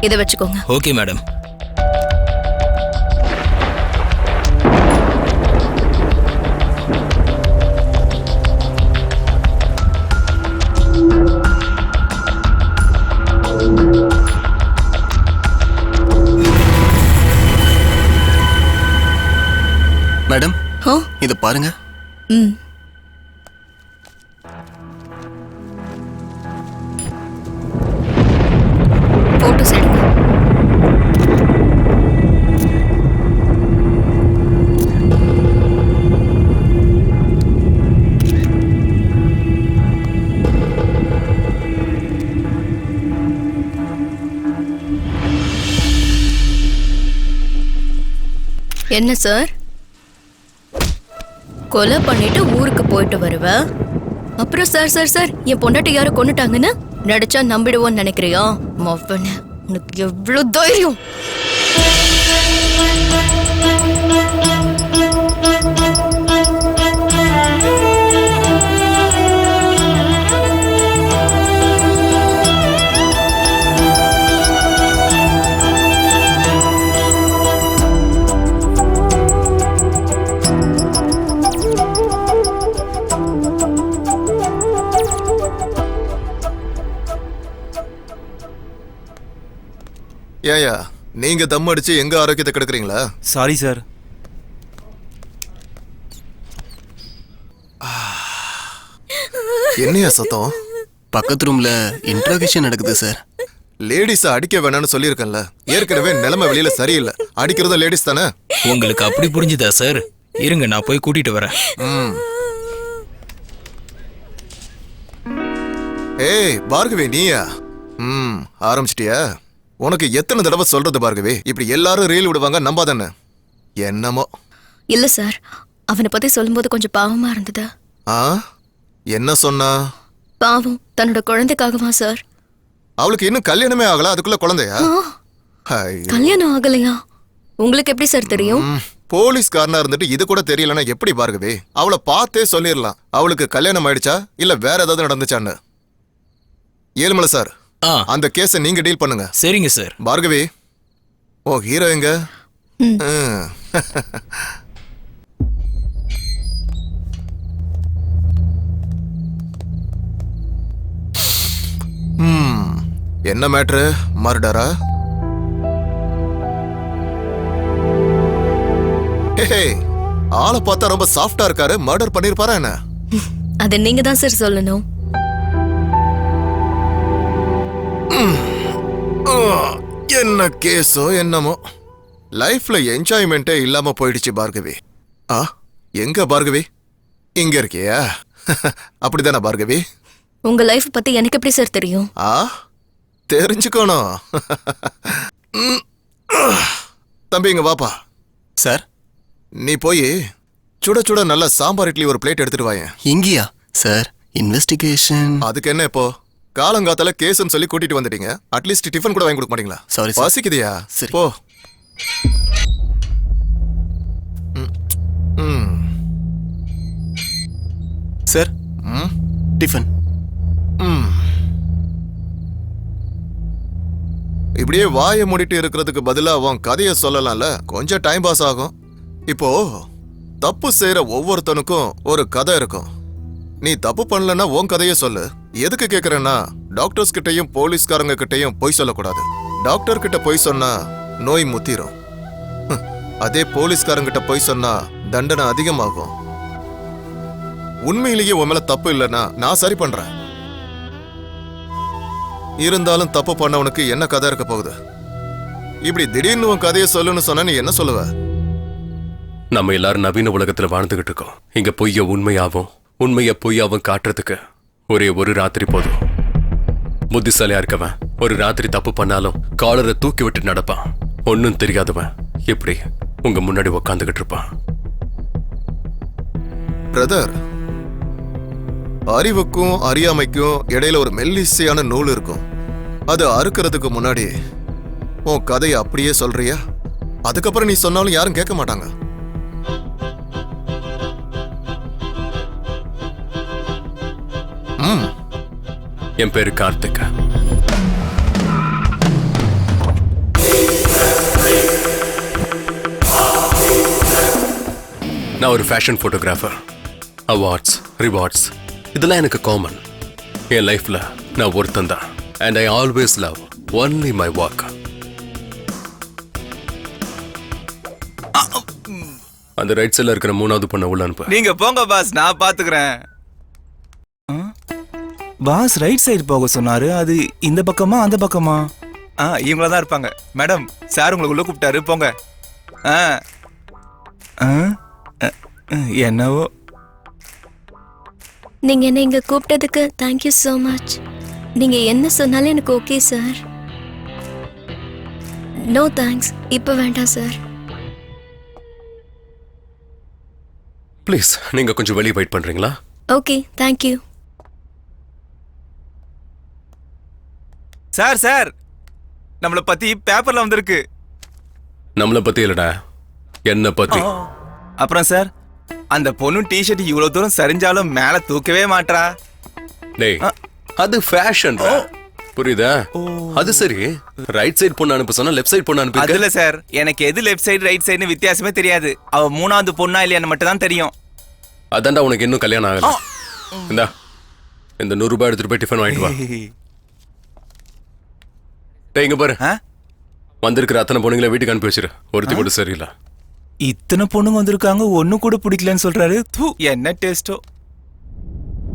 இதை வச்சுக்கோங்க. Okay madam. Madam, இத பாருங்க. போட்டோஸ் எடுங்க. என்ன சார், கொலை பண்ணிட்டு ஊருக்கு போயிட்டு வருவ, அப்புறம் சார் சார் சார் என் பொண்டாட்டி யாரோ கொன்னுட்டாங்கன்னு நடிச்சா நம்பிடுவோன்னு நினைக்கிறியா? மொவன, உனக்கு எவ்வளவு தைரியம்? ஏயா, நீங்க தம் அடிச்சு எங்க ஆரோக்கியத்தை கெடுக்குறீங்களா? Sorry sir. என்னையா சத்தம்? பக்கத்து ரூம்ல இன்ட்ரோகேஷன் நடக்குது சார். லேடிஸ அடிக்க வேணாம்னு சொல்லியிருக்கேன்ல. ஏற்கனவே நிலைமை வெளியில சரியில்லை. அடிக்கிறதும் லேடிஸ் தானே. உங்களுக்கு அப்படி புரிஞ்சுதா சார்? இருங்க, நான் போய் கூட்டிட்டு வரேன். ஏய் பார்கவி, நீயா? ஆரம்பிச்சிட்டியா? உனக்கு எத்தனை தடவை சொல்றது பார்கவி, இப்படி எல்லாரும் ரீல் விடுவாங்க, நம்பாதானே? என்னமோ. இல்ல சார், அவனை பத்தி சொல்லும்போது கொஞ்சம் பாவமா இருந்தது. என்ன சொன்னா? பாவம், தன்னோட குழந்தைக்காகவா சார்? அவளுக்கு இன்னும் கல்யாணமே ஆகல, அதுக்குள்ள குழந்தையா? கல்யாணம் ஆகலையா? உங்களுக்கு எப்படி சார் தெரியும்? போலீஸ்காரனா இருந்துட்டு இது கூட தெரியலன்னா எப்படி பார்கவி? அவளை பார்த்தே சொல்லிடலாம் அவளுக்கு கல்யாணம் ஆயிடுச்சா இல்ல வேற ஏதாவது நடந்துச்சான்னு. ஏழுமலை சார், அந்த கேஸை நீங்க டீல் பண்ணுங்க. சரிங்க சார். பார்கவி, ஓ ஹீரோ எங்க? என்ன மேட்ரு? மர்டரா? ஆளை பார்த்தா ரொம்ப சாஃப்டா இருக்காரு. மர்டர் பண்ணிருப்பாரா என்ன? அத நீங்க தான் சார் சொல்லணும். என்ன கேஸோ என்னமோ. லைஃப்ல என்ஜாய்மெண்டே இல்லாம போயிடுச்சு பார்கவி. எங்க பார்கவி? இங்க இருக்கியா? அப்படிதானே பார்கவி? உங்க லைஃப் பத்தி எனக்கு எப்படி சார் தெரியும்? தெரிஞ்சுக்கணும். தம்பி இங்க வாப்பா. சார், நீ போய் சுட சுட நல்ல சாம்பார் இட்லி ஒரு பிளேட் எடுத்துட்டு வாங்க. இங்கயா சார்? இன்வெஸ்டிகேஷன். அதுக்கு என்ன இப்போ? காலங்காத்தால கேஸ்ன்னு சொல்லி கூட்டிட்டு வந்துட்டீங்க. அட்லீஸ்ட் டிஃபன் கூட வாங்கி கொடுக்க மாட்டீங்களா? சாரி, பசிக்குதியா? சரி போ. Sir, tiffin. இப்படியே வாயை மூடிட்டு இருக்கிறதுக்கு பதிலா உன் கதையை சொல்லலாம்ல. கொஞ்சம் டைம் பாஸ் ஆகும். இப்போ தப்பு செய்யற ஒவ்வொருத்தனுக்கும் ஒரு கதை இருக்கும். நீ தப்பு பண்ணலன்னா உன் கதையை சொல்லு. எதுக்கு கேக்குறேன்னா, டாக்டர்ஸ் கிட்டையும் போலீஸ்காரங்க கிட்டையும் பொய் சொல்லக்கூடாது. டாக்டர் கிட்ட பொய் சொன்னா நோய் முத்திரும். அதே போலீஸ்காரங்கிட்ட பொய் சொன்னா தண்டனை அதிகமாகும். உண்மையிலேயே உன் மேல தப்பு இல்லைன்னா நான் சரி பண்றேன். இருந்தாலும் தப்பு பண்ணவனுக்கு என்ன கதை இருக்க போகுது? இப்படி திடீர்னு உன் கதையை சொல்லுன்னு சொன்னா நீ என்ன சொல்லுவ? நம்ம எல்லாரும் நவீன உலகத்துல வாழ்ந்துகிட்டு இருக்கோம். இங்க பொய்ய உண்மையாவும் உண்மைய பொய்யாவும் காட்டுறதுக்கு ஒரே ஒரு ராத்திரி போதும். புத்திசாலியா இருக்கவன் ஒரு ராத்திரி தப்பு பண்ணாலும் காலரை தூக்கி விட்டு நடப்பான். ஒன்னும் தெரியாதவன் எப்படி உங்க முன்னாடி உக்காந்துகிட்டு இருப்பான்? பிரதர், அறிவுக்கும் அறியாமைக்கும் இடையில ஒரு மெல்லிசையான நூல் இருக்கும். அது அறுக்கிறதுக்கு முன்னாடி உன் கதையை அப்படியே சொல்றியா? அதுக்கப்புறம் நீ சொன்னாலும் யாரும் கேட்க மாட்டாங்க. என் பேரு கார்த்திக். நான் ஒரு ஃபேஷன் ஃபோட்டோகிராஃபர். அவார்ட்ஸ், ரிவார்ட்ஸ் இதெல்லாம் எனக்கு காமன். என் லைஃப்ல நான் ஒருத்தன் தான். And I always love only my work. அந்த ரைட் சைடில் இருக்கிற 3வது பொண்ணை உள்ள அனுப்பு. நீங்க போங்க பாஸ், நான் பாத்துக்கிறேன். பாஸ் ரைட் சைடு போக சொன்னாரு. அது இந்த பக்கமா அந்த பக்கமா? இவங்கள தான் இருப்பாங்க. மேடம், சார் உங்களுக்கு உள்ள கூப்பிட்டாரு, போங்க. என்னவோ. நீங்க என்ன இங்க கூப்பிட்டதுக்கு தேங்க்யூ so மச். நீங்க என்ன சொன்னாலும் எனக்கு ஓகே சார். நோ தேங்க்ஸ், இப்ப வேண்டாம் சார். ப்ளீஸ் நீங்க கொஞ்சம் வெளியே வெயிட் பண்றீங்களா? Okay, thank you. சார் சார், நம்மள பத்தி பேப்பர்ல வந்திருக்கு. நம்மளை பத்தி இல்லடா, என்ன பத்தி. அப்புறம் சார், அந்த பொண்ணு டிஷர்ட் இவ்வளவு தூரம் சரிஞ்சாலும் மேல தூக்கவே மாட்டா. டேய், அது ஃபேஷன். புரியுதா? அது சரி, ரைட் சைடு பொண்ணு அனுப்ப சொன்னா லெஃப்ட் சைடு பொண்ணு அனுப்பி. அதுல சார், எனக்கு எது லெஃப்ட் சைடு ரைட் சைடுன்னு வித்தியாசமே தெரியாது. அவ 3வது பொண்ணா இல்லையான்னு மட்டும் தான் தெரியும். அதான்டா உனக்கு இன்னும் கல்யாணம் ஆகல. இந்தா இந்த 100 ரூபாய் எடுத்துட்டு போய் டிஃபன் வாங்கிட்டு வா. டேய் இங்க பாரு, வந்திருக்கிற அத்தனை பொண்ணுங்களை வீட்டுக்கு அனுப்பி வச்சிரு. ஒருத்தி கூட சரியில்லை. இத்தனை பொண்ணுங்க வந்திருக்காங்க, ஒண்ணு கூட பிடிக்கலன்னு சொல்றாரு. என்ன டேஸ்டோ.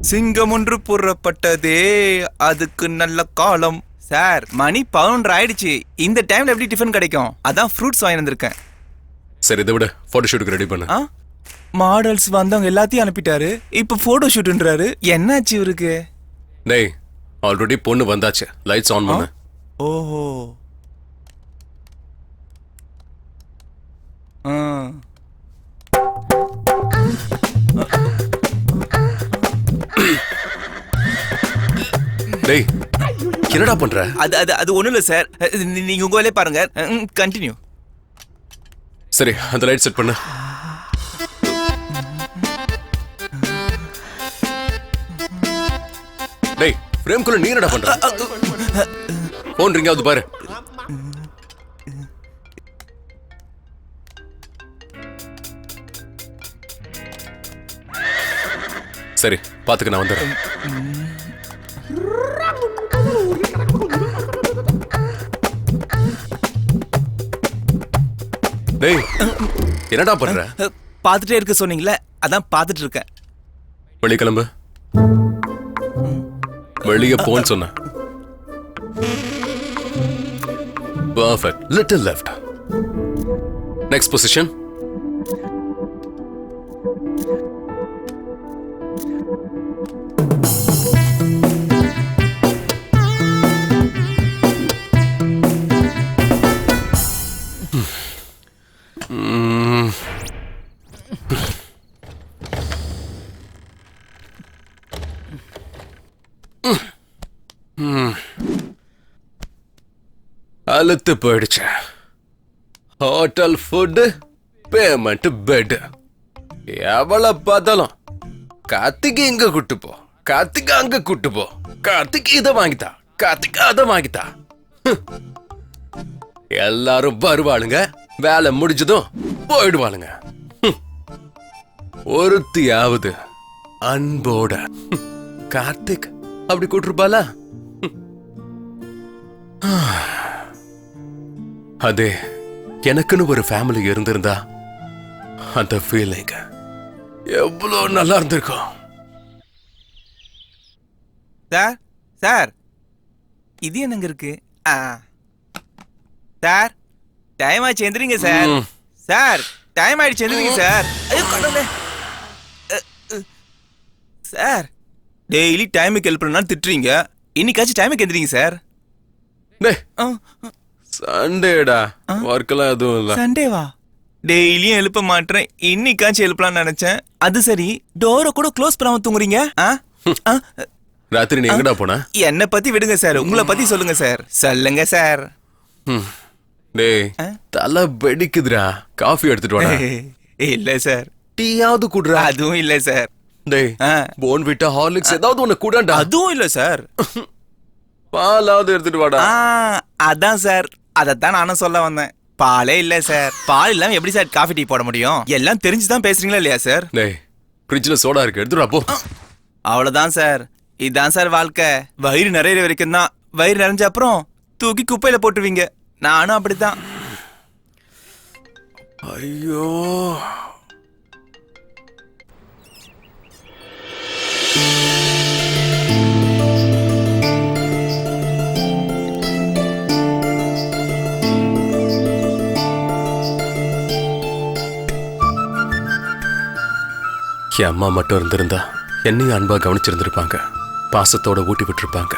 சிங்கம் ஒன்று புறப்பட்டதே, அதுக்கு நல்ல காலம். சார், மணி 11 ஆயிடுச்சு. இந்த டைம்ல எப்படி டிஃபன் கிடைக்கும்? அதான் ஃப்ரூட்ஸ் வாங்கி வந்திருக்கேன். சரி, இதை விட போட்டோ ஷூட்டுக்கு ரெடி பண்ணு. மாடல்ஸ் வந்தவங்க எல்லாத்தையும் அனுப்பிட்டாரு, இப்ப போட்டோ ஷூட்ன்றாரு. என்னாச்சு இவருக்கு? டேய், ஆல்ரெடி பொண்ணு வந்தாச்சு. லைட்ஸ் ஆன் பண்ணு. ஓஹோ. டேய், என்னடா பண்ற? அது ஒண்ணும் இல்ல சார், நீங்க உங்க வேலையை பாருங்க. கண்டினியூ. சரி, அந்த லைட் செட் பண்ணு. டேய், ஃப்ரேம்குள்ள நீ என்னடா பண்ற? போன் ரிங் ஆகுது பாரு. சரி, பாத்துக்க, நான் வந்துடுறேன். டேய், என்னடா பண்ற? பாத்துட்டே இருக்க சொன்னீங்களே, அதான் பாத்துட்டு இருக்கேன். வெளிய கிளம்பு. வெளிய போன்னு சொன்ன. Perfect. Little left. Next position. அழுத்து போயிடுச்சு. Hotel food, payment, bed. எவ்வளவு பார்த்தாலும் கார்த்திக் இங்க கூட்டு போ, கார்த்திக் அங்க கூட்டு போ, கார்த்திக் இதை வாங்கித்தா, கார்த்திக் அதை வாங்கித்தா. எல்லாரும் வருவாளுங்க, வேலை முடிஞ்சதும் போயிடுவாளுங்க. ஒருத்தியாவது அன்போட கார்த்திக் அப்படி கூட்டிருப்பாளா? அதே எனக்குன்னு ஒரு ஃபேமிலி இருந்திருந்தா அந்த ஃபீலிங் எவ்வளோ நல்லா இருந்திருக்கும். சார் சார், இது என்னங்க இருக்கு? சார், டைம் ஆயிடுச்சு, எந்திரிங்க சார். சார், டைம் ஆயிடுச்சு, எந்திரிங்க சார். ஐயோ கடவுளே. சார், டெய்லி டைமுக்கு ஹெல்ப் பண்ணா திட்டுறீங்க, இன்னைக்காச்சும் டைமுக்கு எந்திரிங்க சார். சண்டேடா, ஒர்க்கெல்லாம் எதுவும் இல்ல. சண்டேவா? டெய்லியும் எழுப்ப மாட்டேன், இன்னைக்காச்சும் எழுப்பலாம்னு நினைச்சேன். அது சரி, டோரை கூட க்ளோஸ் பண்ணாம தூங்குறீங்க. ராத்திரி நீ எங்கடா போன? என்ன பத்தி விடுங்க சார், உங்களை பத்தி சொல்லுங்க சார். சொல்லுங்க சார். டேய், தலை வெடிக்குதுடா, காஃபி எடுத்துட்டு வாடா. இல்ல சார். டீயாவது குடுறா. அதுவும் இல்ல சார். டேய், போன்விட்டா, ஹார்லிக்ஸ் ஏதாவது ஒன்னு குடாண்டா. அதுவும் இல்ல சார். பாலாவது எடுத்துட்டு வாடா. அதான் சார், அதத்தான் நானும் சொல்ல வந்தேன். பாலே இல்ல சார். பால் இல்லாம எப்படி சார் காஃபி டீ போட முடியும்? எல்லாம் தெரிஞ்சுதான் பேசுறீங்களா இல்லையா சார்? டேய் ஃப்ரிட்ஜ்ல சோடா இருக்கு, எடுத்துடா போ. அவ்வளவுதான் சார். இதான் சார் வாழ்க்கை. வயிறு நிறைய வரைக்கும் தான். வயிறு நிறைஞ்ச அப்புறம் தூக்கி குப்பையில போட்டுருவீங்க. நானும் அப்படித்தான். ஐயோ என் அம்மா மட்டும் இருந்திருந்தா என்னையும் அன்பா கவனிச்சிருந்திருப்பாங்க, பாசத்தோட ஊட்டி விட்டுருப்பாங்க.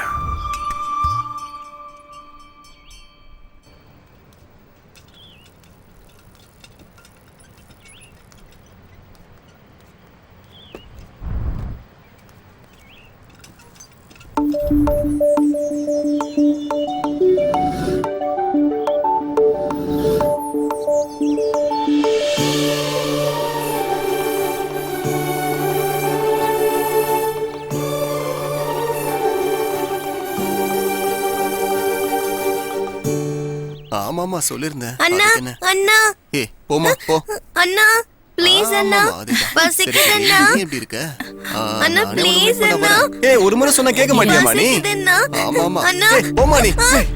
ஆமாமா சொல்லிருந்தேன். அண்ணா அதுக்கு என்ன? அண்ணா ஏய் போமா போ. அண்ணா ப்ளீஸ் அண்ணா ஆமாமா, அதுதான். பசிக்குது சரி, அண்ணா. நீ எப்படி இருக்க? அண்ணா, நானே உன்னை please meet பண்ண அண்ணா. வரேன். ஏய் ஒரு முறை சொன்னா கேட்க மாட்டியாமா நீ? பசிக்குது அண்ணா. ஆமாமா. அண்ணா. ஏய், போமா நீ. ஏய்.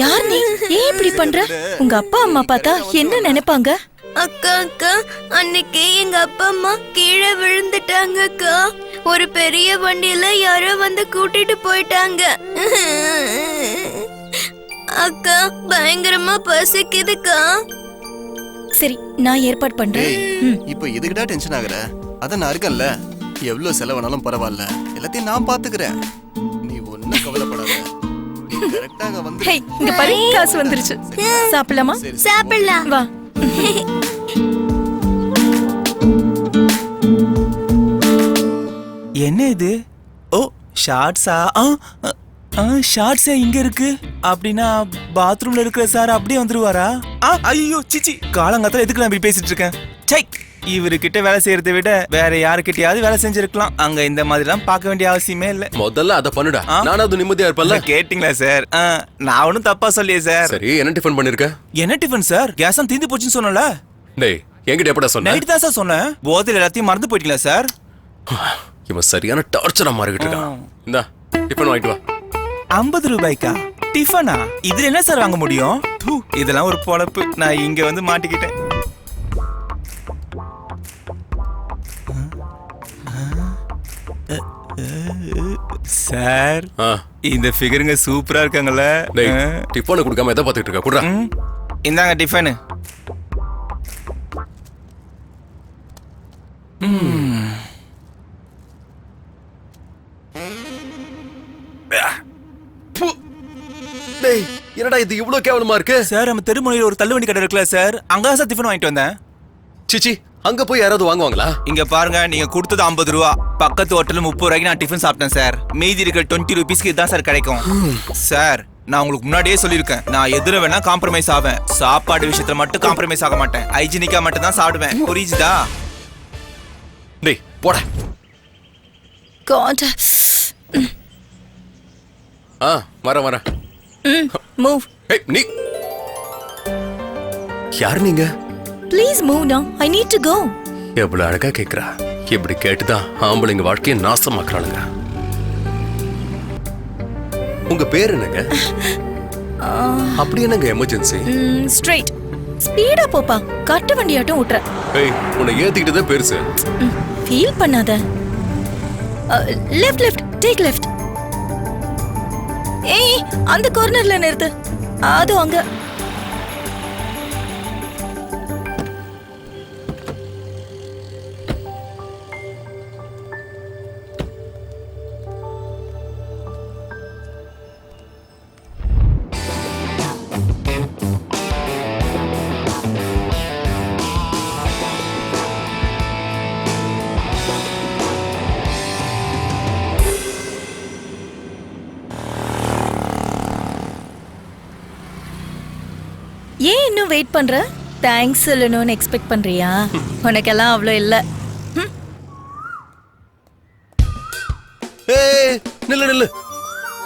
யார் நீ? ஏன் இப்படி பண்ற? உங்க அப்பா அம்மா பார்த்தா என்ன நினைப்பாங்க? அக்கா அக்கா அன்னைக்கு எங்க அப்பா அம்மா கீழே விழுந்துட்டாங்க அக்கா. ஒரு பெரிய வண்டியில யாரோ வந்து கூட்டிட்டு போயிட்டாங்க. அக்கா பயங்கரமா பசிக்குதுக்கா. சரி, நான் ஏற்பாடு பண்றேன். ஏய், இப்போ எதுக்குடா டென்ஷன் ஆகுற? அதான் நான் இருக்கேன்ல. எவ்வளவு செலவானாலும் பரவாயில்ல, எல்லாத்தையும் நான் பாத்துக்கிறேன். நீ ஒண்ணும் கவலைப்படாத. நீ கரெக்டாக வந்து ஹே, இங்க பாரு, காசு வந்துருச்சு. சாப்பிடலாமா? சரி, சாப்பிடலாம். வா. என்ன இது? ஓ ஷார்ட்ஸா? ஷார்ட்ஸா இங்க இருக்கு. அப்படின்னா பாத்ரூம்ல இருக்கிற சார் அப்படியே வந்துருவாரா? ஐயோ சிச்சி, காலங்காத்தால எதுக்கு நான் இப்படி பேசிட்டு இருக்கேன்? சை, இவருக்கிட்ட வேலை செய்யறதை விட வேற யாருக்கிட்டயாவது வேலை செஞ்சிருக்கலாம். அங்க இந்த மாதிரிலாம் பார்க்க வேண்டிய அவசியமே இல்ல. முதல்ல அதை பண்ணுடா, நானாவது நிம்மதியா இருப்பல்ல. கேட்டிங்களா சார்? நான் ஒன்னும் தப்பா சொல்லியே சார். சரி, என்ன டிஃபன் பண்ணிருக்க? என்ன டிஃபன் சார்? கேஸம் தீந்து போச்சுன்னு சொன்னல. டேய் என்கிட்ட எப்படா சொன்ன? நைட் தான் சார் சொன்னேன். போதையில எல்லாத்தையும் மறந்து போயிட்டீங்களா சார்? இவன் சரியான டார்ச்சரா மாறிக்கிட்டு இருக்கான். இந்தா டிஃபன் வாங்கிட்டு வா. 50 ரூபாய்க்கா டிஃபனா? இதுல என்ன சார் வாங்க முடியும்? தூ, இதெல்லாம் ஒரு பொழப்பு. நான் இங்க வந்து மாட்டிக்கிட்டேன். சார் ஆ, இந்த ஃபிகருங்க சூப்பரா இருக்காங்கல்ல. டேய் டிஃபனை கொடுக்காம எதை பார்த்துட்டு இருக்க? குடுறா. இந்தாங்க டிஃபனு. டேய் என்னடா இது இவ்ளோ கேவலமா இருக்கு? சார் நம்ம தெருமுனையில் ஒரு தள்ளுவண்டி கடை இருக்குல்ல சார், அங்கதான் சார் டிஃபன் வாங்கிட்டு வந்தேன். சிச்சி, அங்க போய் யாராவது வாங்குவாங்களா? இங்க பாருங்க, நீங்க கொடுத்தது 50 ரூபா. பக்கத்து ஹோட்டல்ல 30 ரூபாய்க்கு நான் டிஃபன் சாப்பிட்டேன் சார். மீதி இருக்கிற 20 ருபீஸ்க்கு இதுதான் சார் கிடைக்கும். சார் நான் உங்களுக்கு முன்னாடியே சொல்லியிருக்கேன், நான் எதுல வேணா காம்ப்ரமைஸ் ஆவேன். சாப்பாடு விஷயத்துல மட்டும் காம்ப்ரமைஸ் ஆக மாட்டேன். ஹைஜீனிக்கா மட்டும் தான் சாப்பிடுவேன். புரியுதா? டேய் போடா. God. வரேன். Move. ஏய் நீ யார் நீங்க? Please move now. I need to go. எவ்வளவு அழகா கேக்குறா. இப்படி கேட்டுதான் ஆம்பளைங்க வாழ்க்கையை நாசமாக்குறானுங்க. உங்க பேர் என்னங்க? அப்படி என்னங்க எமர்ஜென்சி? Straight. ஸ்பீடா போப்பா. கட்ட வண்டியாட்டம் ஓட்டுற. ஏய் உன்னை ஏத்திக்கிட்டதே பெருசு. ஃபீல் பண்ணாத. Left take left. ஏய் அந்த கார்னர்ல நிறுத்து. அது அங்க. ஏன் இன்னும் வெயிட் பண்ற? தேங்க்ஸ் சொல்லணும்னு எக்ஸ்பெக்ட் பண்றியா? உனக்கெல்லாம் அவ்வளோ இல்ல. ஏய் நில்லு.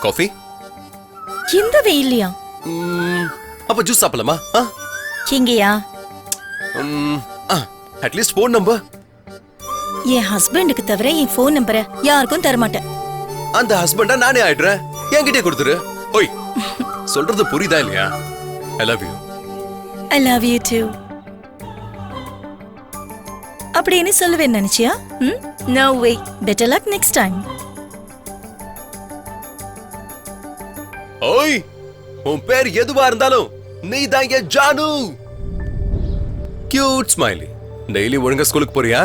காஃபி? இந்த வெயில்லையா? அப்ப ஜூஸ் சாப்பிடலாமா? இங்கயா? At least phone number. என் ஹஸ்பண்டுக்கு தவிர என் ஃபோன் நம்பரை யாருக்கும் தரமாட்டேன். அந்த ஹஸ்பண்டா நானே ஆயிடுறேன். என்கிட்டே கொடுத்துரு. ஓய், சொல்றது புரியுதா இல்லையா? I love you. I love you too. அப்படின்னு சொல்லுவேன் நினைச்சியா? No way. Better luck next time. ஓய், உன் பேர் எதுவா இருந்தாலும் நீ தான் என் ஜானு. Cute smiley. டெய்லி ஒழுங்கா ஸ்கூலுக்கு போறியா?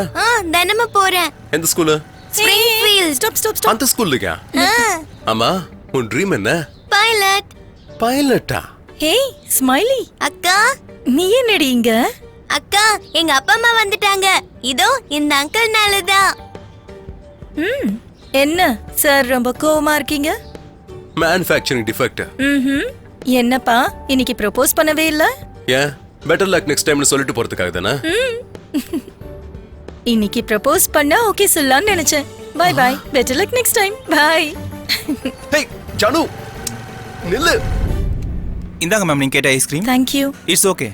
தினமும் போறேன். எந்த school? Springfield. Stop stop stop. அந்த ஸ்கூல்லையா? ஆமா, உன் ட்ரீம் என்ன? பைலட். பைலட்டா? ஹே ஸ்மைலி, அக்கா, நீ என்னடி இங்க? அக்கா, எங்க அப்பா அம்மா வந்துட்டாங்க. இதோ இந்த அங்கிள்னால தான். என்ன சார் ரொம்ப கோவமா இருக்கீங்க? Manufacturing defect. என்னப்பா இன்னைக்கு ப்ரோபோஸ் பண்ணவே இல்ல? ஏன்? பெட்டர் லக் நெக்ஸ்ட் டைம்னு சொல்லிட்டு போறதுக்காக தானே? இன்னைக்கு ப்ரோபோஸ் பண்ணா ஓகே சொல்லலாம்னு நினைச்சேன். Bye bye. Better luck next time. Bye. Hey Janu, நில்லு. இந்தாங்க மேம், நீங்க கேட்ட ice cream. Thank you. It's okay.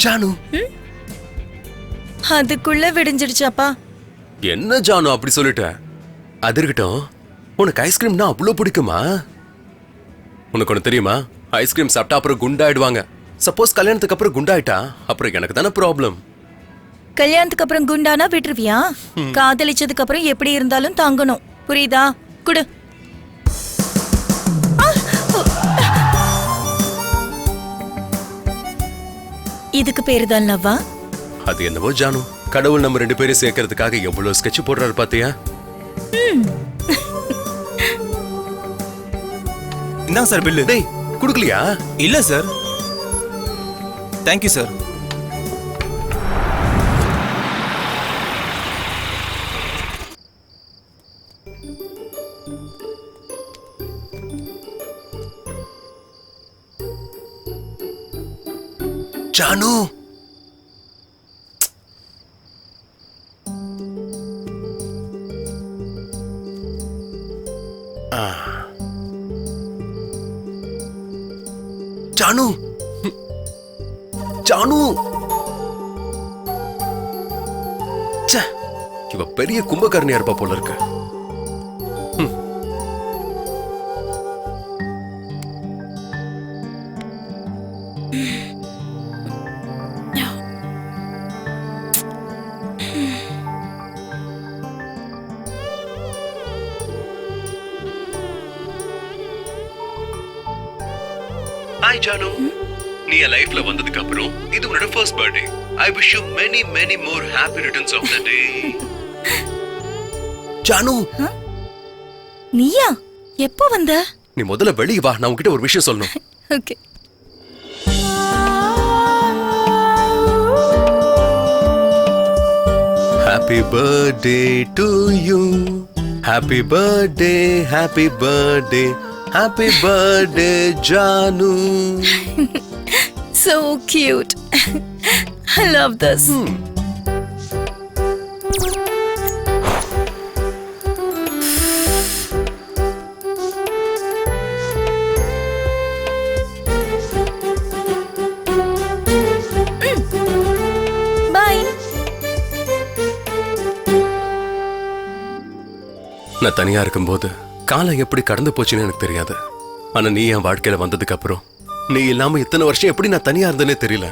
Janu, அதுக்குள்ள விடிஞ்சிடுச்சாப்பா? என்ன ஜானு அப்படி சொல்லிட்ட? அது இருக்கட்டும், உனக்கு ஐஸ்கிரீம்னா அவ்வளோ பிடிக்குமா? உனக்கு ஒன்று தெரியுமா? ஐஸ்கிரீம் சாப்பிட்டா அப்புறம் குண்டாயிடுவாங்க. சப்போஸ் கல்யாணத்துக்கு அப்புறம் குண்டாயிட்டா அப்புறம் எனக்கு தானே ப்ராப்ளம். கல்யாணத்துக்கு அப்புறம் குண்டானா விட்டுருவியா? காதலிச்சதுக்கு அப்புறம் எப்படி இருந்தாலும் தாங்கணும். புரியுதா? குடு. இதுக்கு பேரு தான் லவ்வா? அது என்னவோ ஜானு, கடவுள் நம்ம 2 பேரும் சேர்க்கறதுக்காக எவ்வளவு ஸ்கெட்ச் போடுறாரு பாத்தியா? இந்தாங்க சார் பில்லு. டேய், குடுக்கலையா? இல்ல sir. Thank you sir. Janu, Janu, Janu. ச்சே, இவ பெரிய கும்பகர்ணியா இருப்பா போல இருக்கு. ஹாய் ஜானு, நீ என் லைஃப்ல வந்ததுக்கு அப்புறம் இது உன்னோட first birthday. I wish you many many more happy returns of the day. Janu, நீயா? எப்போ வந்த? நீ முதல்ல வெளிய வா, நான் உன்கிட்ட ஒரு விஷயம் சொல்லணும். Okay. Happy birthday to you. Happy birthday, happy birthday. Happy birthday, Janu. So cute. I love this. Bye. நான் தனியா இருக்கும்போது காலம் எப்படி கடந்து போச்சுன்னு எனக்கு தெரியாது. ஆனா நீ என் வாழ்க்கையில வந்ததுக்கு அப்புறம் நீ இல்லாம இத்தனை வருஷம் எப்படி நான் தனியா இருந்தேனே தெரியல.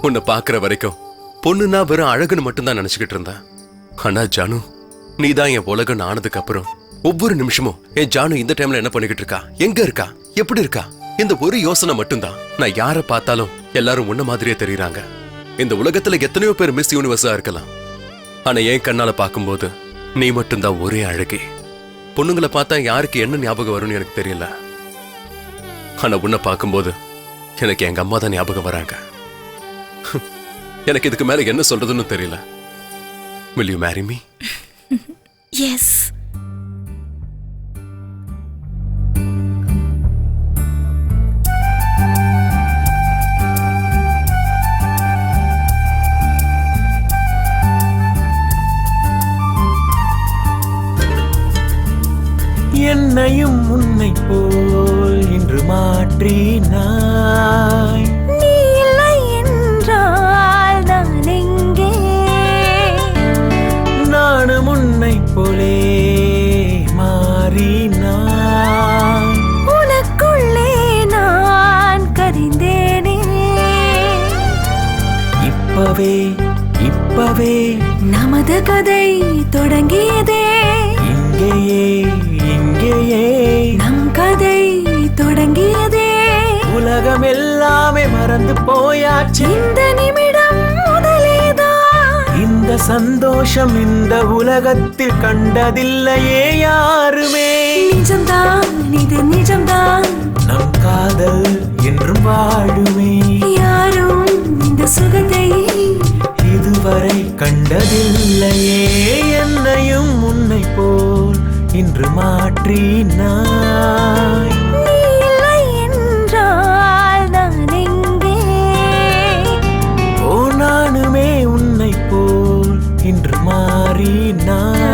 உன்னை பாக்குற வரைக்கும் பொண்ணுன்னா வெறும் அழகுன்னு மட்டும்தான் நினைச்சுக்கிட்டு இருந்தேன். ஆனா ஜானு, நீ தான் என் உலகம் ஆனதுக்கு அப்புறம் ஒவ்வொரு நிமிஷமும் என் ஜானு இந்த டைம்ல என்ன பண்ணிக்கிட்டு இருக்கா, எங்க இருக்கா, எப்படி இருக்கா, இந்த ஒரு யோசனை மட்டும்தான். நான் யாரை பார்த்தாலும் எல்லாரும் உன்ன மாதிரியே தெரியுறாங்க. இந்த உலகத்துல எத்தனையோ பேர் மிஸ் யூனிவர்ஸா இருக்கலாம். ஆனா என் கண்ணால பார்க்கும்போது நீ மட்டும்தான் ஒரே அழகி. பொண்ணுங்களை பார்த்தா யாருக்கு என்ன ஞாபகம் வரும்னு எனக்கு தெரியல. ஆனா உன்னை பார்க்கும்போது எனக்கு எங்க அம்மா தான் ஞாபகம் வராங்க. எனக்கு இதுக்கு மேல என்ன சொல்றதுன்னு தெரியல. Will you marry me? Yes. என்னையும் உன்னை போல் இன்று மாற்றினாய். நீ இல்லை என்றால் நான் எங்கே? நானும் உன்னை போலே மாறினாய். உனக்குள்ளே நான் கரிந்தேனே. இப்பவே நமது கதை தொடங்கியதே. இங்கேயே நம் கதை தொடங்கியதே. உலகம் எல்லாமே மறந்து போயாச்சு. இந்த நிமிடம் முதலேதான். இந்த சந்தோஷம் இந்த உலகத்தில் கண்டதில்லையே யாருமே. நிஜம்தான், இது நிஜம்தான். நம் காதல் என்றும் வாழுமே. யாரும் இந்த சுகத்தை இதுவரை கண்டதில்லையே. என்னையும் உன்னை போல் இன்று மாற்றினாய். நீ இல்லை என்றால் நான் எங்கே? ஓ நானுமே உன்னை போல் இன்று மாறினாய்.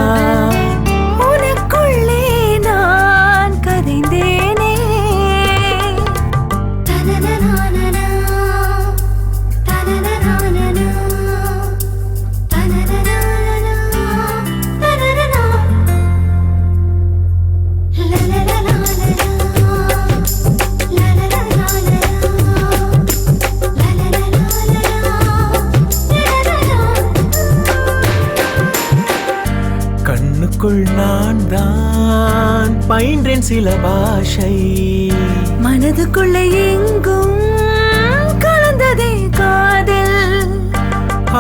உனக்குள்ளே நான் கரைந்தேனே. தனனனானனா, தனனனானனா, தனனனானனா, தனனனா. லலலலாலலா, லலலலாலலா, லலலலாலலா. கண்ணுக்குள் நான் தான் பயின்றேன் சில பாஷை. மனதுக்குள்ள எங்கும் கலந்ததே காதல்.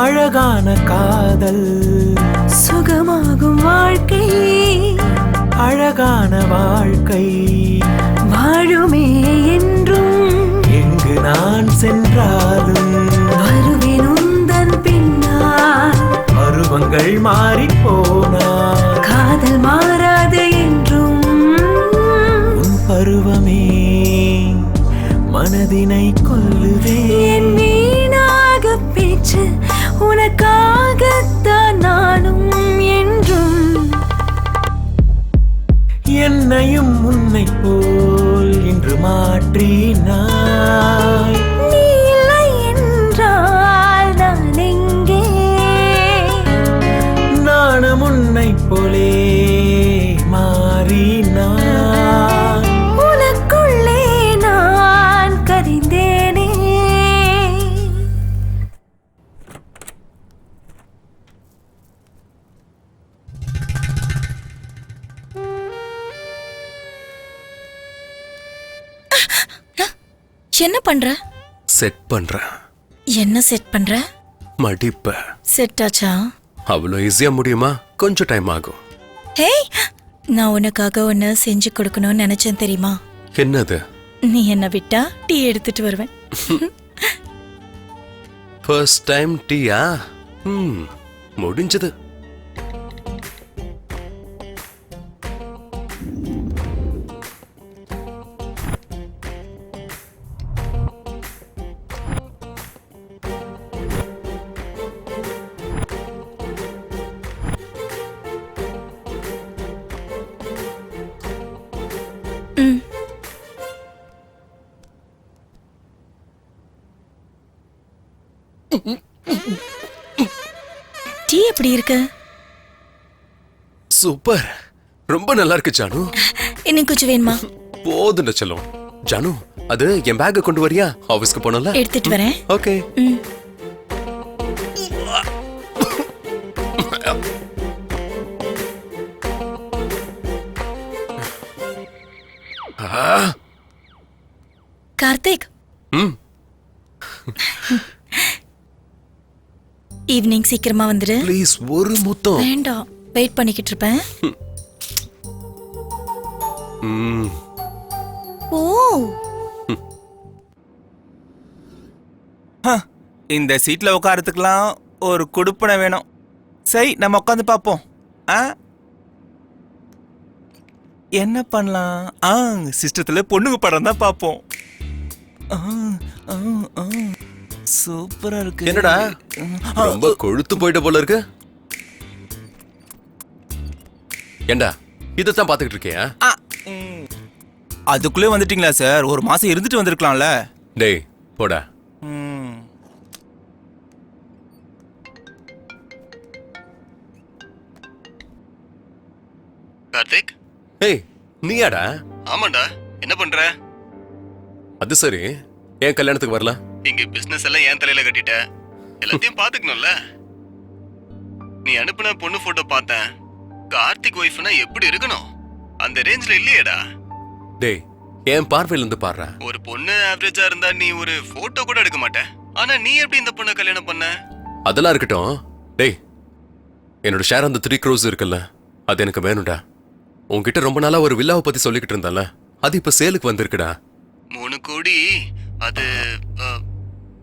அழகான காதல், சுகமாகும் வாழ்க்கை, அழகான வாழ்க்கை. வாழுமே என்றும். எங்கு நான் சென்றாலும் வருவேன் உந்தன் பின்னால். பருவங்கள் மாறிப் போனால் காதல் மாறாது என்றும். உன் பருவமே மனதினை கொல்லுதே. என் வீணாக பேச்சு உனக்காகத்தான் நானும் என்றும். என்னையும் உன்னை போல் இன்று மாற்றினாய். நீ இல்லை என்றால் நான் எங்கே? நானும் உன்னை போலே மாறினாய். உனக்குள்ளே நான் கரிந்தேனே. என்ன பண்ற? செட் பண்றேன். என்ன செட் பண்ற? மடிப்ப. செட் ஆச்சா? அவ்வளோ ஈஸியா முடியுமா? கொஞ்சம் டைம் ஆகும். ஹேய், நான் உனக்காக ஒன்னு செஞ்சு கொடுக்கணும்னு நினைச்சேன் தெரியுமா? என்னது? நீ என்ன விட்டா டீ எடுத்துட்டு வருவேன். ஃபர்ஸ்ட் டைம் டீயா? முடிஞ்சது. டீ எப்படி இருக்கு? சூப்பர், ரொம்ப நல்லா இருக்கு ஜானு. இன்னும் கொஞ்சம் வேணுமா? போதுண்ட செல்லம். ஜானு, அது என் பேக்க கொண்டு வரியா? ஆபீஸ்க்கு போனல. எடுத்துட்டு வரேன். ஓகே. கார்த்திக், ம் ஈவினிங் சீக்கிரமா வந்துரு. ப்ளீஸ் ஒரு முத்தம். வேண்டாம், வெயிட் பண்ணிக்கிட்டு இருப்பேன். ஓ, இந்த சீட்ல உட்காரத்துக்கலாம் ஒரு குடுப்பனை வேணும். சரி, நம்ம உட்காந்து பார்ப்போம். என்ன பண்ணலாம்? சிஸ்டத்துல பொண்ணுங்க படம் தான் பார்ப்போம். சூப்பரா இருக்கு. என்னடா ரொம்ப கொழுத்து போயிட்ட போல இருக்கு. ஏண்டா இதத்தான் பாத்துக்கிட்டு இருக்கியா? அதுக்குள்ளே வந்துட்டீங்களா சார்? ஒரு மாசம் இருந்துட்டு வந்திருக்கலாம்ல. டேய் போடா. ம். கார்த்திக், ஏய் நீயாடா? ஆமாண்டா. என்ன பண்ற? அது சரி, ஏன் கல்யாணத்துக்கு வரல? இங்க பிசினஸ் எல்லாம் என் தலையில கட்டிட்ட. எல்லாத்தையும் பாத்துக்கணும்ல. நீ அனுப்புன பொண்ணு போட்டோ பார்த்தேன். கார்த்திக் ஒய்ஃப்னா எப்படி இருக்கணும்? அந்த ரேஞ்ச்ல இல்லையேடா. டேய் என் பார்வையில இருந்து பாடுற. ஒரு பொண்ணு ஆவரேஜா இருந்தா நீ ஒரு போட்டோ கூட எடுக்க மாட்ட. ஆனா நீ எப்படி இந்த பொண்ணை கல்யாணம் பண்ண? அதெல்லாம் இருக்கட்டும். டேய் என்னோட ஷேர் அந்த 3 crores இருக்குல்ல, அது எனக்கு வேணும்டா. உன்கிட்ட ரொம்ப நாளா ஒரு வில்லாவை பத்தி சொல்லிக்கிட்டு இருந்தால, அது இப்ப சேலுக்கு வந்திருக்குடா. 3 கோடி. அது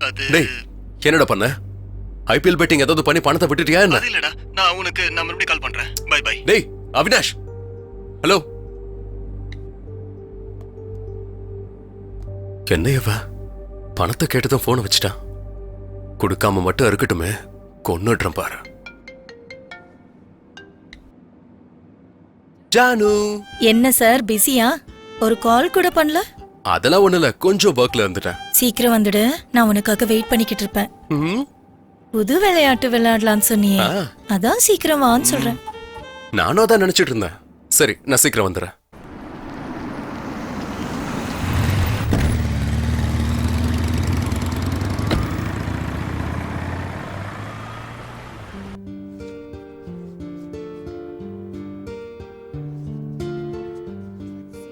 அது டேய் என்னடா பண்ண? ஐபிஎல் பெட்டிங் ஏதாவது பண்ணி பணத்தை விட்டுட்டியா என்ன? அது இல்லடா. நான் மறுபடியும் கால் பண்றேன். Bye bye. டேய் அவினாஷ், ஹலோ. என்னையவ பணத்தை கேட்டதும் போனை வச்சுட்டான். கொடுக்காம மட்டும் இருக்கட்டுமே, கொன்னுடுறேன் பாரு. ஜானு, என்ன சார் பிஸியா? ஒரு கால் கூட பண்ணல? அதெல்லாம் ஒண்ணு இல்ல, கொஞ்சம் ஒர்க்ல இருந்துட்டேன். சீக்கிரம் வந்துடு, நான் உனக்காக வெயிட் பண்ணிக்கிட்டு இருப்பேன். ம், புது விளையாட்டு விளையாடலாம்னு சொன்னியே, ஆ. அதான் சீக்கிரம் வான்னு சொல்றேன். நானும் அதான் நினைச்சிட்டு இருந்தேன். சரி நான் சீக்கிரம் வந்துடுறேன்.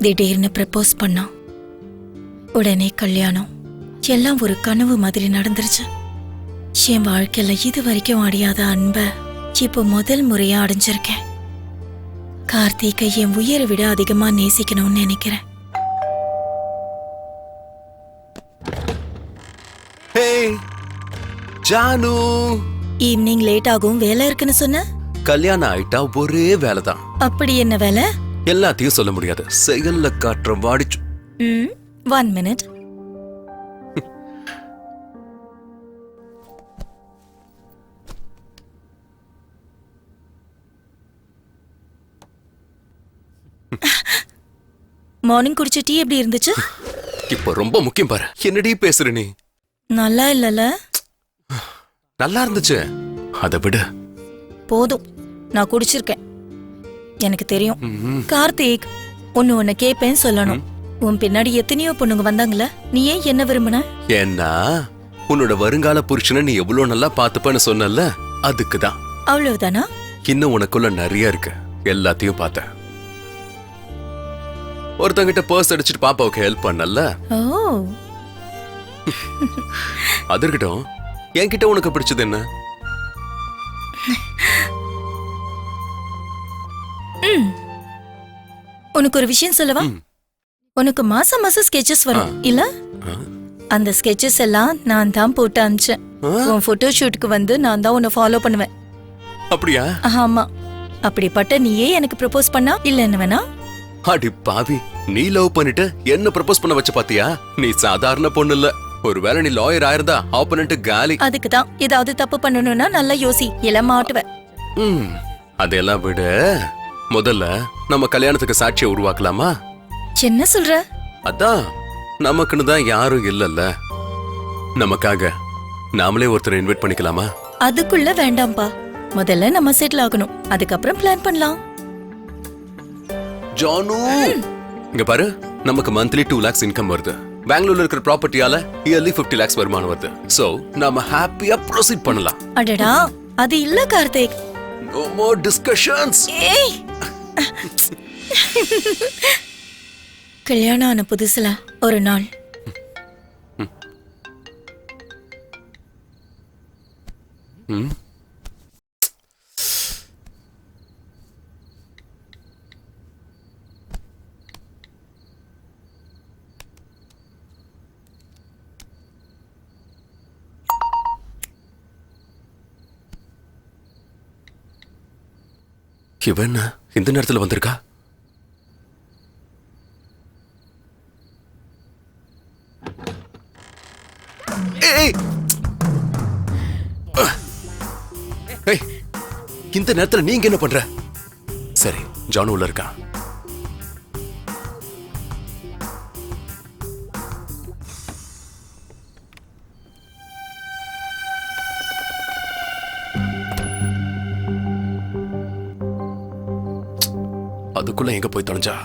திடீர்னு ப்ரப்போஸ் பண்ணான். உடனே கல்யாணம். எல்லாம் ஒரு கனவு மாதிரி நடந்துருச்சு. என் வாழ்க்கையில இது வரைக்கும் அடையாத அன்பை இப்போ முதல் முறையா அடைஞ்சிருக்கேன். கார்த்திகை என் உயிரை விட அதிகமா நேசிக்கணும்னு நினைக்கிறேன். ஹே ஜானு, ஈவினிங் லேட் ஆகும், வேலை இருக்குன்னு சொன்ன. கல்யாணம் ஆயிட்டா ஒரே வேலைதான். அப்படி என்ன வேலை? எல்லாத்தையும் சொல்ல முடியாது, செயல்ல காட்டுற வாடிச்சு. 1 minute. மார்னிங் குடிச்ச டீ எப்படி இருந்துச்சு? இப்ப ரொம்ப முக்கியம் பாரு. என்னடி பேசுற நீ? நல்லா இல்லல? நல்லா இருந்துச்சு. அதை விட போதும், நான் குடிச்சிருக்கேன், எனக்கு தெரியும். கார்த்திக், ஒன்னு கேப்பேன்னு சொல்லணும். உன் பின்னாடி எத்தனையோ பொண்ணுங்க வந்தாங்களே, நீ ஏன் என்ன விரும்பின? ஏன்னா உன்னோட வருங்கால புருஷனை நீ எவ்வளவு நல்லா பாத்துப்பன்னு சொன்னல, அதுக்குதான். அவ்வளவுதானா? இன்னும் உனக்குள்ள நிறைய இருக்கு, எல்லாத்தையும் பார்த்தேன். ஒருத்தங்கிட்ட பர்ஸ் அடிச்சுட்டு பாப்பாவுக்கு ஹெல்ப் பண்ணல, ஓ, அது இருக்கட்டும். என்கிட்ட உனக்கு பிடிச்சது என்ன? உனக்கு ஒரு விஷயம் சொல்லவா? உனக்கு மாசம் மாசம் ஸ்கெச்சஸ் வரும் இல்ல? அந்த ஸ்கெச்சஸ் எல்லாம் நான் தான் போட்டு அனுப்பிச்சேன். உன் போட்டோ ஷூட்டுக்கு வந்து நான் தான் உன்னை ஃபாலோ பண்ணுவேன். அப்படியா? ஆமா. அப்படிப்பட்ட நீயே எனக்கு ப்ரப்போஸ் பண்ணா இல்ல என்ன வேணா? அடி பாவி, நீ லவ் பண்ணிட்டு என்ன ப்ரப்போஸ் பண்ண வச்ச பாத்தியா? நீ சாதாரண பொண்ணு இல்ல. ஒருவேளை நீ லாயர் ஆயிருந்தா ஆப்போனன்ட் காலி. அதுக்கு தான் ஏதாவது தப்பு பண்ணணும்னா நல்லா யோசி, இல்ல மாட்டுவேன். அதெல்லாம் விட முதல்ல நம்ம கல்யாணத்துக்கு சாட்சியை உருவாக்கலாமா? என்ன சொல்ற? அதான், நமக்குன்னு தான் யாரும் இல்லல்ல, நமக்காக நாமளே ஒருத்தரை இன்வைட் பண்ணிக்கலாமா? அதுக்குள்ள வேண்டாம்பா, முதல்ல நம்ம செட்டில் ஆகணும், அதுக்கப்புறம் பிளான் பண்ணலாம். ஜானு, இங்க பாரு, நமக்கு மந்த்லி 2 lakhs இன்கம் வருது. பெங்களூர்ல இருக்கிற ப்ராப்பர்ட்டியால இயர்லி 50 lakhs வருமானம் வருது. சோ நாம ஹாப்பியா ப்ரொசீட் பண்ணலாம். அடடா, அது இல்ல கார்த்திக். No more discussions. ஏய், கல்யாணம் ஆன புதுசுல ஒரு நாள் இவன் என்ன இந்த நேரத்துல வந்திருக்கா? இந்த நேரத்துல நீங்க என்ன பண்ற? சரி, ஜானு உள்ள இருக்கா? அதுக்குள்ள எங்க போய் தொலைஞ்சா?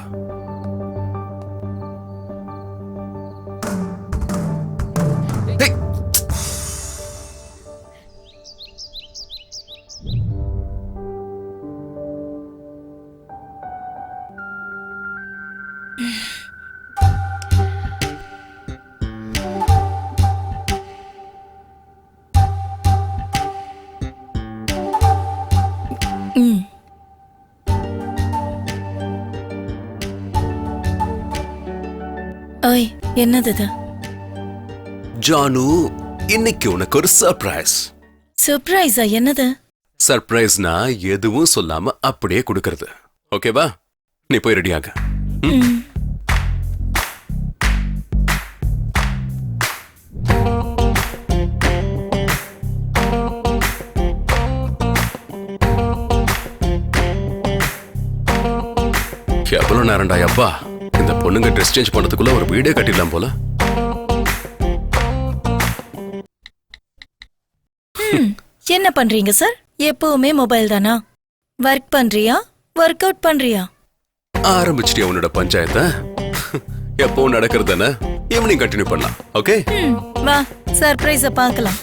டேய். ம். ஓய், என்னது இது? ஜானு, இன்னைக்கு உனக்கு ஒரு சர்ப்ரைஸ். சர்ப்ரைஸா? என்னது? சர்ப்ரைஸ்னா எதுவும் சொல்லாம அப்படியே கொடுக்கறது. ஓகேவா? நீ போய் ரெடியாக. ம். எவ்வளவு நேரம்டா அப்பா? இந்த பொண்ணுங்க ட்ரெஸ் சேஞ்ச் பண்ணதுக்குள்ள ஒரு வீடே கட்டிடலாம் போல. என்ன பண்றீங்க சார்? எப்பவுமே மொபைல் தானா? ஒர்க் பண்றியா? ஒர்க் அவுட் பண்றியா? ஆரம்பிச்சிட்டியா உன்னோட பஞ்சாயத்தை? எப்பவும் நடக்கிறது தானே? ஈவினிங் கண்டினியூ பண்ணலாம். ஓகே? ம், வா சர்ப்ரைஸ பார்க்கலாம்.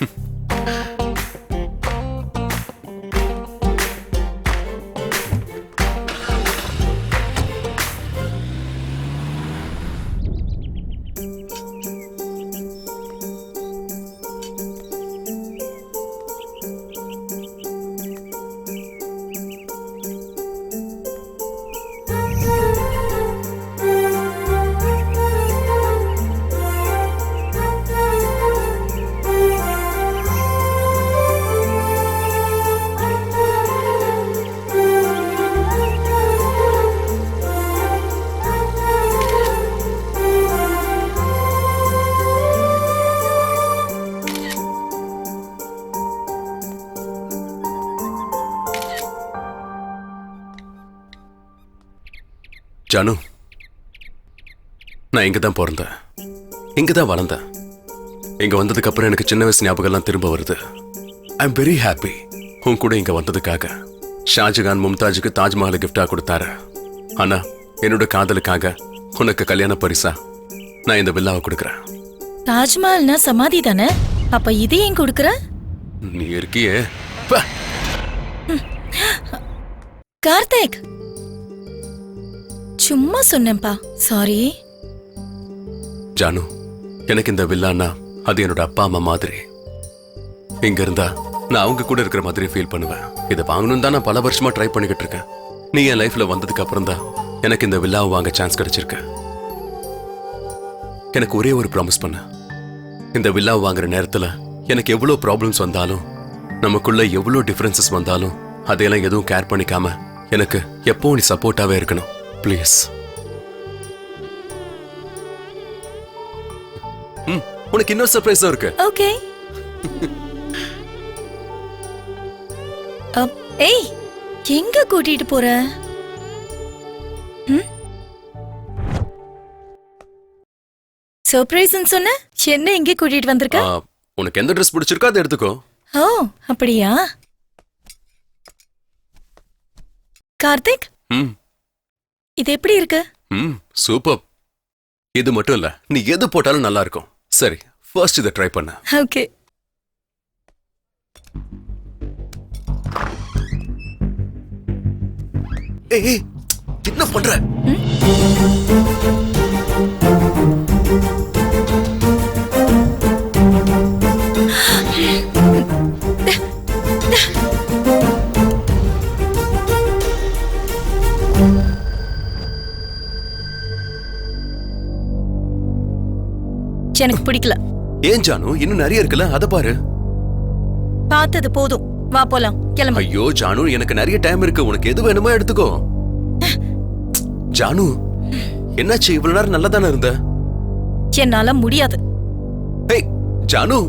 ஜானு, நான் இங்க தான் பிறந்தேன், இங்க தான் வளர்ந்தேன். இங்க வந்ததுக்கு அப்புறம் எனக்கு சின்ன வயசு ஞாபகம் எல்லாம் திரும்ப வருது. ஐ எம் வெரி ஹாப்பி உன் கூட இங்க வந்ததுக்காக. ஷாஜகான் மும்தாஜுக்கு தாஜ்மஹால் கிஃப்டா கொடுத்தாரு. ஆனா என்னோட காதலுக்காக உனக்கு கல்யாண பரிசா நான் இந்த வில்லாவை கொடுக்கறேன். தாஜ்மஹால்னா சமாதி தானே? அப்ப இது ஏன் கொடுக்கற? நீ இருக்கியே. பா. கார்த்திக், சும்மா சொன்னேன்பா, சாரி. ஜானு, எனக்கு இந்த வில்லானா அது என்னோட அப்பா அம்மா மாதிரி. இங்க இருந்தா நான் அவங்க கூட இருக்கிற மாதிரி ஃபீல் பண்ணுவேன். இதை வாங்கணும் தான் நான் பல வருஷமா ட்ரை பண்ணிக்கிட்டு இருக்கேன். நீ என் லைஃப்ல வந்ததுக்கு அப்புறம் தான் எனக்கு இந்த வில்லாவை வாங்க சான்ஸ் கிடைச்சிருக்கு. எனக்கு ஒரே ஒரு ப்ராமிஸ் பண்ண. இந்த வில்லாவை வாங்குற நேரத்துல எனக்கு எவ்வளவு ப்ராப்ளம்ஸ் வந்தாலும், நமக்குள்ள எவ்வளவு டிஃபரன்சஸ் வந்தாலும், அதையெல்லாம் எதுவும் கேர் பண்ணிக்காம எனக்கு எப்பவும் நீ சப்போர்ட்டாவே இருக்கணும். ப்ளீஸ். உனக்கு இன்னொரு சர்ப்ரைஸா இருக்கு. ஓகே. ஏய், எங்க கூட்டிட்டு போற? சர்ப்ரைஸ்னு சொன்ன, என்ன எங்க கூட்டிட்டு வந்திருக்க? உனக்கு எந்த ட்ரெஸ் பிடிச்சிருக்கோ அதை எடுத்துக்கோ. ஓ, அப்படியா? கார்த்திக், இது எப்படி இருக்கு? சூப்பர். இது மட்டும் இல்ல, நீ எது போட்டாலும் நல்லா இருக்கும். சரி, ஃபர்ஸ்ட் இதை ட்ரை பண்ண. ஓகே. ஏய், என்ன பண்ற? எனக்கு பிடிக்கல. ஏன் ஜானு, இன்னும் நிறைய இருக்குல்ல, அத பாரு. பார்த்தது போதும், வா போலாம், கிளம்பு. ஐயோ ஜானு, எனக்கு நிறைய டைம் இருக்கு, உனக்கு எது வேணுமோ எடுத்துக்கோ. ஜானு, என்னாச்சு? இவ்வளவு நேரம் நல்லா தானே இருந்த. என்னால முடியாது. ஏய் ஜானு,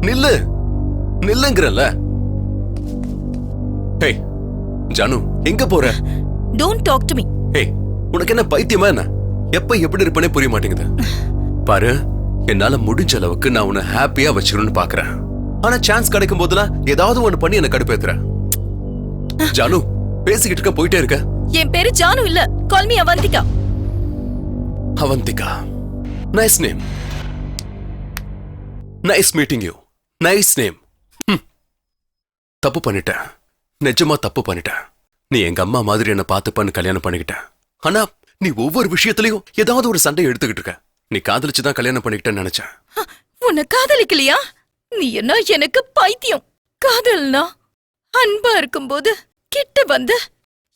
நில்லு, நில்லுங்கறல. ஏய் ஜானு, எங்க போற? Don't talk to me. ஏய், உனக்கு என்ன பைத்தியமா என்ன? எப்ப எப்படி இருப்பனே புரிய மாட்டேங்குது. பாரு, என்னால முடிஞ்ச அளவுக்கு நான் உன்னை ஹாப்பியா வச்சுக்கணும்னு பாக்குறேன். ஆனா சான்ஸ் கிடைக்கும் போதெல்லாம் ஏதாவது ஒண்ணு பண்ணி என்ன கடுப்பேத்துற. ஜானு, பேசிக்கிட்டு இருக்க, போயிட்டே இருக்க. என் பேரு ஜானு இல்ல, call me Avanthika. Avanthika, nice name. Nice meeting you. Nice name. தப்பு பண்ணிட்டேன், நிஜமா தப்பு பண்ணிட்டேன். நீ எங்க அம்மா மாதிரி என்ன பார்த்துப்பான்னு கல்யாணம் பண்ணிக்கிட்டேன். ஆனா நீ ஒவ்வொரு விஷயத்திலையும் ஏதாவது ஒரு சண்டை எடுத்துக்கிட்டு இருக்க. நீ காதலிச்சுதான் கல்யாணம் பண்ணிக்கிட்டேன்னு நினைச்சேன். உன்னை காதலிக்கலையா? நீ என்ன எனக்கு பைத்தியம்? காதல்னா அன்பா இருக்கும்போது கிட்ட வந்து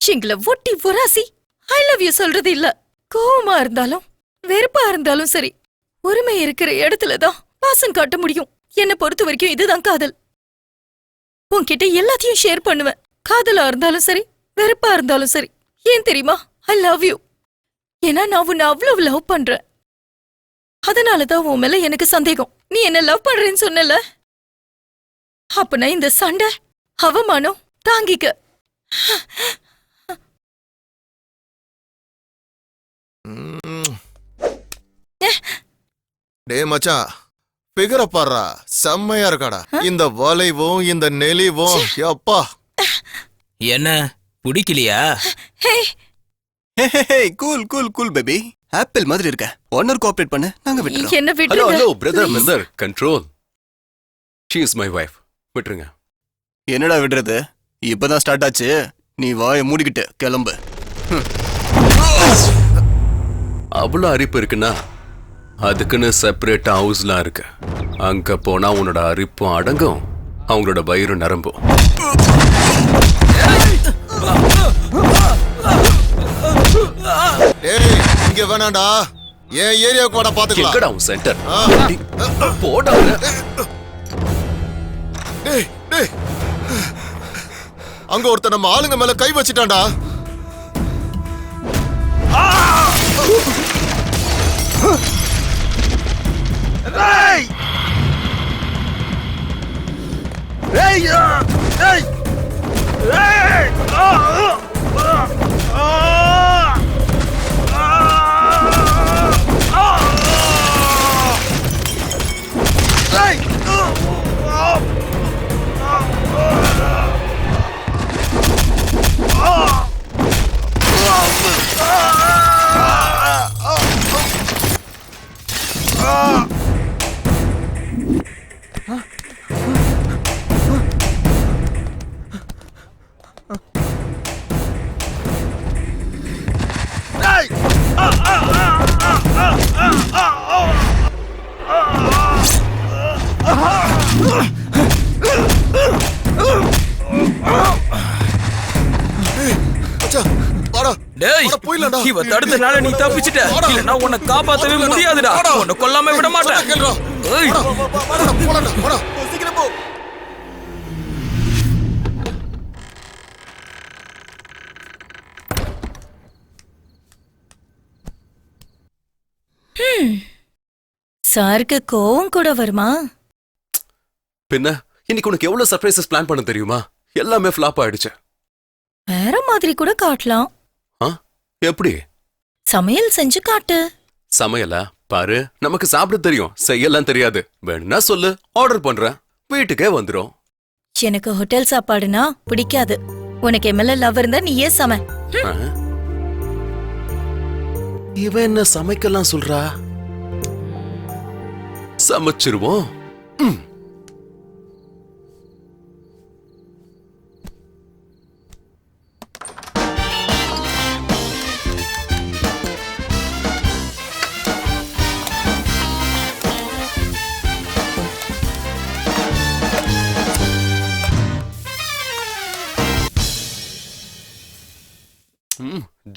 எங்களை ஒட்டி உராசி ஐ லவ் யூ சொல்றது இல்ல. கோவமா இருந்தாலும் வெறுப்பா இருந்தாலும் சரி, உரிமை இருக்கிற இடத்துலதான் பாசம் காட்ட முடியும். என்னை பொறுத்த வரைக்கும் இதுதான் காதல். உன்கிட்ட எல்லாத்தையும் ஷேர் பண்ணுவேன், காதலா இருந்தாலும் சரி வெறுப்பா இருந்தாலும் சரி. ஏன் தெரியுமா? ஐ லவ் யூ. ஏன்னா நான் உன்னை அவ்வளவு லவ் பண்றேன். அதனாலதான் உன் மேல எனக்கு சந்தேகம். நீ என்ன லவ் பண்றேன்னு சொன்னல, அப்ப நான் இந்த சண்டை அவமானம் தாங்கிக்க. டே மச்சான், பிகர பாடுறா, செம்மையா இருக்காடா. இந்த வளைவும் இந்த நெளிவும் அப்பா. என்ன பிடிக்கலையா? Cool cool cool baby, apple மாதிரி இருக்க. ஒன்னர் கோஆபரேட் பண்ணு, நாங்க விட்டுறோம். என்ன ஹலோ விட்டுருங்க. Hello brother control. She is my wife. விட்டுருங்க. என்னடா விடுறது? இப்பதான் ஸ்டார்ட் ஆச்சு. நீ வாயை மூடிக்கிட்டு கிளம்பு. அவ்வளோ அரிப்பு இருக்குன்னா அதுக்குன்னு செப்பரேட் ஹவுஸ்லாம் இருக்கு. அங்க போனா உன்னோட அரிப்பும் அடங்கும், அவங்களோட வயிறு நரம்பும். டேய் இங்க வேணாண்டா, என் ஏரியாவுக்கு வாடா பாத்துக்கலாம். எங்கடா உன் சென்டர்? போடா. டேய் டேய், அங்க ஒருத்தன் நம்ம ஆளுங்க மேல கை வச்சிட்டான்டா. டேய், இவ தடுத்தனால நீ தப்பிச்சிட்ட. இல்லனா உன்னை காப்பாத்தவே முடியாதுடா. உன்னை கொல்லாம விட மாட்டேன். ஏய், சீக்கிரம் போ. சாருக்கு கோவம் கூட வருமா? பின்ன இன்னைக்கு உனக்கு எவ்வளவு சர்ப்ரைசஸ் பிளான் பண்ண தெரியுமா? எல்லாமே ஃபிளாப் ஆயிடுச்சு. வேற மாதிரி கூட காட்டலாம். எப்படி? சமையல் செஞ்சு காட்டு. சமையலா? பாரு, நமக்கு சாப்பிட தெரியும், செய்யலாம் தெரியாது. வேணும்னா சொல்லு, ஆர்டர் பண்றேன், வீட்டுக்கே வந்துரும். எனக்கு ஹோட்டல் சாப்பாடுனா பிடிக்காது. உனக்கு எம்எல்ஏ லவ் இருந்தா நீயே சமை. இவன் என்ன சமைக்கலாம் சொல்றா? சமைச்சிருவோம்.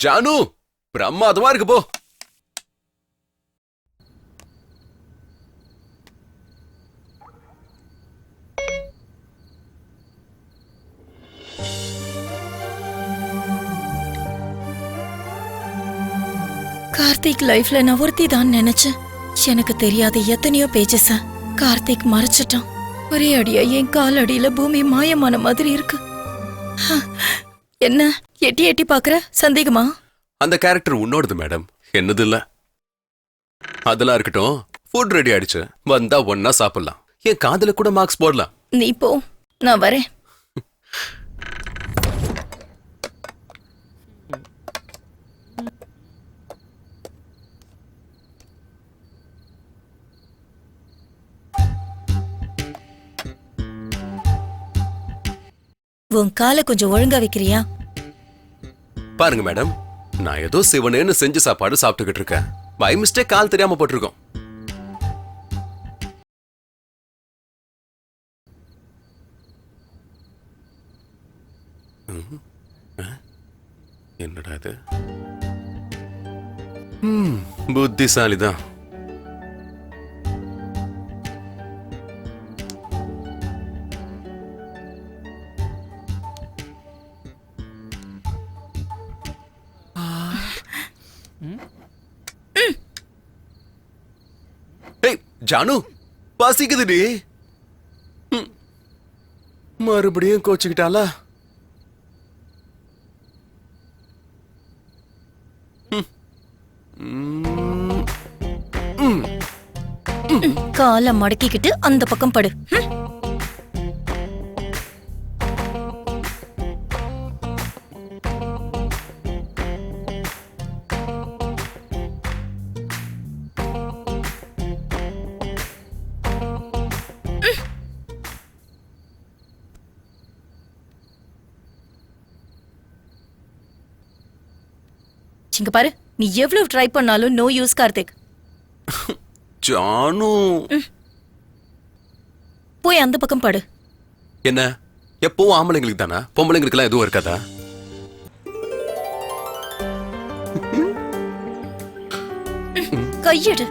ஜானு, பிரமாதமா இருக்கு போ. கார்த்திக் லைஃப்ல நான் ஒருத்தி தான் நினைச்சேன். எனக்கு தெரியாத எத்தனையோ பேஜஸ கார்த்திக் மறைச்சிட்டான். ஒரே அடியா என் கால் அடியில பூமி மாயமான மாதிரி இருக்கு. என்ன எட்டி எட்டி பாக்குற? சந்தேகமா? அந்த கேரக்டர் உன்னோடது மேடம், என்னது இல்ல. அதெல்லாம் இருக்கட்டும், ஃபுட் ரெடி ஆயிடுச்சு, வந்தா ஒன்னா சாப்பிடலாம். என் காதுல கூட மார்க்ஸ் போடலாம். நீ போ, நான் வரேன். உன் காலை கொஞ்சம் ஒழுங்கா வைக்கிறியா? பாருங்க மேடம், நான் ஏதோ சிவனேன்னு செஞ்ச சாப்பாடு சாப்பிட்டுக்கிட்டு இருக்கேன். பை மிஸ்டேக் கால் தெரியாம போட்டிருக்கோம். என்னடா இது? புத்திசாலிதான். ஜானு, பசிக்குதுடி. மறுபடியும் கோச்சுக்கிட்டாளா? காலை மடக்கிக்கிட்டு அந்த பக்கம் படு. இங்க பாரு, நீ எவ்வளவு ட்ரை பண்ணாலும் நோ யூஸ் கார்த்திக். ஜானு, போய் அந்த பக்கம் படு. என்ன எப்பவும் ஆம்பளைங்களுக்கு தானா? பொம்பளைங்களுக்கு எல்லாம் எதுவும் இருக்காதா? கையெடு.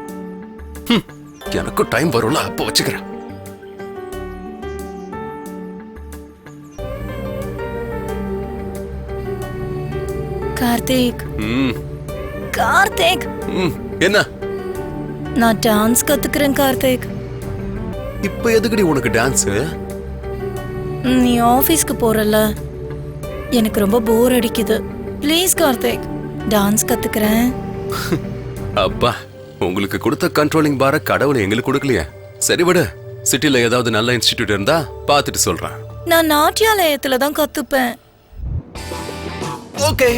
எனக்கும் டைம் வரும்ல, அப்ப வச்சுக்கிறேன். கார்த்திக், கார்த்திக், என்ன? நான் டான்ஸ் கத்துக்கிறேன் கார்த்திக். இப்ப எதுக்குடி உனக்கு டான்ஸ்? நீ ஆபீஸ்க்கு போறல, எனக்கு ரொம்ப போர் அடிக்குது. ப்ளீஸ் கார்த்திக், டான்ஸ் கத்துக்கிறேன். அப்பா, உங்களுக்கு கொடுத்த கண்ட்ரோலிங் பார கடவுளை எங்களுக்கு கொடுக்கலையே. சரி விடு, சிட்டில ஏதாவது நல்ல இன்ஸ்டிடியூட் இருந்தா பாத்துட்டு சொல்றேன். நான் நாட்டியாலயத்துல தான் கத்துப்பேன். ஓகே.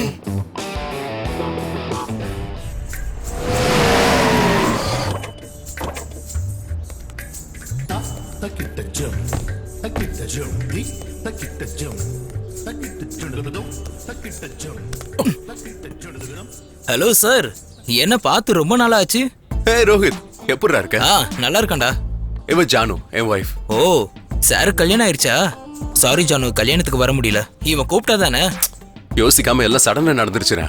ஹலோ சார், என்ன பார்த்து ரொம்ப நாள் ஆச்சு. ஹே ரோஹித், எப்படிடா இருக்க? நல்லா இருக்கேன்டா. இவ ஜானு, என் வைஃப். ஓ, சார் கல்யாணம் ஆயிடுச்சா? சாரி ஜானு, கல்யாணத்துக்கு வர முடியல. இவன் கூப்பிட்டா தானே? யோசிக்காம எல்லாம் சடனா நடந்துருச்சுனா.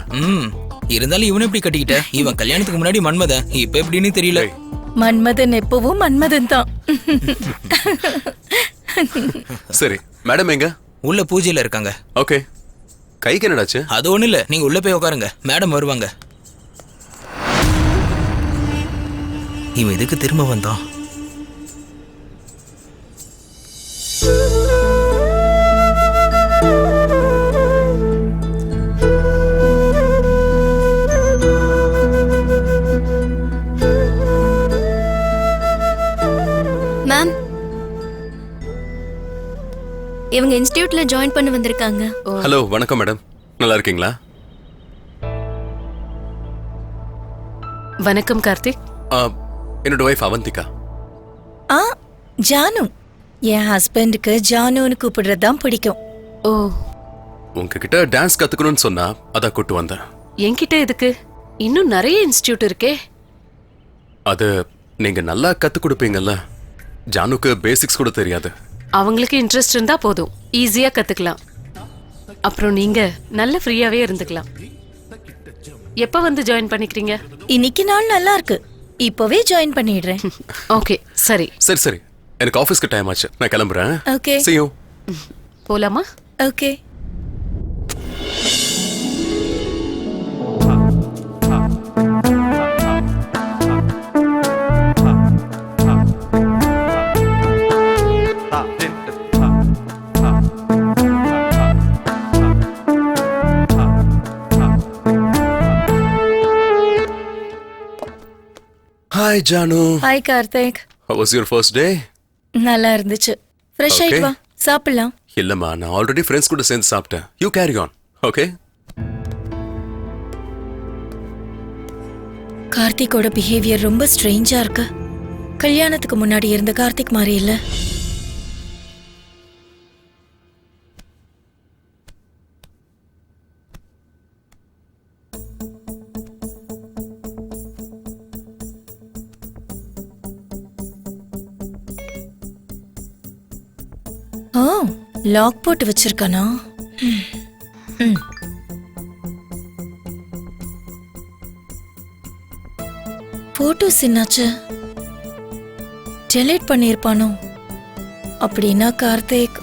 இருந்தாலும் இவன் எப்படி கட்டிக்கிட்ட? இவன் கல்யாணத்துக்கு முன்னாடி மன்மதன், இப்ப எப்படின்னு தெரியல. மன்மதன் எப்பவும் மன்மதன் தான். சரி, மேடம் எங்க? உள்ள பூஜையில இருக்காங்க. ஓகே. கைக்கு என்னடாச்சு? அது ஒண்ணு இல்ல, நீங்க உள்ள போய் உட்காருங்க, மேடம் வருவாங்க. இவன் எதுக்கு திரும்ப வந்தான்? மேம், இவங்க இன்ஸ்டிடியூட்ல ஜாயின் பண்ண வந்திருக்காங்க. ஹலோ, வணக்கம் மேடம். நல்லா இருக்கீங்களா? வணக்கம் கார்த்திக். என்னோட வைஃப் அவந்திகா. ஜானு, என் ஹஸ்பண்டுக்கு ஜானுன்னு கூப்பிடுறதுதான் பிடிக்கும். ஓ, உங்ககிட்ட டான்ஸ் கத்துக்கணும்னு சொன்னா அதான் கூட்டு வந்தேன். என்கிட்ட எதுக்கு? இன்னும் நிறைய இன்ஸ்டிடியூட் இருக்கே. அது நீங்க நல்லா கத்து கொடுப்பீங்கல்ல. ஜானுக்கு பேசிக்ஸ் கூட தெரியாது. அவங்களுக்கு இன்ட்ரெஸ்ட் இருந்தா போதும், ஈஸியா கத்துக்கலாம். அப்புறம் நீங்க நல்ல ஃப்ரீயாவே இருந்துக்கலாம். எப்ப வந்து ஜாயின் பண்ணிக்கிறீங்க? இன்னைக்கு நாள் நல்லா இருக்கு, இப்பவே ஜாயின் பண்ணிடுறேன். ஓகே, சரி. சரி சரி, எனக்கு ஆபீஸ்க்கு டைம் ஆச்சு, நான் கிளம்புறேன். Okay, see you. போலாமா? Okay. Hi Janu. Hi Karthik. How was your first day? நல்லா இருந்துச்சு. ஃப்ரெஷ் ஆயிட்டு வா, சாப்பிடலாம். இல்லம்மா, நான் ஆல்ரெடி ஃப்ரெண்ட்ஸ் கூட சேர்ந்து சாப்பிட்டேன். You carry on, okay? கார்த்திக்கோட பிஹேவியர் ரொம்ப ஸ்ட்ரேஞ்சா இருக்கு. கல்யாணத்துக்கு முன்னாடி இருந்த கார்த்திக் மாதிரி இல்ல. ஓ லாக் போட்டு வச்சிருக்கானா? போட்டோஸ் என்னாச்சு? டெலீட் பண்ணியிருப்பானோ? அப்படின்னா கார்த்திக்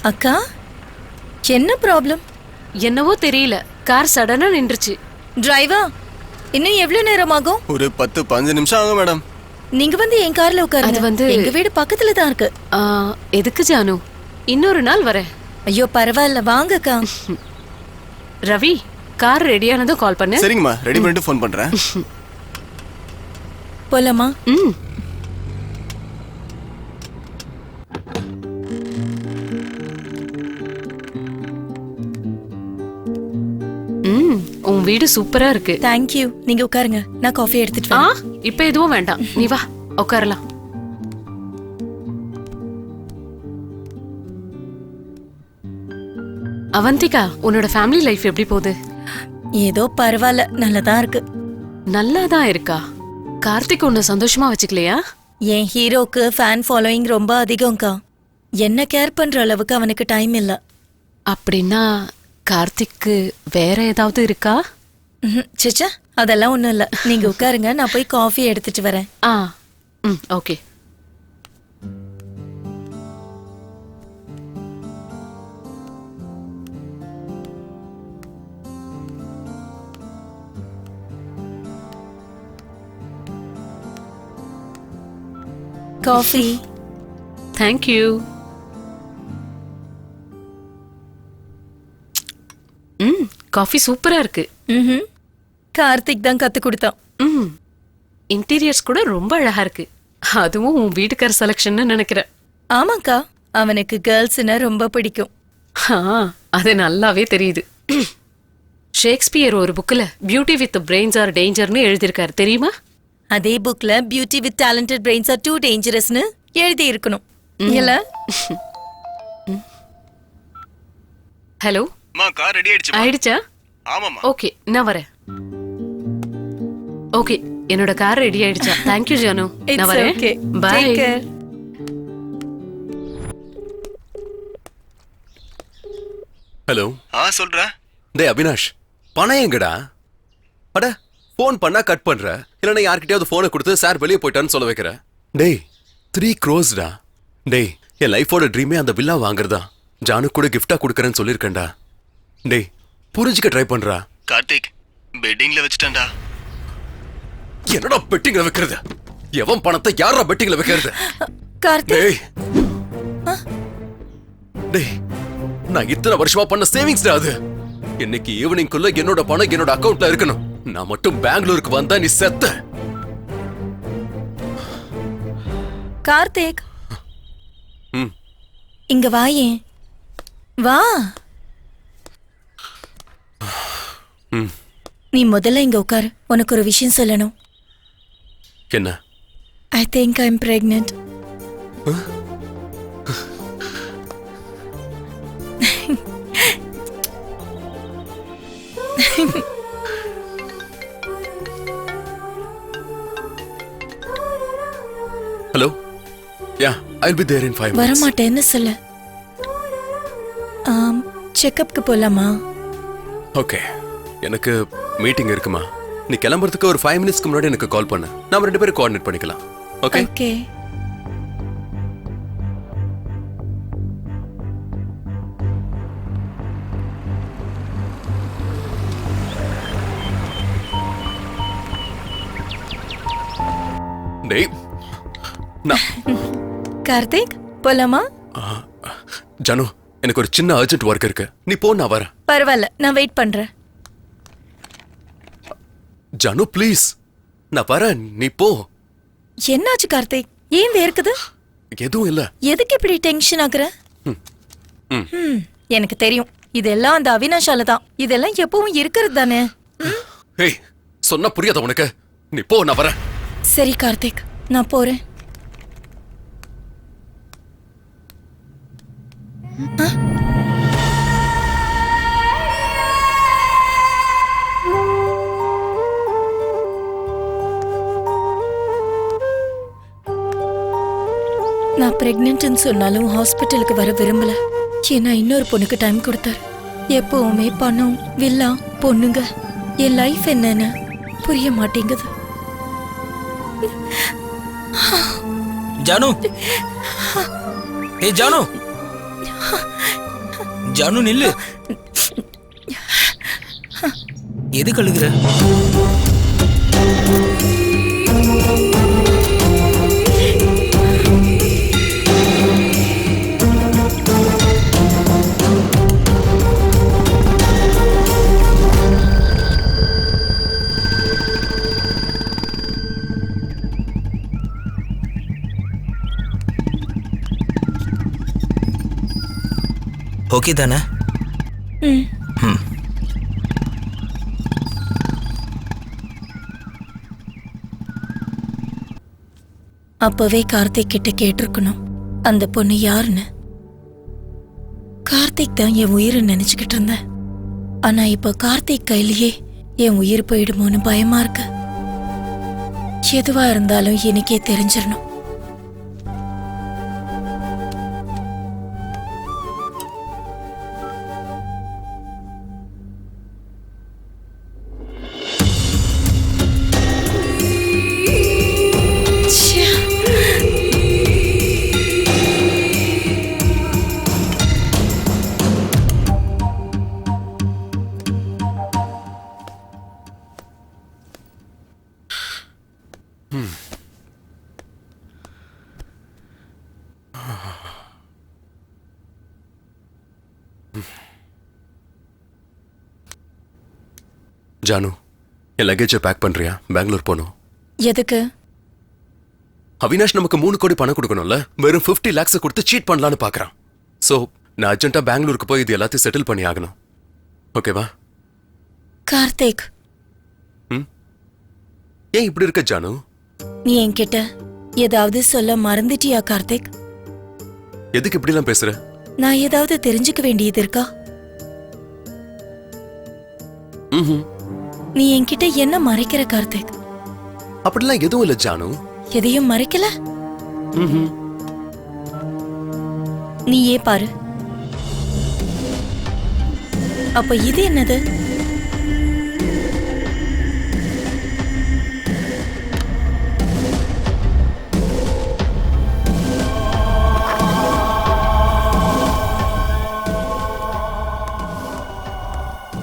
அக்கா என்ன ப்ராப்ளம்? என்னவோ தெரியல, கார் சடனா நின்றுச்சு. டிரைவர் இன்னும் எவ்வளவு நேரம் ஆகும்? ஒரு 10-15 நிமிஷம் ஆகும் மேடம். நீங்க வந்து என் கார்ல உட்காருங்க. அது வந்து எங்க வீடு பக்கத்துல தான் இருக்கு. எதுக்கு ஜானு? இன்னொரு நாள் வரேன். ஐயோ பரவாயில்ல, வாங்கக்கா. ரவி, கார் ரெடியானதும் கால் பண்ணு. சரிங்கம்மா, ரெடி பண்ணிட்டு ஃபோன் பண்றேன். போலாமா? உன் வீடு சூப்பரா இருக்கு. தேங்க்யூ. நீங்க உட்காருங்க, நான் காஃபி எடுத்துட்டு வரேன். இப்ப எதுவும் வேண்டாம், நீ வா உட்காரலாம். அவந்திகா, உன்னோட ஃபேமிலி லைஃப் எப்படி போகுது? ஏதோ பரவாயில்ல, நல்லதா இருக்கு. நல்லாதான் இருக்கா? கார்த்திக் உன்னை சந்தோஷமா வச்சுக்கலையா? என் ஹீரோக்கு ஃபேன் ஃபாலோயிங் ரொம்ப அதிகம்க்கா. என்ன கேர் பண்ற அளவுக்கு அவனுக்கு டைம் இல்ல. அப்படின்னா கார்த்திக்கு வேற ஏதாவது இருக்கா? சிச்சா, அதெல்லாம் ஒண்ணும் இல்ல. நீங்க உட்காருங்க, நான் போய் காஃபி எடுத்துட்டு வரேன். ஓகே. காஃபி. தேங்க்யூ. காஃபி சூப்பரா இருக்கு. கார்த்திக் தான் கத்து கொடுத்தான். இன்டீரியர்ஸ் கூட ரொம்ப அழகா இருக்கு. அதுவும் உன் வீட்டுக்கார செலக்ஷன் நினைக்கிறேன். ஆமாக்கா, அவனுக்கு கேர்ள்ஸ்னா ரொம்ப பிடிக்கும். அது நல்லாவே தெரியுது. ஷேக்ஸ்பியர் ஒரு புக்ல பியூட்டி வித் பிரெயின்ஸ் ஆர் டேஞ்சர்னு எழுதியிருக்காரு, தெரியுமா? அதே புக்ல beauty with talented brains are too டேஞ்சரஸ்னு எழுதி இருக்கணும் இல்ல? ஹலோ, கார் ரெடி ஆயிடுச்சா? ஆமாமா. ஓகே, நான் வரேன். ஓகே, என்னோட கார் ரெடி ஆயிடுச்சா? தேங்க்யூ ஜானு, நான் வரேன். பை. ஹலோ. சொல்றா. டேய் அவினாஷ், பணம் எங்கடா? அட, ஃபோன் பண்ணா கட் பண்ற, இல்லைன்னா யார்கிட்டயாவது ஃபோனை கொடுத்து சார் வெளியே போயிட்டான்னு சொல்ல வைக்கிற. டேய், 3 crores-டா. டேய், என் லைஃபோட ட்ரீமே அந்த வில்லா வாங்குறதா. ஜானு கூட கிஃப்டா கொடுக்கறேன்னு சொல்லியிருக்கேன்டா. டேய், புரிஞ்சுக்க ட்ரை பண்றா. கார்த்திக் பெட்டிங்ல வச்சுட்டேன்டா. என்னடா பெட்டிங்ல வைக்கிறது? எவன் பணத்தை யாரா பெட்டிங்ல வைக்கிறது? கார்த்திக் டேய் டேய், நான் இத்தனை வருஷமா பண்ண சேவிங்ஸ்டா அது. இன்னைக்கு ஈவினிங்குள்ள என்னோட பணம் என்னோட அக்கவுண்ட்ல இருக்கணும். நான் மட்டும் பெங்களூருக்கு வந்தா நீ செத்த. கார்த்திக் ம். இங்க வாயே, வா. நீ முதல்ல இங்க உட்காரு. உனக்கு ஒரு விஷயம் சொல்லணும். என்ன? I think I am pregnant. Hello, yeah, I'll be there in 5 minutes. வரமாட்டேன்னு சொல்லு. செக்கப்க்கு போலாமா? ஓகே, எனக்கு மீட்டிங் இருக்குமா. நீ கிளம்புறதுக்கு ஒரு 5 மினிட்ஸ்க்கு முன்னாடி எனக்கு கால் பண்ணு. நாம 2 பேரும் கோஆர்டினேட் பண்ணிக்கலாம். ஓகே? ஓகே. டேய், நான் கார்த்திக் போலாமா? ஜானு, எனக்கு ஒரு சின்ன அர்ஜென்ட் ஒர்க் இருக்கு. நீ போ, நான் வரேன். பரவாயில்ல, நான் வெயிட் பண்றேன். ஜானு ப்ளீஸ், நான் வரேன், நீ போ. என்னாச்சு கார்த்திக்? ஏன் வேர்க்குது? எதுவும் இல்ல. எதுக்கு இப்படி டென்ஷன் ஆகுற? எனக்கு தெரியும், இதெல்லாம் அந்த அவினாஷால தான். இதெல்லாம் எப்பவும் இருக்கிறது தானே. ஏய், சொன்னா புரியாத உனக்கு? நீ போ, நான் வரேன். சரி கார்த்திக், நான் போறேன். நான் பிரெக்னென்ட்னு சொன்னாலும் ஹாஸ்பிட்டலுக்கு வர விரும்பல. ஏன்னா இன்னொரு பொண்ணுக்கு டைம் கொடுத்தாரு. எப்பவுமே பணம், வில்லா, பொண்ணுங்க, என் லைஃப் என்னன்னு புரிய மாட்டேங்குது. ஜானு, ஏய் ஜானு, ஜானு நில்லு. எது கழுகுற? ஓகே தானே? அப்பவே கார்த்திக் கிட்ட கேட்டிருக்கணும் அந்த பொண்ணு யாருன்னு. கார்த்திக் தான் என் உயிரை நினைச்சுக்கிட்டு இருந்தேன். ஆனா இப்ப கார்த்திக் கையிலேயே என் உயிர் போயிடுமோன்னு பயமா இருக்கு. எதுவா இருந்தாலும் எனக்கே தெரிஞ்சிடணும். ஜானு, என் லக்கேஜை பேக் பண்றியா? பெங்களூர் போகணும். எதுக்கு? அவினாஷ் நமக்கு 3 கோடி பணம் கொடுக்கணும்ல. வெறும் 50 lakhs கொடுத்து சீட் பண்ணலான்னு பாக்குறான். சோ நான் அர்ஜென்ட்டா பெங்களூருக்கு போய் இது எல்லாத்தையும் செட்டில் பண்ணி ஆகணும். ஓகேவா? கார்த்திக், ஏன் இப்படி இருக்க ஜானு? நீ என்கிட்ட ஏதாவது சொல்ல மறந்துட்டியா கார்த்திக்? எதுக்கு இப்படி எல்லாம் பேசுற? நான் ஏதாவது தெரிஞ்சுக்க வேண்டியது இருக்கா? நீ என்கிட்ட என்ன மறைக்கிற கார்த்திக்? அப்படிலாம் எதுவும் இல்ல ஜானு. எதையும் மறைக்கல? நீயே பாரு. அப்ப இது என்னது?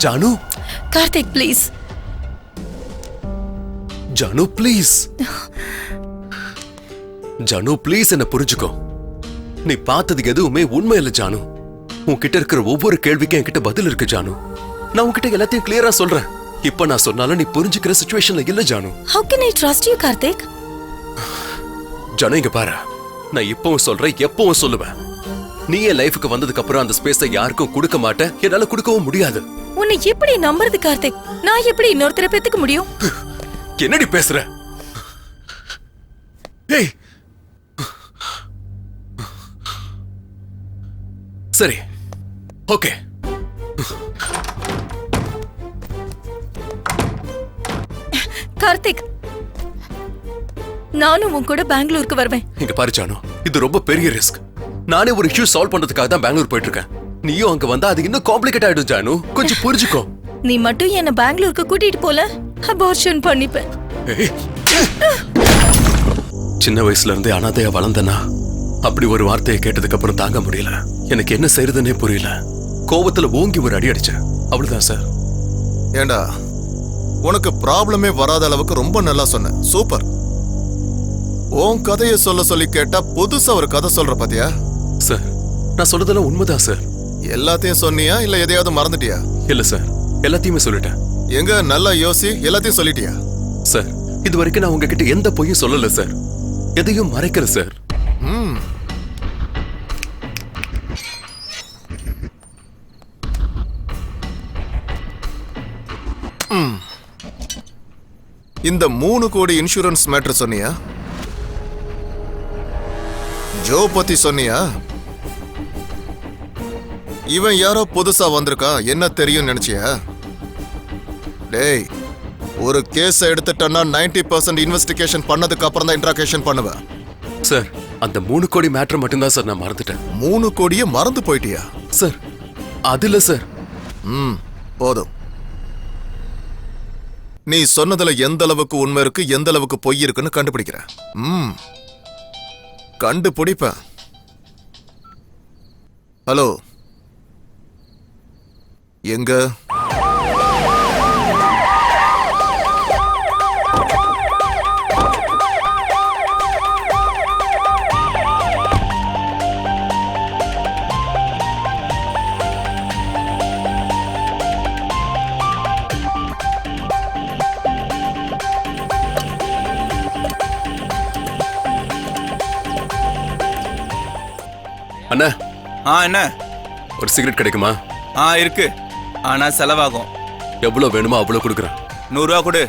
Janu Karthik please. Janu please. Janu please என்ன புரிஞ்சுக்கோ. நீ பார்த்தது எதுவுமே உண்மை இல்ல ஜானு. உன்கிட்ட இருக்கிற ஒவ்வொரு கேள்விக்கும் என்கிட்ட பதில் இருக்கு ஜானு. நான் உன்கிட்ட எல்லாத்தையும் கிளியரா சொல்றேன். இப்ப நான் சொன்னாலும் நீ புரிஞ்சுக்கிற சிச்சுவேஷன்ல இல்ல Janu. How can I trust you, Karthik? Janu இங்க பாரு, நான் இப்பவும் சொல்றேன், எப்பவும் சொல்லுவேன். நீ என் லைஃபுக்கு வந்ததுக்கு அப்புறம் அந்த ஸ்பேஸை யாருக்கும் கொடுக்க மாட்டேன், என்னால கொடுக்கவும் முடியாது. உன்னை எப்படி நம்புறது கார்த்திக்? நான் எப்படி இன்னொருத்தரை பெத்துக்க முடியும்? என்னடி பேசுற? ஏய், சரி, ஓகே. கார்த்திக், நானும் உன் கூட பெங்களூருக்கு வருவேன். இங்க பாரு ஜானு, இது ரொம்ப பெரிய ரிஸ்க். நானே ஒரு இஷ்யூ சால்வ் பண்றதுக்காக தான் பெங்களூர் போயிட்டு இருக்கேன். நீயும் அங்க வந்தா அது இன்னும் காம்ப்ளிகேட் ஆயிடும் ஜானு. கொஞ்சம் புரிஞ்சுக்கோ. நீ மட்டும் என்ன பெங்களூருக்கு கூட்டிட்டு போல, அபார்ஷன் பண்ணிப்பேன். ஏய், சின்ன வயசுல இருந்தே அனாதையா வளர்ந்தனா, அப்படி ஒரு வார்த்தையை கேட்டதுக்கு அப்புறம் தாங்க முடியல. எனக்கு என்ன செய்யறதுன்னே புரியல. கோவத்துல ஓங்கி ஒரு அடி அடிச்சேன். அவ்வளவுதான் சார். ஏண்டா, உனக்கு ப்ராப்ளமே வராத அளவுக்கு ரொம்ப நல்லா சொன்ன. சூப்பர். உன் கதையை சொல்ல சொல்லி கேட்டா புதுசா ஒரு கதை சொல்ற பாத்தியா? சார், நான் சொல்றதெல்லாம் உண்மைதான் சார். எல்லாத்தையும் சொன்னியா இல்ல எதையாவது மறந்துட்டியா? இல்ல சார், எல்லாத்தையுமே சொல்லிட்டேன். எங்க நல்லா யோசி, எல்லாத்தையும் சொல்லிட்டியா? சார், இது வரைக்கும் நான் உங்ககிட்ட எந்த பொய்யும் சொல்லல சார். எதையும் மறைக்கல சார். இந்த 3 கோடி இன்சூரன்ஸ் மேட்டர் சொன்னியா? ஜோ பத்தி சொன்னியா? இவன் யாரோ புதுசா வந்திருக்கான், என்ன தெரியும் நினைச்சியா? டேய், ஒரு கேஸ் எடுத்துட்டனா 90% இன்வெஸ்டிகேஷன் பண்ணதுக்கு அப்புறம் தான் இன்ட்ராகேஷன் பண்ணுவேன். சார், அந்த 3 கோடி மேட்டர் மட்டும்தான் சார் நான் மறந்துட்டேன். 3 கோடியே மறந்து போயிட்டியா? சார், அது இல்ல சார். போதும். நீ சொன்னதுல எந்த அளவுக்கு உண்மை இருக்கு, எந்த அளவுக்கு பொய் இருக்குன்னு கண்டுபிடிக்கிறேன். கண்டுபிடிப்பேன். ஹலோ, எங்க? அண்ணா, என்ன? ஒரு சிகரெட் கிடைக்குமா? இருக்கு. ஆனா செலவாகும். எவ்வளவு வேணுமோ அவ்வளவு கொடுக்குறேன். 100 ரூபா கொடு.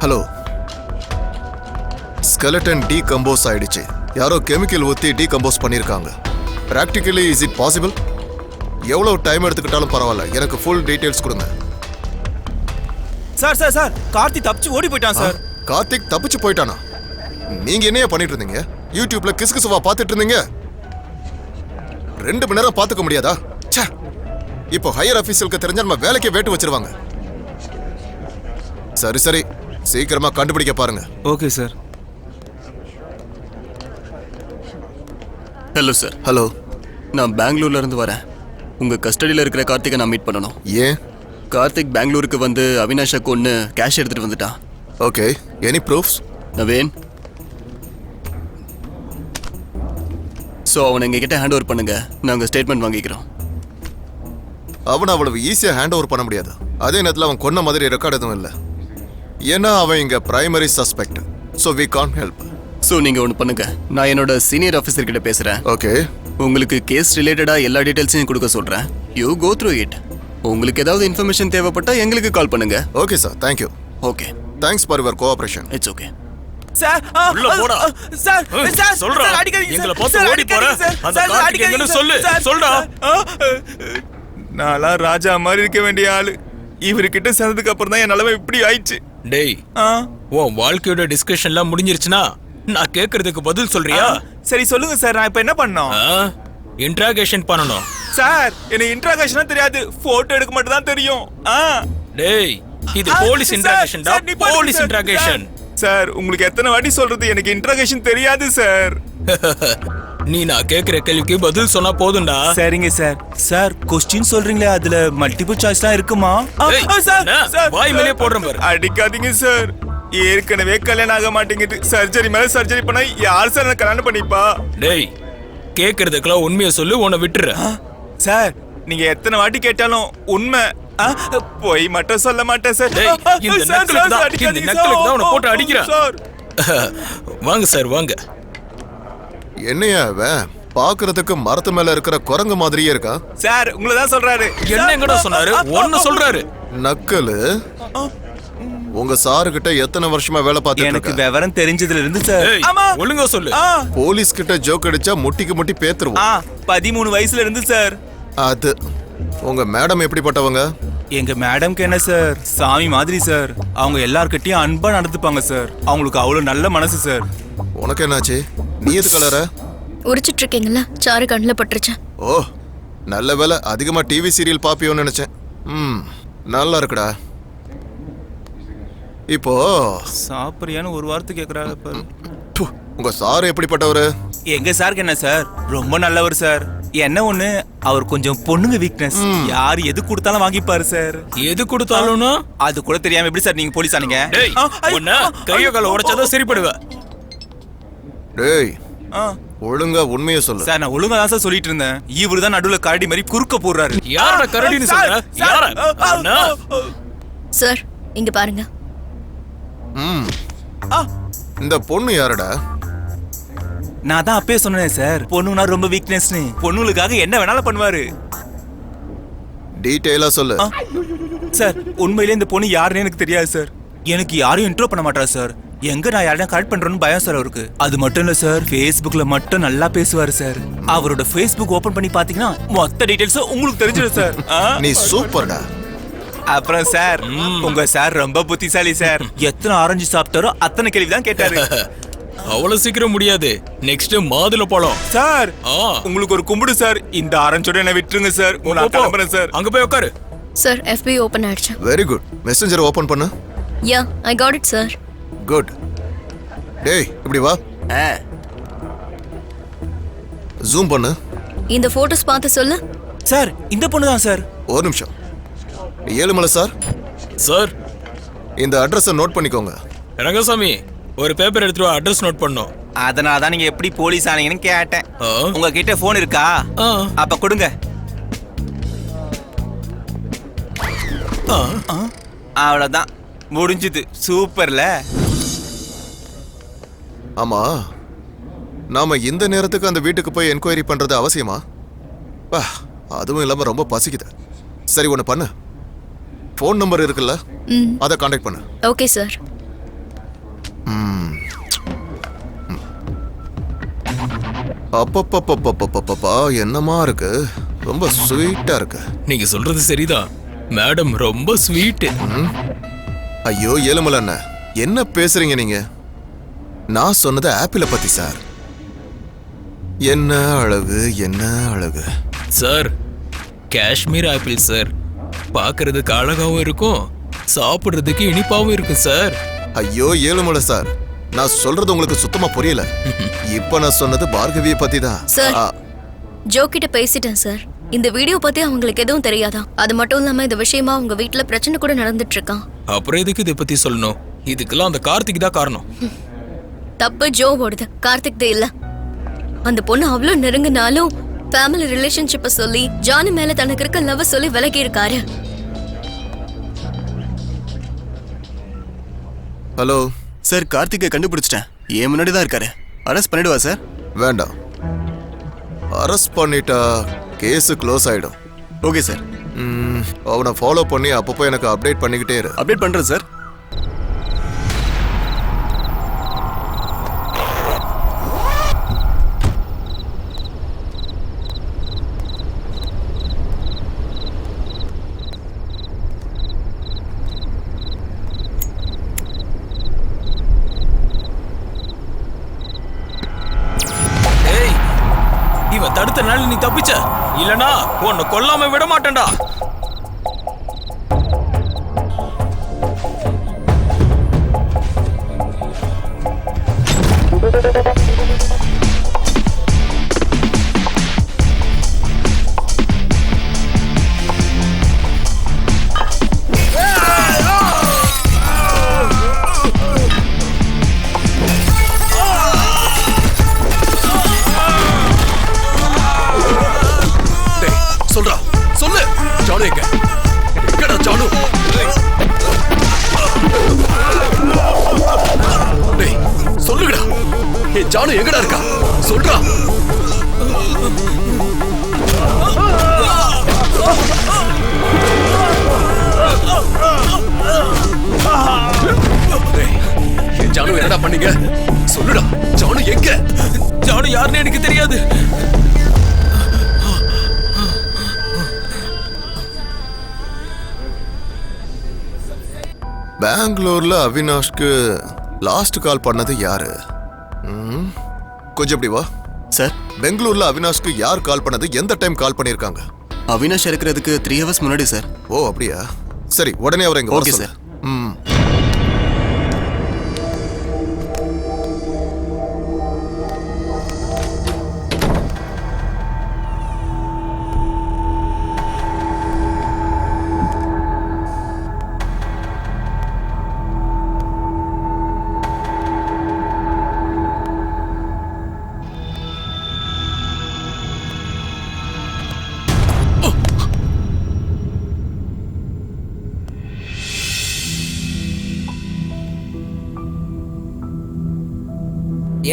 ஹலோ, ஸ்கெலட்டன் டீகம்போஸ் ஆயிடுச்சு. யாரோ கெமிக்கல் ஊத்தி டீகம்போஸ் பண்ணிருக்காங்க. Practically is it possible? எவ்வளவு டைம் எடுத்துக்கிட்டாலும் பரவாயில்ல, எனக்கு ஃபுல் டீடைல்ஸ் கொடுங்க. சார் சார் சார், கார்த்திக் தப்பிச்சு ஓடி போயிட்டான் சார். கார்த்திக் தப்பிச்சு போயிட்டானா? நீங்க என்னைய பண்ணிட்டு இருந்தீங்க? யூடியூப்ல கிசுகிசுவா பார்த்துட்டு இருந்தீங்க. 2 மணி நேரம் பார்த்துக்க முடியாதா? ச்சே, இப்போ ஹையர் ஆபீஸருக்கு தெரிஞ்சா நம்ம வேலைக்கே வேட்டு வச்சிருவாங்க. சரி சரி, சீக்கிரமா கண்டுபிடிக்க பாருங்க. Okay sir. Hello sir. Hello, நான் பெங்களூர்ல இருந்து வரேன். உங்க கஸ்டடியில் இருக்கிற கார்த்திகை நான் மீட் பண்ணணும். ஏன்? கார்த்திக் பெங்களூருக்கு வந்து அவினாஷை கொன்னு கேஷ் எடுத்துட்டு வந்துட்டான். Okay, any proofs? Naveen, so அவனை எங்ககிட்ட ஹேண்ட் ஓவர் பண்ணுங்க. நாங்கள் ஸ்டேட்மெண்ட் வாங்கிக்கிறோம். அவனை அவ்வளவு ஈஸியா ஹேண்ட் ஓவர் பண்ண முடியாது. அதே நேரத்தில் அவன் கொன்ன மாதிரி ரெக்கார்ட் எதுவும் இல்லை. ஏன்னா அவன் இங்க primary suspect. So we can help. So நீங்க ஒன்று பண்ணுங்க, நான் என்னோட சீனியர் ஆஃபீஸர் கிட்ட பேசுறேன். ஓகே, உங்களுக்கு கேஸ் ரிலேட்டடா எல்லா டீடைல்ஸையும் கொடுக்க சொல்றேன். You go through it. உங்களுக்கு ஏதாவது இன்ஃபர்மேஷன் தேவைப்பட்டா எங்களுக்கு கால் பண்ணுங்க. Okay sir, thank you. Okay, thanks for your cooperation. It's okay. Sir உள்ள போடா. சார் சார் சொல்றா. சார், அடிக்காதீங்க எங்களை சார். பார்த்து சார், ஓடி போற. அடிக்காதீங்க சார். அந்த சார், கார்த்திக் அடிக்காதீங்க எங்கன்னு சார். சொல்லு. சார், சொல்டா. நான்லாம் ராஜா மாதிரி இருக்க வேண்டிய ஆளு. இவர்கிட்ட சேர்ந்ததுக்கு அப்புறம் தான் என் நிலைமை இப்படி ஆயிடுச்சு. டேய், உன் வாழ்க்கையோட டிஸ்கஷன்லாம் முடிஞ்சிருச்சுனா நான் கேக்குறதுக்கு பதில் சொல்றியா? சரி சொல்லுங்க சார், நான் இப்ப என்ன பண்ணணும்? இன்ட்ராகேஷன் பண்ணணும். சார், எனக்கு இன்ட்ராகேஷனா தெரியாது, போட்டோ எடுக்க மட்டும் தான் தெரியும். டேய், இது போலீஸ் இன்ட்ராகேஷன் டா. Police interrogation. சார், உங்களுக்கு எத்தனை வாட்டி சொல்றது, எனக்கு இன்ட்ராகேஷன் தெரியாது சார். நீ நான் கேக்குற கேள்விக்கு பதில் சொன்னா போதும்டா. சரிங்க சார். சார், கொஸ்டின் சொல்றீங்களே, அதுல மல்டிபிள் சாய்ஸ்லாம் இருக்குமா? வாய் மேலே போடுறேன் பாரு. அடிக்காதீங்க சார், ஏற்கனவே கல்யாணம் ஆக மாட்டேங்குது. சர்ஜரி மேல சர்ஜரி பண்ணா யார் சார் என்ன கல்யாணம் பண்ணிப்பா? டேய், கேக்குறதுக்கெல்லாம் உண்மையை சொல்லு, உன்னை விட்டுற. சார், நீங்க எத்தனை வாட்டி கேட்டாலும் உண்மை, போய் மட்டும் சொல்ல மாட்டேன் சார். டேய், இந்த நக்கலுக்கு தான் உன்னை போட்டு அடிக்கிறேன். வாங்க சார், வாங்க. என்னையா அவன் பாக்குறதுக்கு மரத்து மேல இருக்கிற குரங்கு மாதிரியே இருக்கா? சார், உங்களை தான் சொல்றாரு. என்ன எங்கடா சொன்னாரு? ஒன்னு சொல்றாரு. நக்கலு. உங்க சாரு கிட்ட எத்தனை வருஷமா வேலை பார்த்துட்டு எனக்கு இருக்க? விவரம் தெரிஞ்சதுல இருந்து சார். ஒழுங்கா சொல்லு. போலீஸ் கிட்ட ஜோக் அடிச்சா முட்டிக்கு முட்டி பேத்துருவோம். 13 வயசுல இருந்து சார். அது உங்க மேடம் எப்படிப்பட்டவங்க? எங்க மேடம்க்கு என்ன சார், சாமி மாதிரி சார். அவங்க எல்லார்கிட்டயும் அன்பா நடந்துப்பாங்க சார். அவங்களுக்கு அவ்வளவு நல்ல மனசு சார். உனக்கு என்னாச்சு? நீ எது கலர? உரிச்சிட்டு இருக்கீங்களா? சாரு கண்ணில் பட்டுருச்சு. ஓ, நல்ல வேலை. அதிகமா டிவி சீரியல் பாப்பியோன்னு நினைச்சேன். நல்லா இருக்குடா. இப்போ சாப்பிடுறியான்னு ஒரு வார்த்தை கேக்குறாங்க பாரு. உங்க சார் எப்படிப்பட்டவரு? எங்க சாருக்கு என்ன சார், ரொம்ப நல்லவர் சார். என்ன ஒண்ணு, அவர் கொஞ்சம் பொண்ணுங்க வீக்னஸ். யார் எது கொடுத்தாலும் வாங்கிப்பாரு சார். எது கொடுத்தாலும் அது கூட தெரியாம எப்படி சார் நீங்க போலீஸ் ஆனீங்க? டேய், உன்னை கையோ கால உடைச்சாதான் சரிப்படுவ. டேய், ஒழுங்கா உண்மையை சொல்லு. சார், நான் ஒழுங்கா தான் சார் சொல்லிட்டு இருந்தேன். இவரு தான் நடுவுல கரடி மாதிரி குறுக்க போடுறாரு. யாரடா கரடின்னு சொல்ற? யார? சார், இங்க பாருங்க. இந்த பொண்ணு யாரடா? நான் தான் அப்பவே சொன்னேன் சார், பொண்ணுனா ரொம்ப வீக்னஸ்னு. பொண்ணுங்களுக்காக என்ன வேணாலும் பண்ணுவாரு. டீடைலா சொல்லு. சார், உண்மையிலே இந்த பொண்ணு யாருன்னு எனக்கு தெரியாது சார். எனக்கு யாரையும் இன்ட்ரோ பண்ண மாட்டாரு சார். எங்க நான் யாரையும் கரெக்ட் பண்றேன்னு பயம் சார் அவருக்கு. அது மட்டும் இல்ல சார், Facebookல மட்டும் நல்லா பேசுவாரு சார். அவரோட Facebook ஓபன் பண்ணி பாத்தீங்கன்னா மொத்த டீடைல்ஸும் உங்களுக்கு தெரிஞ்சிடும் சார். நீ சூப்பர்டா. அப்புறம் சார், உங்க சார் ரொம்ப புத்திசாலி சார். எத்தனை ஆரஞ்சு சாப்பிட்டாரோ அத்தனை கேள்வி தான் கேட்டாரு. அவ்வளவு சீக்கிரம் முடியாது. நெக்ஸ்ட் மாதுளை பழம். சார், உங்களுக்கு ஒரு கும்பிடு சார். இந்த ஆரஞ்சோட என்ன விட்டுருங்க சார். நான் கிளம்புறேன் சார். அங்க போய் உட்காரு. சார், FB ஓபன் ஆயிடுச்சு. Very good. மெசஞ்சர் ஓபன் பண்ணு. Yeah, I got it sir. Good. டேய், இப்படி வா. ஜூம் பண்ணு. இந்த போட்டோஸ் பார்த்து சொல்லு. சார், இந்த பொண்ணு தான் சார். ஒரு நிமிஷம். ஏழுமலை சார். சார், இந்த அட்ரஸை நோட் பண்ணிக்கோங்க. ரங்கசாமி, ஒரு பேப்பர் எடுத்துட்டு அட்ரஸ் நோட் பண்ணோம். அதனால தான் நீங்க எப்படி போலீஸ் ஆனீங்கன்னு கேட்டேன். உங்ககிட்ட போன் இருக்கா? அப்ப கொடுங்க. அவ்வளவுதான், முடிஞ்சது. சூப்பர்ல. ஆமா, நாம இந்த நேரத்துக்கு அந்த வீட்டுக்கு போய் என்கொயரி பண்றது அவசியமா? அதுவும் இல்லாம ரொம்ப பசிக்குது. சரி, ஒண்ணு பண்ணு. ஃபோன் நம்பர் இருக்குல்ல, அதை கான்டாக்ட் பண்ணு. Okay sir. அப்பப்பப்பப்பப்பப்பா, என்னமா இருக்கு. ரொம்ப ஸ்வீட்டா இருக்கு. நீங்க சொல்றது சரிதான். மேடம் ரொம்ப ஸ்வீட். ஐயோ ஏழுமலை அண்ணா, என்ன பேசுறீங்க நீங்க? நான் சொன்னது ஆப்பிள பத்தி சார். என்ன அழகு, என்ன அழகு. Sir, Kashmir apple sir. பார்க்கிறதுக்கு அழகாவும் இருக்கும், சாப்பிடுறதுக்கு இனிப்பாவும் இருக்கும் சார். ஐயோ ஏழுமலை சார், நான் சொல்றது உங்களுக்கு சுத்தமா புரியல. இப்ப நான் சொன்னது பார்கவியை பத்தி தான் சார். ஜோ கிட்ட பேசிட்டேன் சார். இந்த வீடியோ பத்தி அவங்களுக்கு எதுவும் தெரியாதா? அது மட்டும் இல்லாம இந்த விஷயமா உங்க வீட்டுல பிரச்சனை கூட நடந்துட்டு இருக்கான். அப்புறம் எதுக்கு இதை பத்தி சொல்லணும்? இதுக்கெல்லாம் அந்த கார்த்திக் தான் காரணம். தப்பு ஜோவோடது, கார்த்திக் தான் இல்ல. அந்த பொண்ணு அவ்வளவு நெருங்கினாலும் ஃபேமிலி ரிலேஷன்ஷிப்பை சொல்லி ஜானு மேல தனக்கு இருக்க லவ் சொல்லி விலகி இருக்காரு. ஹலோ சார் கார்த்திகை கண்டுபிடிச்சிட்டேன். என் முன்னாடி தான் இருக்காரு. அரெஸ்ட் பண்ணிடுவா சார்? வேண்டாம், அரெஸ்ட் பண்ணிட்டா கேஸ் க்ளோஸ் ஆயிடும். Okay sir. அவனை ஃபாலோ பண்ணி அப்பப்போ எனக்கு அப்டேட் பண்ணிக்கிட்டே இரு. அப்டேட் பண்றேன் சார். ஏய், இவன் தடுத்தனால நீ தப்பிச்ச. இல்லனா உன்னை கொல்லாம விட மாட்டேன்டா. சொல்றா, சொல்லு. ஜானு எங்க? எங்கடா ஜானு? டேய், சொல்லுங்கடா. ஏய், ஜானு எங்கடா இருக்கா? சொல்றா. டேய், ஏய், ஜானு என்னடா பண்ணீங்க? சொல்லுடா. ஜானு எங்க? ஜானு யாருன்னு எனக்கு தெரியாது. பெங்களூர்ல அவினாஷ்க்கு லாஸ்ட் கால் பண்ணது யாரு? கொஞ்சம் இப்படி வா. சார், பெங்களூர்ல அவினாஷ்க்கு யார் கால் பண்ணது? எந்த டைம் கால் பண்ணிருக்காங்க? அவினாஷ் இருக்கிறதுக்கு 3 hours முன்னாடி சார். ஓ அப்படியா? சரி, உடனே அவரை இங்க ஓகே வர சார். சொல்லு.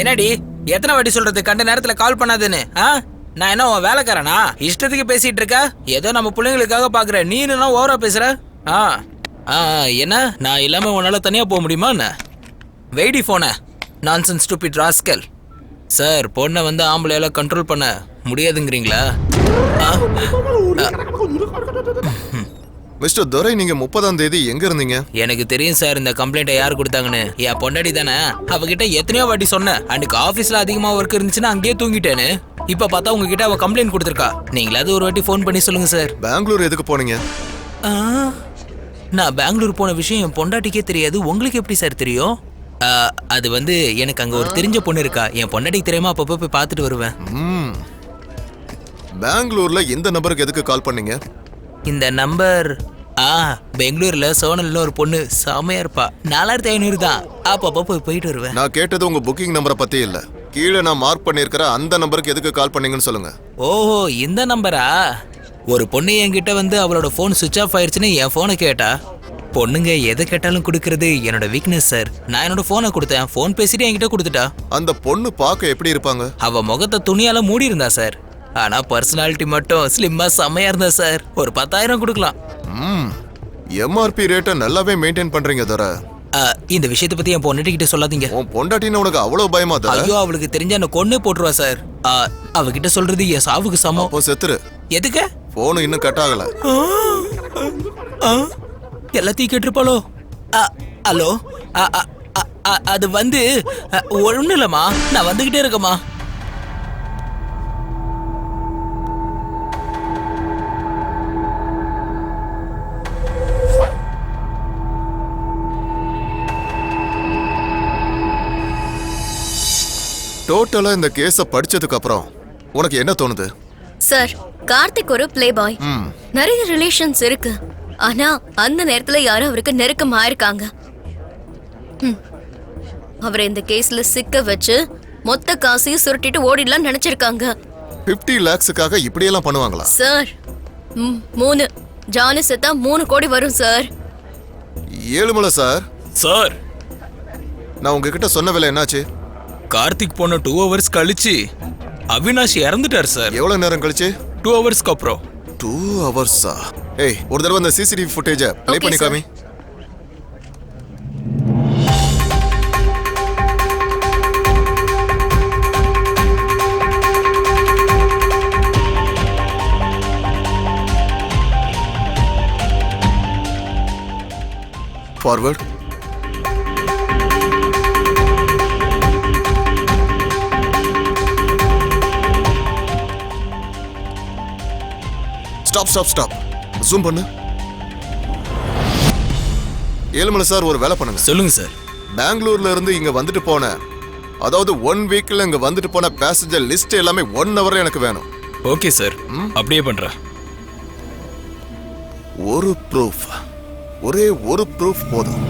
என்னடி எத்தனை வாட்டி சொல்றது கண்ட நேரத்துல கால் பண்ணாதுன்னு? நான் என்ன உன் வேலைக்காரனா? இஷ்டத்துக்கு பேசிட்டு இருக்க. ஏதோ நம்ம பிள்ளைங்களுக்காக பாக்குற, நீ என்ன ஓவரா பேசுற? என்ன நான் இல்லாம உன்னால தனியா போக முடியுமா என்ன? வெயிடி போன நான்சென்ஸ் ஸ்டூபிட் ராஸ்கல். சார், பொண்ணை வந்து ஆம்பளையால கண்ட்ரோல் பண்ண முடியாதுங்கிறீங்களா? மிஸ்டர் துரை, நீங்க 30ஆம் தேதி எங்க இருந்தீங்க? எனக்கு தெரியும் சார் இந்த கம்ப்ளைண்ட்டை யார் கொடுத்தாங்கன்னு. என் பொண்டாடி தானே. அவகிட்ட எத்தனையோ வாட்டி சொன்னேன். அன்னைக்கு ஆஃபீஸ்ல அதிகமா ஒர்க் இருந்துச்சுன்னா அங்கேயே தூங்கிட்டேன்னு. இப்ப பார்த்தா உங்ககிட்ட அவ கம்ப்ளைண்ட் கொடுத்துருக்கா. நீங்களாவது ஒரு வாட்டி ஃபோன் பண்ணி சொல்லுங்க சார். பெங்களூர் எதுக்கு போனீங்க? நான் பெங்களூர் போன விஷயம் என் பொண்டாட்டிக்கே தெரியாது. உங்களுக்கு எப்படி சார் தெரியும்? அது வந்து எனக்கு அங்க ஒரு தெரிஞ்ச பொண்ணு இருக்கா. என் பொண்டாட்டிக்கு தெரியாம அப்பப்போ போய் பார்த்துட்டு வருவேன். பெங்களூர்ல இந்த நம்பருக்கு எதுக்கு கால் பண்ணீங்க? இந்த நம்பர் பெங்களூர்ல சோனல்னு ஒரு பொண்ணு செமையா இருப்பா. 4500 தான். அப்பப்போ போயிட்டு வருவேன். நான் கேட்டது உங்க புக்கிங் நம்பரை பத்தி இல்ல. கீழே நான் மார்க் பண்ணிருக்கிற அந்த நம்பருக்கு எதுக்கு கால் பண்ணீங்கன்னு சொல்லுங்க. ஓஹோ, இந்த நம்பரா? ஒரு பொண்ணு என்கிட்ட வந்து அவளோட போன் சுவிட்ச் ஆஃப் ஆயிடுச்சுன்னு என் போனை கேட்டா. பொண்ணுங்க எதை கேட்டாலும் கொடுக்கறது என்னோட வீக்னஸ் சார். நான் என்னோட போனை கொடுத்தேன். போன் பேசிட்டு என்கிட்ட கொடுத்துட்டா. அந்த பொண்ணு பார்க்க எப்படி இருப்பாங்க? அவ முகத்தை துணியால மூடி இருந்தா சார். ஆனா பர்சனாலிட்டி மட்டும் ஸ்லிம்மா செமையா இருந்தா சார். ஒரு 10,000 கொடுக்கலாம். எம்ஆர்பி ரேட்டை நல்லாவே மெயின்டைன் பண்றீங்க தர. இந்த விஷயத்தை பத்தி என் பொண்டாட்டி கிட்ட சொல்லாதீங்க. உன் பொண்டாட்டின்னு உனக்கு அவ்வளவு பயமா தர? ஐயோ, அவளுக்கு தெரிஞ்சா என்ன கொன்னே போட்டுருவா சார். அவகிட்ட சொல்றது என் சாவுக்கு சமம். அப்போ செத்துரு. எதுக்கு? போன் இன்னும் கட் ஆகல. எல்லாத்தையும் கேட்டிருப்பாளோ? ஹலோ, அது வந்து ஒண்ணு இல்லம்மா, நான் வந்துகிட்டே இருக்கேம்மா. டோட்டலா இந்த கேஸ படிச்சதுக்கு அப்புறம் உனக்கு என்ன தோணுது? சார், கார்த்திக் ஒரு பிளே பாய். நிறைய ரிலேஷன்ஸ் இருக்கு. ஆனா அந்த நேரத்துல யாரும் அவருக்கு நெருக்கமா இருக்காங்க. அவரை இந்த கேஸ்ல சிக்க வச்சு மொத்த காசையும் சுருட்டிட்டு ஓடிடலாம் நினைச்சிருக்காங்க. 50 lakhsக்காக இப்படி எல்லாம் பண்ணுவாங்களா? சார், 3 ஜானு செத்தா 3 கோடி வரும் சார். ஏழுமலை சார். சார், நான் உங்ககிட்ட சொன்ன வேலை என்னாச்சு? கார்த்திக் போன 2 hours கழிச்சு அவினாஷ் இறந்துட்டார் சார். எவ்வளவு நேரம் கழிச்சு? 2 ஹவர்ஸ்க்கு அப்புறம். 2 ஹவர்ஸா? ஏய், ஒரு தடவை அந்த சிசிடிவி ஃபுட்டேஜை ப்ளே Okay, பண்ணி sir. காமி. ஃபார்வர்ட். ஸ்டாப். ஜூம் பண்ணு. ஏழுமலை சார், ஒரு வேலை பண்ணுங்க. சொல்லுங்க சார். பெங்களூர்ல இருந்து இங்க வந்துட்டு போன, அதாவது 1 வீக்ல இங்க வந்துட்டு போன பேசஞ்சர் லிஸ்ட் எல்லாமே 1 ஹவர்ல எனக்கு வேணும். ஓகே சார், அப்படியே பண்றேன். ஒரு ப்ரூஃப், ஒரே ஒரு ப்ரூஃப் போதும்.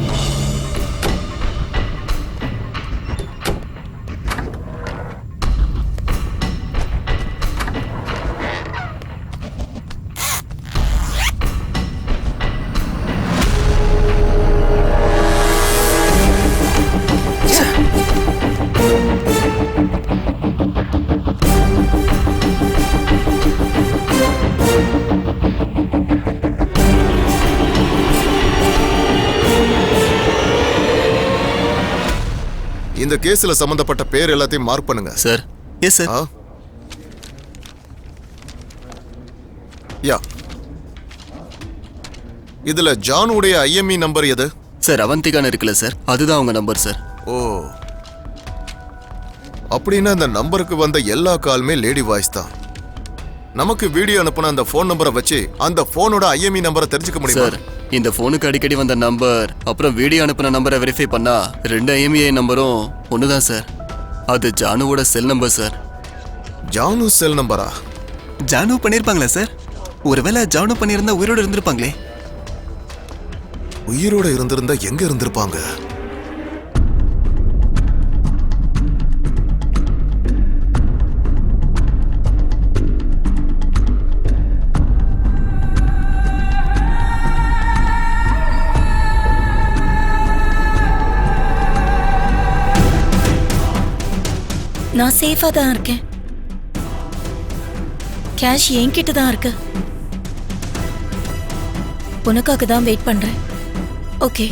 இந்த கேஸ்ல சம்பந்தப்பட்ட பேர் எல்லாத்தையும் மார்க் பண்ணுங்க. சார். Yes sir. யா. இதுல ஜானுடைய ஐஎம்இ நம்பர் எது? சார், அவந்திகான்னு இருக்குல்ல சார், அதுதான் அவங்க நம்பர் சார். ஓ, அப்படின்னா அந்த நம்பருக்கு வந்த எல்லா காலுமே லேடி வாய்ஸ் தான். நமக்கு வீடியோ அனுப்புன அந்த ஃபோன் நம்பரை வச்சு அந்த ஃபோனோட ஐஎம்இ நம்பரை தெரிஞ்சுக்க முடியுமா? சார், இந்த ஃபோனுக்கு அடிக்கடி வந்த நம்பர் அப்புறம் வீடியோ அனுப்பின நம்பரை வெரிஃபை பண்ணா 2 ஐஎம்இஐ நம்பரும் ஒண்ணுதான் சார். அது ஜானுவோட செல் நம்பர் சார். ஜானு செல் நம்பரா? ஜானு பண்ணிருப்பாங்களா சார்? ஒருவேளை ஜானு பண்ணியிருந்தா உயிரோடு இருந்திருப்பாங்களே. உயிரோட இருந்திருந்தா எங்க இருந்திருப்பாங்க? நான் சேஃபா தான் இருக்கேன். கேஷ் என்கிட்ட தான் இருக்கு. உனக்காக தான் வெயிட் பண்றேன். ஓகே.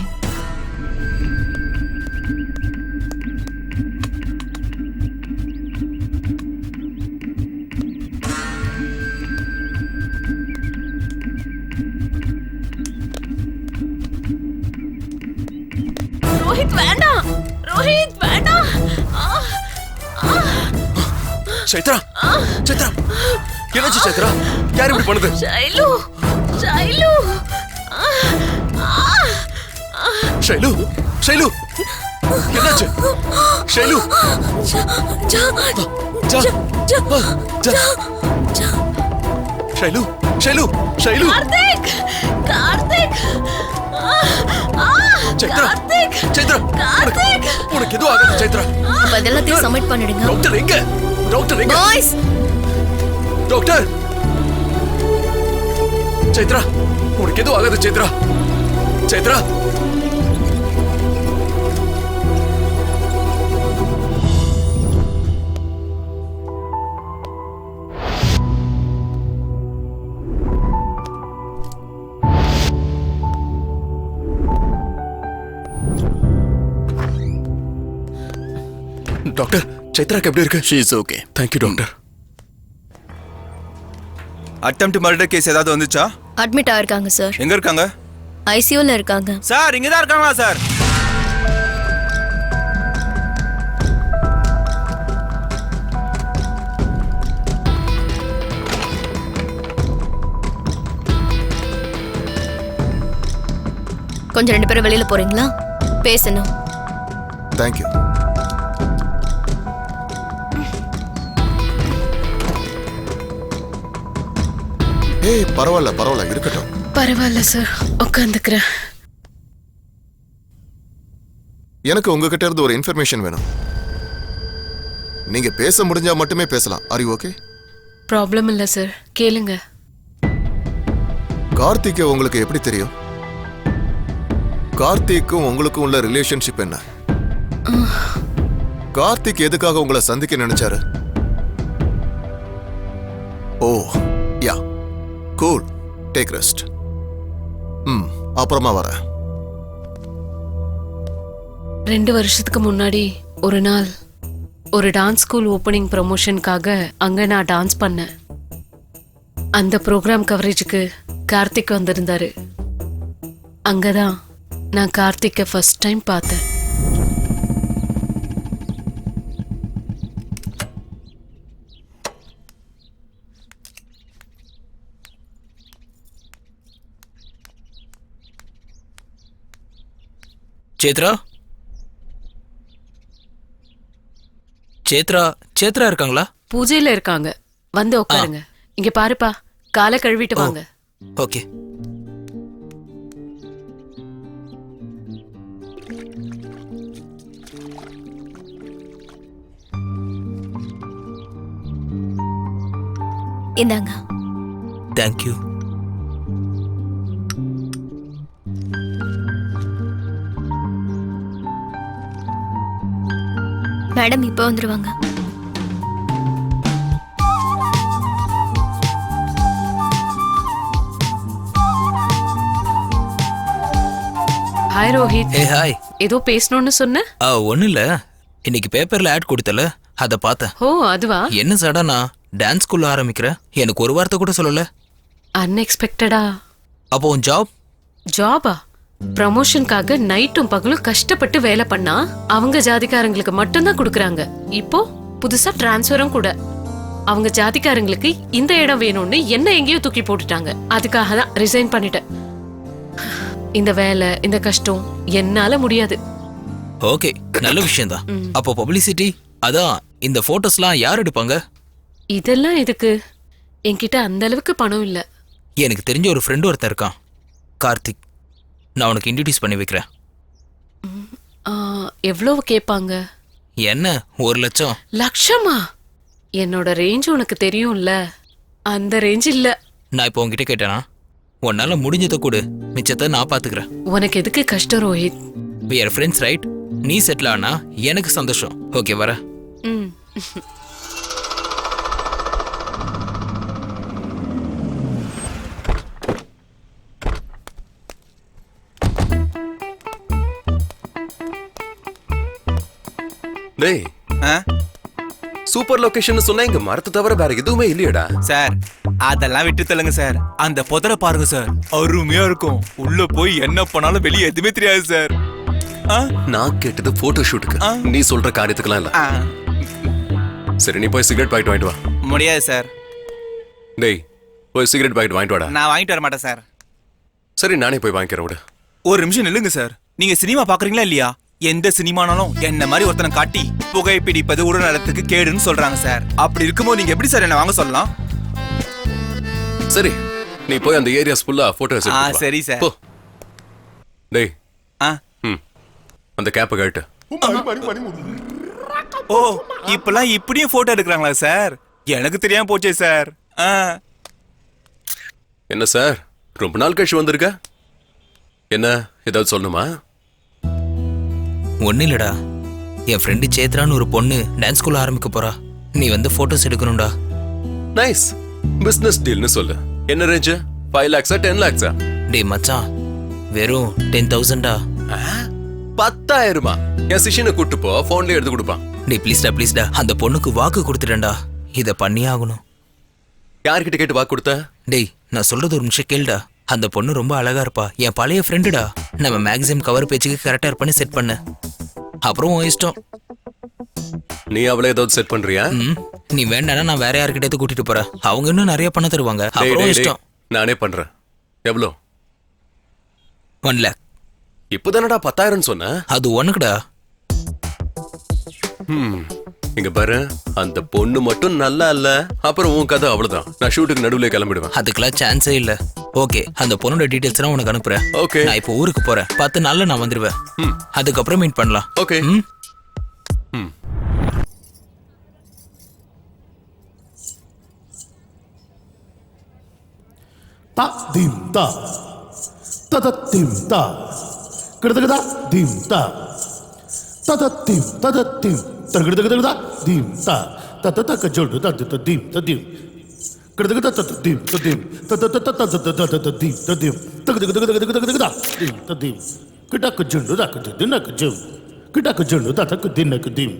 ரோஹித் வேண்டாம், ரோஹித் வேண்டாம். சைத்ரா, சைத்ரா, என்னாச்சு சைத்ரா? யார் இப்படி பண்ணுது? ஷைலு, ஷைலு, ஷைலு, ஷைலு, என்னாச்சு? ஷைலு, ஷைலு, ஷைலு, ஷைலு, கார்த்திக், கார்த்திக், சைத்ரா, கார்த்திக், சைத்ரா, கார்த்திக். உனக்கு எதுவும் ஆகாது சைத்ரா. அப்ப அதெல்லாத்தையும் சப்மிட் பண்ணிடுங்க. டாக்டர் எங்க? டாக்டர் எங்க? Boys, doctor! சைத்ரா, உனக்கு எதுவும் ஆகாது சைத்ரா. சைத்ரா, டாக்டர், சைத்ராக்கு எப்படி இருக்கு? She is okay. Thank you doctor. Attempt murder case ஏதாவது வந்துச்சா? அட்மிட் ஆயிருக்காங்க சார். எங்க இருக்காங்க? ஐசியூல இருக்காங்க. சார், இங்க தான் இருக்காங்களா சார்? கொஞ்சம் 2 பேரும் வெளியில போறீங்களா? பேசணும். தேங்க்யூ. ஏய், பரவாயில்ல இருக்கட்டும். பரவாயில்ல சார், உட்காந்துக்கிறேன். எனக்கு உங்ககிட்ட இருந்து ஒரு இன்ஃபர்மேஷன் வேணும். நீங்க பேச முடிஞ்சா மட்டுமே பேசலாம். Are you okay? ப்ராப்ளம் இல்ல சார், கேளுங்க. கார்த்திகை உங்களுக்கு எப்படி தெரியும்? கார்த்திக்கும் உங்களுக்கும் உள்ள ரிலேஷன்ஷிப் என்ன? கார்த்திக் எதுக்காக உங்களை சந்திக்க நினைச்சாரு? ஓ யா, கூல், டேக் ரெஸ்ட். அப்புறமா வரேன். 2 வருஷத்துக்கு முன்னாடி ஒரு நாள் ஒரு டான்ஸ் ஸ்கூல் ஓப்பனிங் ப்ரமோஷனுக்காக அங்க நான் டான்ஸ் பண்ணேன். அந்த ப்ரோக்ராம் கவரேஜுக்கு கார்த்திக் வந்திருந்தாரு. அங்கதான் நான் கார்த்திக்கை ஃபர்ஸ்ட் டைம் பார்த்தேன். சேத்ரா, சேத்ரா, சேத்ரா இருக்காங்களா? பூஜையில இருக்காங்க, வந்து உட்காருங்க. இங்க பாருப்பா, காலை கழுவிட்டு வாங்க. ஓகே. இந்தாங்க. தேங்க்யூ. மேடம் இப்போ வந்துருவாங்க. ஹாய் ரோஹித். ஏ ஹாய். ஏதோ பேசணும்னு சொன்ன? ஒன்றும் இல்லை, இன்னைக்கு பேப்பரில் ஆட் கொடுத்தல, அதை பார்த்தேன். ஓ அதுவா? என்ன சடனா டான்ஸ் ஸ்கூல்ல ஆரம்பிக்கிற? எனக்கு ஒரு வார்த்தை கூட சொல்லல. அன்எக்ஸ்பெக்டடா. அப்போ உன் ஜாப்? ஜாபா? ப்ரமோஷனுக்காக நைட்டும் பகலும் கஷ்டப்பட்டு வேலை பண்ணா அவங்க ஜாதிக்காரங்களுக்கு மட்டும்தான் கொடுக்குறாங்க. இப்போ புதுசா டிரான்ஸ்ஃபரும் கூட. அவங்க ஜாதிக்காரங்களுக்கு இந்த இடம் வேணும்னு என்ன எங்கேயோ தூக்கி போட்டுட்டாங்க. அதுக்காக தான் ரிசைன் பண்ணிட்டேன். இந்த வேலை, இந்த கஷ்டம் என்னால முடியாது. ஓகே, நல்ல விஷயம்தான். அப்போ பப்ளிசிட்டி, அதான் இந்த போட்டோஸ்லாம் யார் எடுப்பாங்க? இதெல்லாம் எதுக்கு? என்கிட்ட அந்த அளவுக்கு பணம் இல்ல. எனக்கு தெரிஞ்ச ஒரு ஃப்ரெண்ட் ஒருத்தர் இருக்கான், கார்த்திக். நான் உனக்கு இன்ட்ரடியூஸ் பண்ணி வைக்கிறேன். எவ்வளவு கேட்பாங்க? என்ன, 1 லட்சம்? லட்சமா? என்னோட ரேஞ்ச் உனக்கு தெரியும்ல, அந்த ரேஞ்ச் இல்ல. நான் இப்போ உன்கிட்ட கேட்டேனா? உன்னால முடிஞ்சதை கொடு, மிச்சத்தை நான் பாத்துக்கிறேன். உனக்கு எதுக்கு கஷ்டம் Rohit? we are friends, right? நீ செட்டில் ஆனா எனக்கு சந்தோஷம். ஓகே, வர. டேய், சூப்பர் லொகேஷன் சொன்னா இங்க மரத்தை தவிர வேற எதுவுமே இல்லையடா. சார் அதெல்லாம் விட்டு தள்ளுங்க சார். அந்த புதரை பாருங்க சார், அருமையா இருக்கும். உள்ள போய் என்ன பண்ணாலும் வெளியே எதுவுமே தெரியாது சார். நான் கேட்டது போட்டோ ஷூட்டுக்கு, நீ சொல்ற காரியத்துக்குலாம் இல்ல. சரி, நீ போய் சிகரெட் பாக்கெட் வாங்கிட்டு வா. முடியாது சார். டேய், போய் சிகரெட் பாக்கெட் வாங்கிட்டு வாடா. நான் வாங்கிட்டு வர மாட்டேன் சார். சரி, நானே போய் வாங்கிக்கிறேன் விடு. ஒரு நிமிஷம் நில்லுங்க சார். நீங்க சினிமா பாக்குறீங்களா இல்லையா? எந்த சினிமானாலும் என்ன மாதிரி ஒருத்தனை காட்டி புகைப்பிடிப்பது உடல் நலத்துக்கு கேடுன்னு சொல்றாங்க சார். அப்படி இருக்கும்போது நீங்க எப்படி சார் என்ன வாங்க சொல்லலாம்? சரி, நீ போய் அந்த ஏரியாஸ் ஃபுல்லா போட்டோஸ் எடுத்து வா. சரி சார். போ. டேய், அந்த கேப்பை கழட்டு. ஓ, இப்பெல்லாம் இப்படியும் போட்டோ எடுக்கிறாங்களா சார்? எனக்கு தெரியாம போச்சே சார். என்ன சார், ரொம்ப நாள் கழிச்சு வந்திருக்க? என்ன, ஏதாவது சொல்லணுமா? ஒன்னும் இல்லடா, என் ஃப்ரெண்டு சேத்ரான்னு ஒரு பொண்ணு டான்ஸ் ஸ்கூல் ஆரம்பிக்க போறா. நீ வந்து போட்டோஸ் எடுக்கணும்டா. நைஸ், பிசினஸ் டீல்னு சொல்லு. என்ன ரேஞ்ச்? 5 lakhs 10 lakhs? டேய் மச்சான், வெறும் 10,000டா. 10,000? என் சிஷியனை கூட்டு போ, போன்லயே எடுத்து கொடுப்பான். டேய் ப்ளீஸ்டா, அந்த பொண்ணுக்கு வாக்கு கொடுத்துட்டேன்டா. இதை பண்ணியே ஆகணும். யார்கிட்ட கேட்டு வாக்கு கொடுத்த? டேய், நான் சொல்றது ஒரு நிமிஷம் கேளுடா. அந்த பொண்ணு ரொம்ப அழகா இருப்பா, என் பழைய ஃப்ரெண்டுடா. நம்ம மேக்ஸிமம் கவர் பேஜுக்கு கரெக்டா பண்ணி செட் பண்ண. அப்புறம் உன் இஷ்டம். நீ அவளை ஏதாவது செட் பண்றியா? நீ வேண்டானா நான் வேற யார்கிட்ட கூட்டிட்டு போறேன். அவங்க இன்னும் நிறைய பண்ண தருவாங்க. அப்புறம் இஷ்டம். நானே பண்றேன். எவ்வளோ? 1 lakh. இப்பதானடா 10,000 சொன்ன? அது உனக்குடா. இங்க பாரு, அந்த பொண்ணு மட்டும் நல்லா இல்ல, அப்புறம் உன் கதை அவ்வளவுதான். நான் ஷூட்டுக்கு நடுவுல கிளம்பிடுவேன். அதுக்கெல்லாம் சான்ஸே இல்ல. ஓகே, அந்த பொண்ணோட டீடைல்ஸ் எல்லாம் உனக்கு அனுப்புறேன். ஓகே, நான் இப்போ ஊருக்கு போறேன். 10 நாள்ல நான் வந்துருவேன். அதுக்கப்புறம் மீட் பண்ணலாம். Okay. Ta dim ta ta ta dim ta kada ta dim ta tadatim tadatim targada dim ta ta jodu dim tadim kadagada tadim tadim tadim tadim tagada dim tadim kidak jundu da dinak jum kidak jundu da tak dinak dim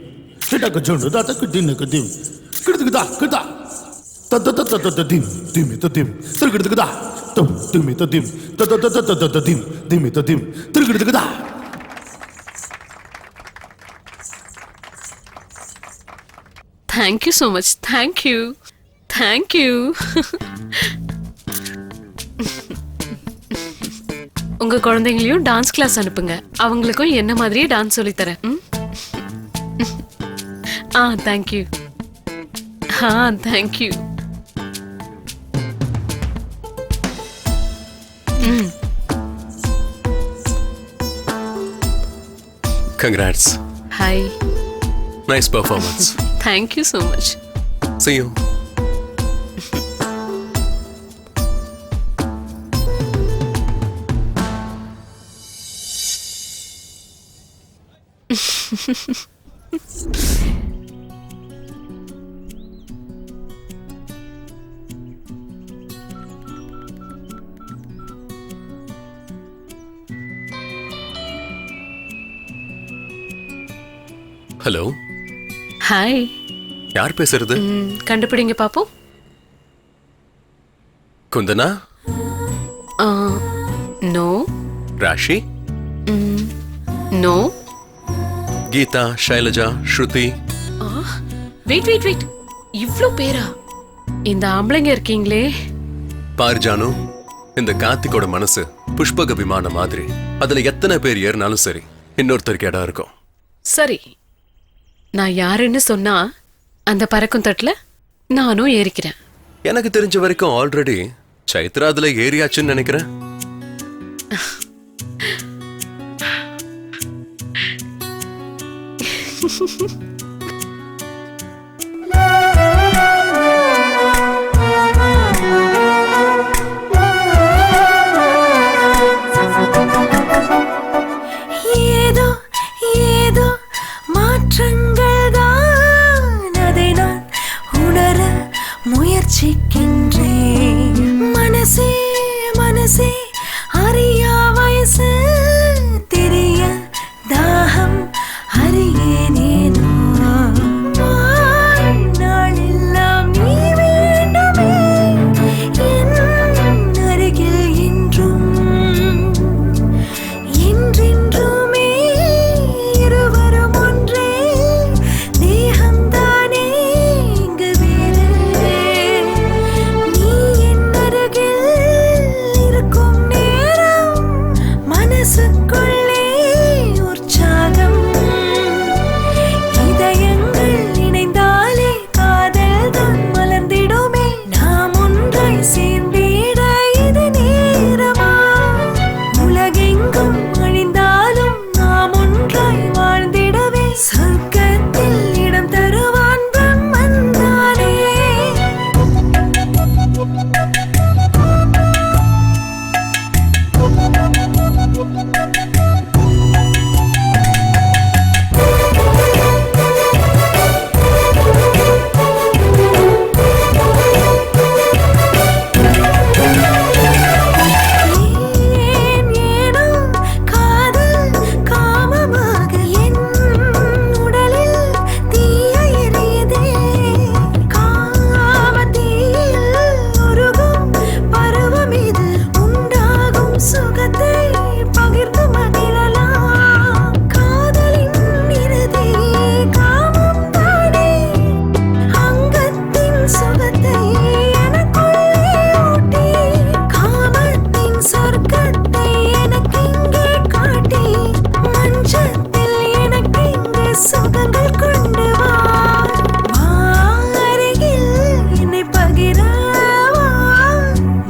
kidak jundu da tak dinak dim kada dim dim tadim targada dim tadim dim tadim targada. Thank you so much. Thank you thank you. உங்க குழந்தைங்களையும் dance class அனுப்புங்க. அவங்களுக்கும் என்ன மாதிரியே dance சொல்லித்தரேன். Thank you. Thank you. Congrats. Hi. Nice performance. Thank you so much. See you. Hello. Hi. யார் பேசுறது? கண்டுபிடிங்க பாப்போம். குந்தனா? நோ. ராஷி? நோ. கீதா, ஷைலஜா, ஸ்ருதி? வெயிட் வெயிட் வெயிட், இவ்ளோ பேரா? இந்த ஆம்பளைங்க இருக்கீங்களே. பாரு ஜானு, இந்த கார்த்திகோட மனசு புஷ்பக விமானம் மாதிரி. அதுல எத்தனை பேர் ஏறினாலும் சரி, இன்னொருத்தருக்கு இடம் இருக்கும். சரி, நான் யாருன்னு சொன்னா அந்த பறக்கும் தட்டுல நானும் ஏறிக்கிறேன். எனக்கு தெரிஞ்ச வரைக்கும் ஆல்ரெடி சைத்ரா அதுல ஏறியாச்சுன்னு நினைக்கிறேன். ஏதோ ஏதோ மாற்றங்கள் தான், அதை நான் உணர முயற்சிக்கின்றேன். மனசே மனசே அறியா வயசு தெரிய தாகம் அறியேனேனோ. நாளெல்லாம் நீ வேண்டுமே என் அருகில் என்றும் என்றென்றுமே இருவரும் ஒன்றே தேகம்தானே இங்கு வேறு. நீ என் அருகில் இருக்கும் நேரம் மனசுக்குள்ளே உற்சாகம். இதயங்கள் இணைந்தாலே காதல் தான் மலர்ந்திடுமே. நாம் ஒன்றாய் சேர்ந்திட இது நேரமா? உலகெங்கும் அழிந்தாலும் நாம் ஒன்றாய் வாழ்ந்திடவே சொர்க்கத்தில் இடம் தருவான் பிரம்மன் தானே. ஏனோ காதல் காமமாக என் உடலில் தீயை எரியுதே. காமத்தீயில் உருகும் பருவம் இது. உண்டாகும் சுகத்தை பகிர்ந்து மகிழலாம். காதலின் இறுதி காமம் தானே. அங்கத்தின் சுகத்தை எனக்குள்ளே ஊட்டி, காமத்தின் சொர்க்கத்தை எனக்கிங்கே காட்டி, மஞ்சத்தில் எனக்கிங்கே சுகங்கள் கொண்டு வா. அருகில் என்னை பகிரவா,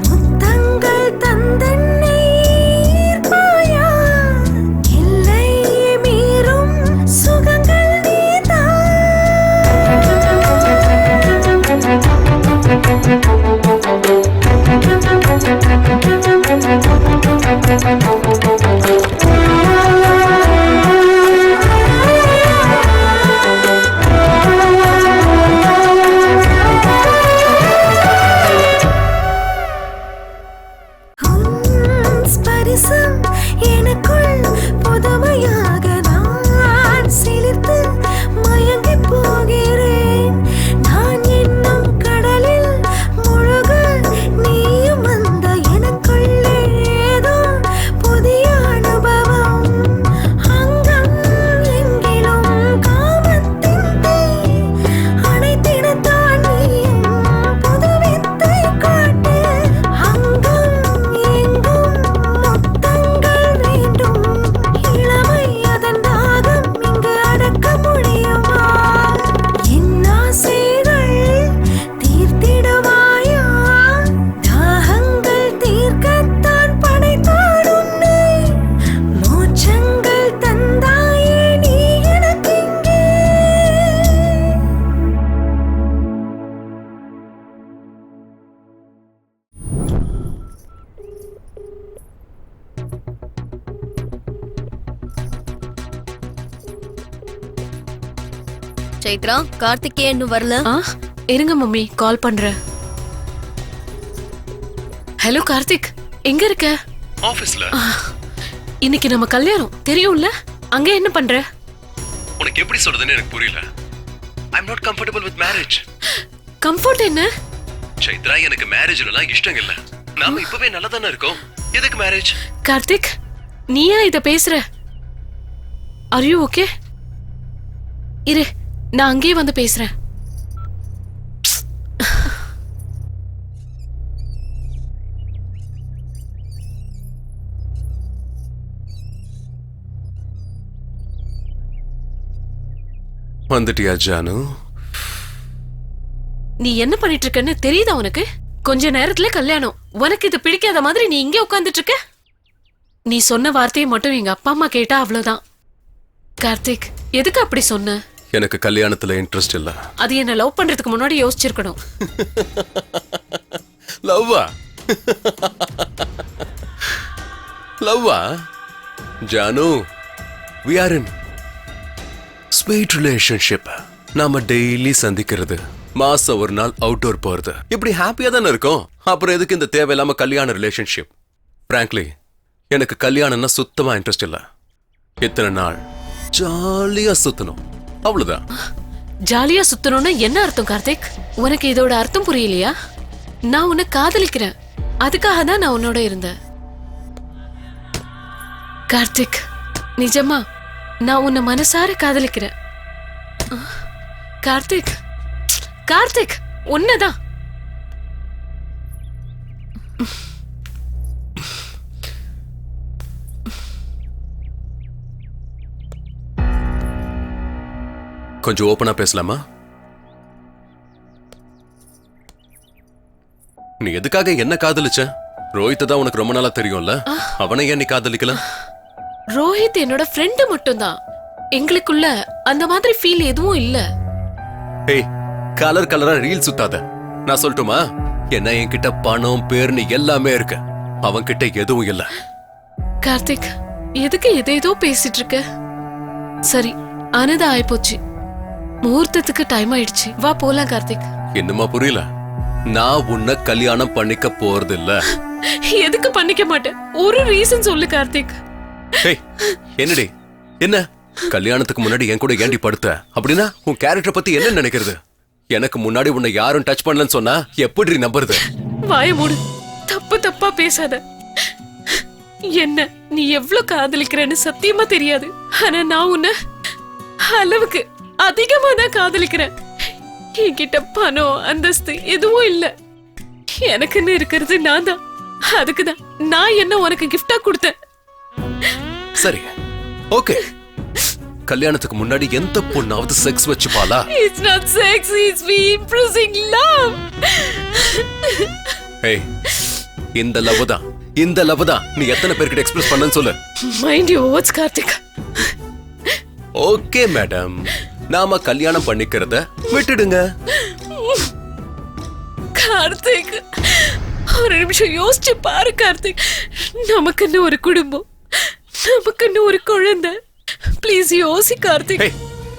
முத்தங்கள் தந்தென்னை ஈர்ப்பாயா. எல்லை மீறும் சுகங்கள் நீதான். சைத்ரா, கார்த்திகே இன்னும் வரல. இருங்க மம்மி, கால் பண்றேன். ஹலோ கார்த்திக், எங்க இருக்க? ஆபீஸ்ல. இன்னைக்கு நம்ம கல்யாணம் தெரியும்ல, அங்க என்ன பண்ற? உனக்கு எப்படி சொல்றதுன்னு எனக்கு புரியல. I am not comfortable with marriage. Comfort என்ன? சைத்ரா, எனக்கு மேரேஜ்லாம் இஷ்டம் இல்ல. நாம இப்பவே நல்லா தானே இருக்கோம். எதுக்கு மேரேஜ்? கார்த்திக், நீயா இத பேசுற? Are you okay? இரு, நான் அங்கேயே வந்து பேசுறேன். வந்துட்டியா ஜானு? நீ என்ன பண்ணிட்டு இருக்கன்னு தெரியுதா உனக்கு? கொஞ்ச நேரத்துல கல்யாணம். உனக்கு இது பிடிக்காத மாதிரி நீ இங்கே உட்கார்ந்துட்டு இருக்க. நீ சொன்ன வார்த்தையை மட்டும் எங்க அப்பா அம்மா கேட்டா அவ்வளவுதான். கார்த்திக், எதுக்கு அப்படி சொன்ன? எனக்கு கல்யாணத்துல இன்ட்ரெஸ்ட் இல்ல. அது என்ன லவ் பண்றதுக்கு முன்னாடி யோசிச்சிருக்கணும். லவ்வா? லவ்வா? Janu, we are in sweet relationship. நாம டெய்லி சந்திக்கிறது, மாசம் ஒரு நாள் அவுட்டோர் போறது, இப்படி ஹாப்பியா தானே இருக்கும். அப்புறம் எதுக்கு இந்த தேவையில்லாம கல்யாண ரிலேஷன்ஷிப்? பிராங்க்லி, எனக்கு கல்யாணம்னா சுத்தமா இன்ட்ரெஸ்ட் இல்ல. இத்தனை நாள் ஜாலியா சுத்தணும், அவ்வளவுதான். ஜாலியா சுத்தணும்னா என்ன அர்த்தம் கார்த்திக்? உனக்கு இதோட அர்த்தம் புரியலையா? நான் உன்னை காதலிக்கிறேன், அதுக்காக தான் நான் உன்னோட இருந்தேன். கார்த்திக், நிஜமா நான் உன்னை மனசார காதலிக்கிறேன். கார்த்திக், கார்த்திக், உன்னதான். கொஞ்சம் ஓப்பனா பேசலாமா? நீ எதுக்காக என்ன காதலிச்ச? ரோஹித் தான் உனக்கு ரொம்ப நாளா தெரியும்ல, அவனை ஏன் நீ காதலிக்கல? ரோஹித் என்னோட ஃப்ரெண்டு மட்டும்தான். எங்களுக்குள்ள அந்த மாதிரி ஃபீல் எதுவும் இல்ல. ஏய், கலர் கலரா ரீல் சுத்தாத. நான் சொல்லட்டுமா? என்ன, என்கிட்ட பணம் பேர்னு எல்லாமே இருக்கு, அவன் கிட்ட எதுவும் இல்ல. கார்த்திக், எதுக்கு எதேதோ பேசிட்டு இருக்க? சரி, ஆனதா ஆயிப்போச்சு. முகூர்த்தத்துக்கு டைம் ஆயிடுச்சு, வா போலாம். கார்த்திக், என்னமா புரியல? நான் உன்னை கல்யாணம் பண்ணிக்க போறது இல்ல. எதுக்கு பண்ணிக்க மாட்டேன்? ஒரு ரீசன் சொல்லு கார்த்திக். ஏய், என்னடி என்ன? கல்யாணத்துக்கு முன்னாடி என் கூட ஏண்டி படுத்த? அப்படின்னா உன் கேரக்டர் பத்தி என்ன நினைக்கிறது? எனக்கு முன்னாடி உன்னை யாரும் டச் பண்ணலன்னு சொன்னா எப்படி நம்புறது? வாய மூடு, தப்பு தப்பா பேசாத. என்ன நீ எவ்வளவு காதலிக்கிறேன்னு சத்தியமா தெரியாது. ஆனா நான் உன்னை அளவுக்கு அதிகமா தான் காதலிக்கிறேன். என்கிட்ட பணம் அந்தஸ்து எதுவும் இல்ல. எனக்குன்னு இருக்கிறது நான் தான். அதுக்குதான் நான் என்ன உனக்கு கிஃப்டா கொடுத்தேன். சரி, ஓகே. கல்யாணத்துக்கு முன்னாடி எந்த பொண்ணாவது sex வச்சுப்பாளா? It's not sex, it's we impressing love. ஏய், இந்த லவ் தான், இந்த லவ் தான் நீ எத்தனை பேர்கிட்ட எக்ஸ்பிரஸ் பண்ணன்னு சொல்லு. Mind your words, Karthik. Okay madam, நாம கல்யாணம் பண்ணிக்கிறத விட்டுடுங்க. கார்த்திக், ஒரு நிமிஷம் யோசிச்சு பாரு கார்த்திக். நமக்குன்னு ஒரு குடும்பம், நமக்குன்னு ஒரு குழந்தை. ப்ளீஸ் யோசி கார்த்திக்.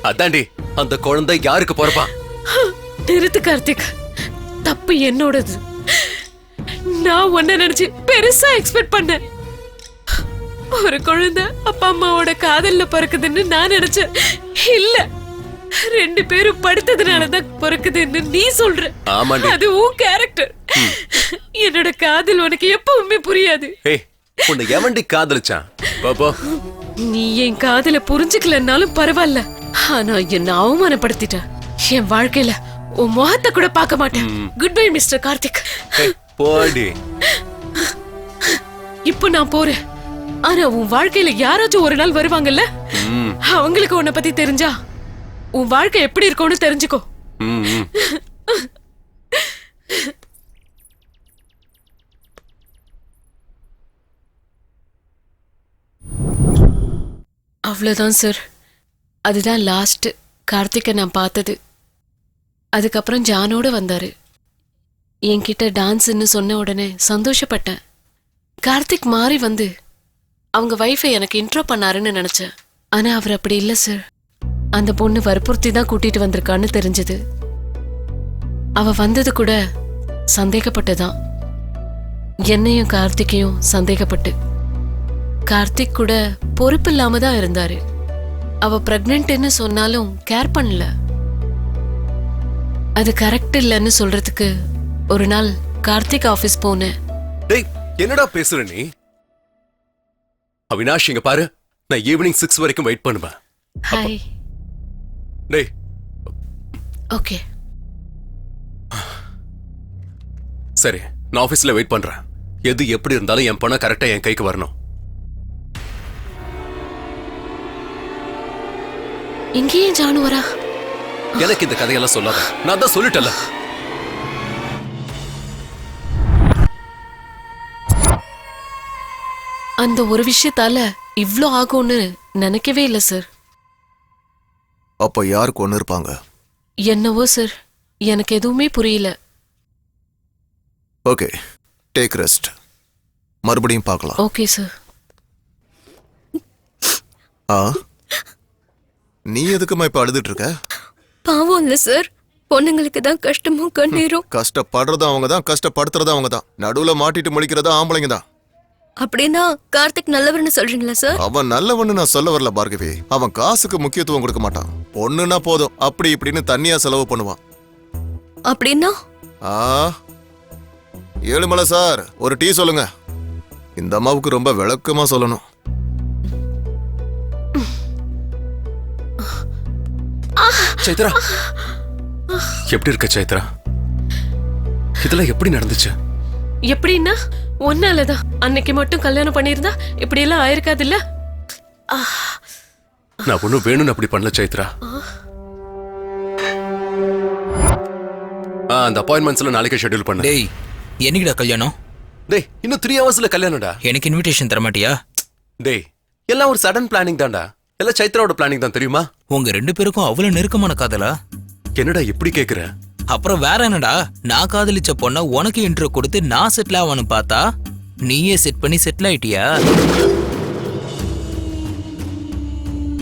அதாண்டி, அந்த குழந்தை யாருக்கு பிறப்பா? நிறுத்து கார்த்திக், தப்பு என்னோடது. நான் உன்ன நினைச்சு பெருசா எக்ஸ்பெக்ட் பண்ணேன். ஒரு குழந்தை அப்பா அம்மாவோட காதல்ல பிறக்குதுன்னு நான் நினைச்சேன். இல்ல, ரெண்டு பேரும் படுத்ததுனாலதான் பிறக்குதுன்னு நீ சொல்ற. அது உன் கேரக்டர். என்னோட காதல் உனக்கு எப்பவுமே புரியாது. உன்னை எவண்டி காதலிச்சான்? பாப்பா, நீ என் காதல புரிஞ்சுக்கலன்னாலும் பரவாயில்ல, ஆனா என்ன அவமானப்படுத்திட்ட. என் வாழ்க்கையில உன் முகத்தை கூட பார்க்க மாட்டேன். Goodbye mister Karthik. போடி. இப்போ நான் போறேன். ஆனா உன் வாழ்க்கையில யாராச்சும் ஒரு நாள் வருவாங்கல்ல, அவங்களுக்கு உன்னை பத்தி தெரிஞ்சா உன் வாழ்க்கை எப்படி இருக்கும்னு தெரிஞ்சுக்கோ. அவ்வளவுதான் சார். அதுதான் லாஸ்ட் கார்த்திகை நான் பார்த்தது. அதுக்கப்புறம் ஜானோட வந்தாரு. என்கிட்ட டான்ஸ்ன்னு சொன்ன உடனே சந்தோஷப்பட்டேன். கார்த்திக் மாறி வந்து அவங்க வைஃபை எனக்கு இன்ட்ரோ பண்ணாருன்னு நினைச்சேன். ஆனா அவர் அப்படி இல்லை சார். அந்த பொண்ணு வற்புறுத்தி தான் கூட்டிட்டு வந்திருக்கான்னு தெரிஞ்சது. அவ வந்தது கூட சந்தேகப்பட்டுதான், என்னையும் கார்த்திக்கையும் சந்தேகப்பட்டு. கார்த்திக் கூட பொறுப்பு இல்லாம தான் இருந்தாரு. அவ பிரெக்னன்ட்னு சொன்னாலும் கேர் பண்ணல. அது கரெக்ட் இல்லைன்னு சொல்றதுக்கு ஒரு நாள் கார்த்திக் ஆபீஸ் போனேன். டேய் என்னடா பேசுற நீ? அவினாஷ் இங்க பாரு, நான் ஈவினிங் 6 வரைக்கும் வெயிட் பண்ணுவேன். ஹாய். டேய் ஓகே சரி, நான் ஆபீஸ்ல வெயிட் பண்றேன். எது எப்படி இருந்தாலும் என் பணம் கரெக்டா என் கைக்கு வரணும். இங்கேயே ஜானுவரா? எனக்கு இந்த கதையெல்லாம் சொல்லாத, நான் தான் சொல்லிட்டல. அந்த ஒரு விஷயத்தால இவ்ளோ ஆகும்னு நினைக்கவே இல்லை சார். அப்ப யார் கொண்டு இருப்பாங்க? என்னவோ சார், எனக்கு எதுவுமே புரியல. Okay, take rest. மறுபடியும் பார்க்கலாம். Okay sir. ஆ, நீ எதுக்குமா இப்ப அழுதுட்டு இருக்க? பாவம் இல்ல சார், பொண்ணுங்களுக்கு தான் கஷ்டமும் கண்ணீரும். கஷ்டப்படுறதும் அவங்க தான், கஷ்டப்படுத்துறதும் அவங்க தான். நடுவுல மாட்டிட்டு முழிக்கிறதா ஆம்பளைங்க தான். அப்படின்னா கார்த்திக் நல்லவர்னு சொல்றீங்களா சார்? அவன் நல்லவன்னு நான் சொல்ல வரல பார்கவி. அவன் காசுக்கு முக்கியத்துவம் கொடுக்க மாட்டான். பொண்ணுன்னா போதும் அப்படி இப்படின்னு தனியா செலவு பண்ணுவான். அப்படின்னா ஆ, ஏழுமலை சார், ஒரு டீ சொல்லுங்க. இந்த அம்மாவுக்கு ரொம்ப விளக்கமா சொல்லணும். சைத்ரா, எப்படி இருக்க சைத்ரா? இதெல்லாம் எப்படி நடந்துச்சு? எப்படின்னா ஒன்னாலதான். அன்னைக்கு மட்டும் கல்யாணம் பண்ணிருந்தா இப்படி எல்லாம் ஆயிருக்காது இல்ல. நான் ஒண்ணும் வேணும்னு அப்படி பண்ணல சைத்ரா. அந்த அப்பாயின்மெண்ட்ஸ்ல நாளைக்கு ஷெட்யூல் பண்ணு. டேய் என்னைக்குடா கல்யாணம்? டேய் இன்னும் 3 ஹவர்ஸ்ல கல்யாணம்டா. எனக்கு இன்விடேஷன் தர மாட்டியா? டேய் எல்லாம் ஒரு சடன் பிளானிங் தான்டா. எல்லாம் சைத்ராவோட பிளானிங் தான் தெரியுமா? உங்க 2 பேருக்கும் அவ்வளவு நெருக்கமான காதலா? என்னடா இப்படி கேக்குற? அப்புறம் வேற என்னடா, நான் காதலிச்ச பொண்ண உனக்கு இன்ட்ரோ கொடுத்து நான் செட்டில் ஆவான்னு பார்த்தா நீயே செட் பண்ணி செட்டில் ஆயிட்டியா?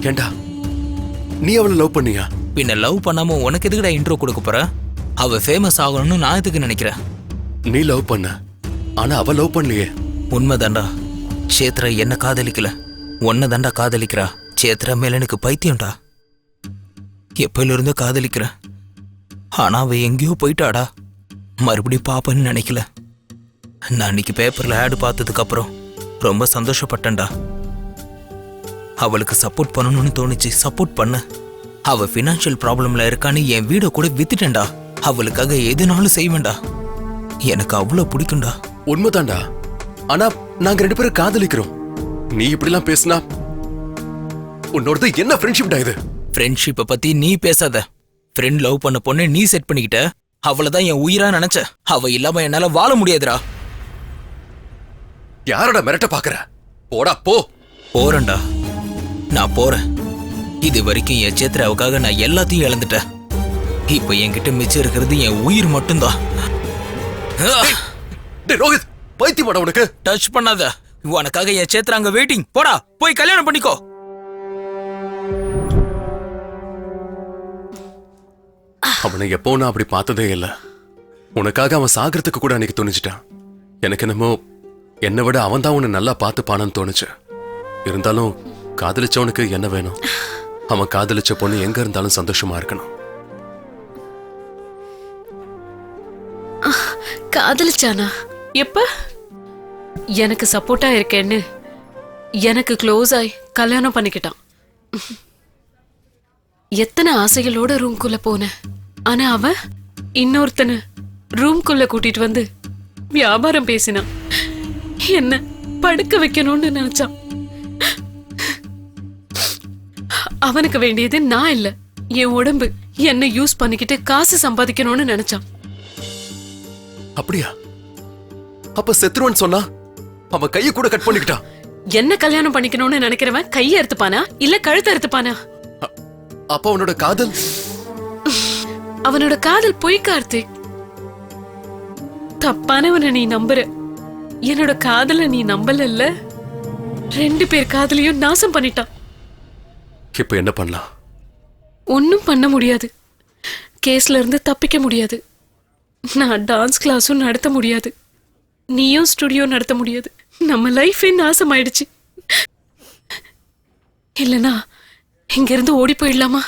ஏண்டா நீ அவளை லவ் பண்ணியா? பின்ன லவ் பண்ணாம உனக்கு எதுக்குடா இன்ட்ரோ கொடுக்க போற? அவ ஃபேமஸ் ஆகணும்னு நான் எதுக்கு நினைக்கிறேன்? நீ லவ் பண்ண, ஆனா அவ லவ் பண்ணலையே. உண்மைதான்டா, சேத்ரா என்ன காதலிக்கல, உன்னை தாண்டா காதலிக்கிறா. சேத்ரா மேல எனக்கு பைத்தியம்டா. எப்பல இருந்து காதலிக்கிற, ஆனா அவ எங்கேயோ போயிட்டாடா. மறுபடியும் பாப்பன்னு நினைக்கல. நான் அன்னைக்கு பேப்பர்ல ஆடு பார்த்ததுக்கு அப்புறம் ரொம்ப சந்தோஷப்பட்டேன்டா. அவளுக்கு சப்போர்ட் பண்ணணும்னு தோணுச்சு, சப்போர்ட் பண்ண. அவ ஃபினான்ஷியல் ப்ராப்ளம்ல இருக்கான்னு என் வீடை கூட வித்துட்டேன்டா. அவளுக்காக எதுனாலும் செய்வேன்டா. எனக்கு அவ்வளோ பிடிக்கும்டா. உண்மைதான்டா, ஆனா நாங்க 2 பேரும் காதலிக்கிறோம். நீ இப்படிலாம் பேசினா உன்னோடது என்ன ஃப்ரெண்ட்ஷிப்டா இது? ஃப்ரெண்ட்ஷிப்பை பத்தி நீ பேசாத. ஃப்ரெண்ட் லவ் பண்ண பொண்ணு நீ செட் பண்ணிக்கிட்ட. அவளைதான் என் உயிரா நினைச்ச. அவ இல்லாம என்னால வாழ முடியாதுடா. யாரோட மிரட்ட பாக்குற? போடா போ. போறேன்டா, நான் போறேன். இது வரைக்கும் என் சேத்ராவுக்காக நான் எல்லாத்தையும் இழந்துட்டேன். இப்ப என்கிட்ட மிச்சம் இருக்கிறது என் உயிர் மட்டும்தான். டேய் ரோஹித், பைத்தியமாடா உனக்கு? டச் பண்ணாத. உனக்காக என் சேத்ரா அங்க வெயிட்டிங். போடா, போய் கல்யாணம் பண்ணிக்கோ. அவனை எப்போ நான் அப்படி பார்த்ததே இல்லை. உனக்காக அவன் சாகிறதுக்கு கூட அன்னைக்கு துணிச்சிட்டான். எனக்கு என்னமோ என்னை விட அவன் தான் உன்னை நல்லா பார்த்துப்பானான்னு தோணுச்சு. இருந்தாலும் காதலிச்சவனுக்கு என்ன வேணும்? அவன் காதலிச்ச பொண்ணு எங்க இருந்தாலும் சந்தோஷமா இருக்கணும். காதலிச்சானா? எப்ப? எனக்கு சப்போர்ட்டா இருக்கேன்னு எனக்கு க்ளோஸ் ஆயி கல்யாணம் பண்ணிக்கிட்டான். எத்தனை ஆசைகளோட ரூம்குள்ள போனேன். ஆனா அவன் இன்னொருத்தனை ரூம்குள்ள கூட்டிட்டு வந்து வியாபாரம் பேசினான். என்ன படுக்க வைக்கணும்னு நினைச்சான். அவனுக்கு வேண்டியது நான் இல்ல, என் உடம்பு. என்ன யூஸ் பண்ணிக்கிட்டு காசு சம்பாதிக்கணும்னு நினைச்சான். அப்படியா? அப்ப செத்துருவன் சொன்னா அவன் கையை கூட கட் பண்ணிக்கிட்டான். என்ன கல்யாணம் பண்ணிக்கணும்னு நினைக்கிறவன் கையை அறுத்துப்பானா இல்ல கழுத்தை அறுத்துப்பானா? அப்ப அவனோட காதல்? அவனோட காதல் பொய் கார்த்திக். தப்பானவனை நீ நம்புற. என்னோட காதல நீ நம்பல. 2 பேர் காதலையும் நாசம் பண்ணிட்டான். இப்ப என்ன பண்ணலாம்? ஒன்றும் பண்ண முடியாது. கேஸ்ல இருந்து தப்பிக்க முடியாது. நான் டான்ஸ் கிளாஸும் நடத்த முடியாது. நீயும் ஸ்டுடியோ நடத்த முடியாது. நம்ம லைஃபே நாசமாயிடுச்சு. இல்லனா இங்க இருந்து ஓடி போயிடலாமா?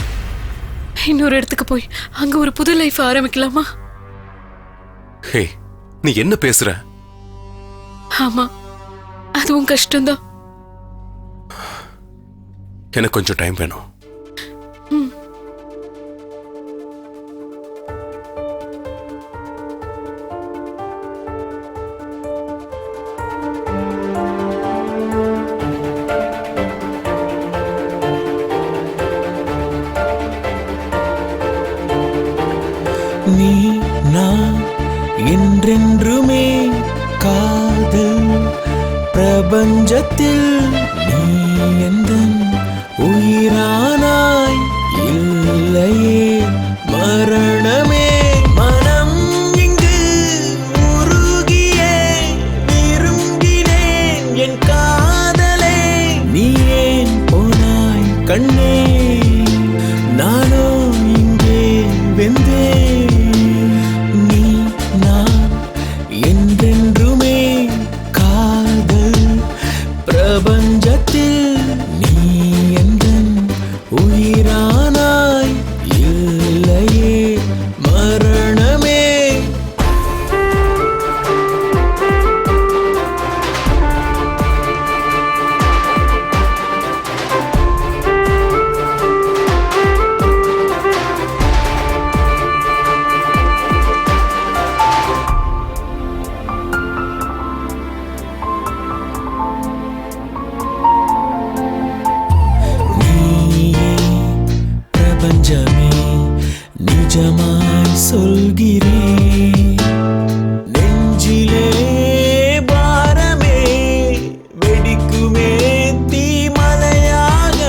இன்னொரு இடத்துக்கு போய் அங்க ஒரு புது லைஃப் ஆரம்பிக்கலாமா? ஹே, நீ என்ன பேசுற? ஆமா, அதுவும் கஷ்டம்தான். எனக்கு கொஞ்சம் டைம் வேணும். நீ நான் என்றென்றுமே காதல் பிரபஞ்சத்தில் நீ எந்தன் உயிரானாய் இல்லையே மரணமே மனம் இங்கு உருகியே விரும்பினேன் என் காதலே நீ ஏன் போனாய் கண்ணே நானோ இங்கே வெந்தேன் நீ நான் என்றென்றுமே காதல் பிரபஞ்சத்தில் நீ எந்தன் உயிரானாய் இல்லையே மரணமே நீயே பிரபஞ்சமே நிஜமாய் சொல்கிறேன் நெஞ்சிலே பாரமே வெடிக்குமே தீமலையாக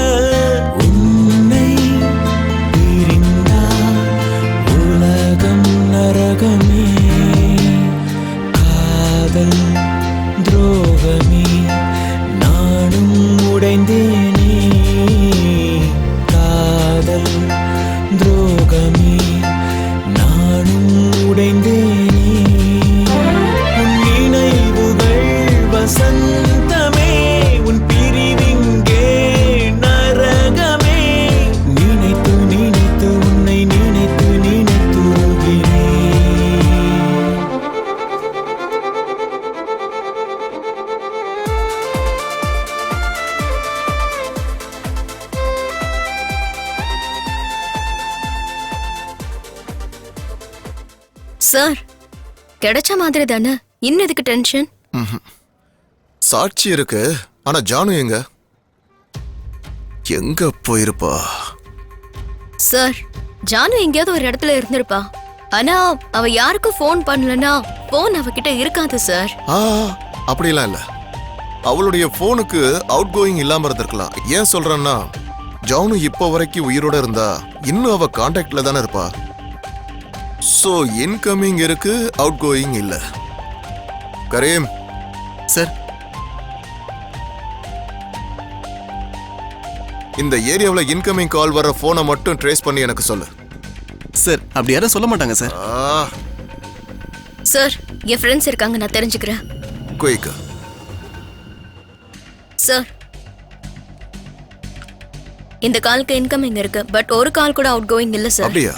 உன்னை பிரிந்தால் உலகம் நரகமே காதல் துரோகமே நானும் உடைந்தேனே காதல் துரோகமே நானும் உடைந்தேனே உன் நினைவுகள் வசந்தமே உன் பிரிவிங்கே நரகமே நினைத்து நினைத்து உன்னை நினைத்து நினைத்துருகிறேன் சார், கிடைச்ச மாதிரி தானே, இன்னும் எதுக்கு டென்ஷன்? சாட்சி இருக்கு, ஆனா ஜானு எங்க எங்க போயிருப்பா? சார், ஜானு எங்கேயாவது ஒரு இடத்துல இருந்திருப்பா. ஆனா அவ யாருக்கும் ஃபோன் பண்ணலனா ஃபோன் அவகிட்ட இருக்காது சார். அப்படிலாம் இல்ல. அவளுடைய போனுக்கு அவுட் கோயிங் இல்லாம இருந்திருக்கலாம். ஏன் சொல்றேன்னா, ஜானு இப்போ வரைக்கும் உயிரோட இருந்தா இன்னும் அவ கான்டாக்ட்ல தானே இருப்பா. சோ இன்கமிங் இருக்கு, அவுட் கோயிங் இல்ல. கரீம் சார், இந்த ஏரியாவில் இன்கமிங் கால் வர போனை மட்டும் ட்ரேஸ் பண்ணி எனக்கு சொல்லு. சார் அப்படி யாரும் சொல்ல மாட்டாங்க சார். சார், என் ஃப்ரெண்ட்ஸ் இருக்காங்க, நான் தெரிஞ்சுக்கிறேன். குயிக். சார், இந்த காலுக்கு இன்கமிங் இருக்கு, பட் ஒரு கால் கூட அவுட் கோயிங் இல்ல சார். அப்படியா?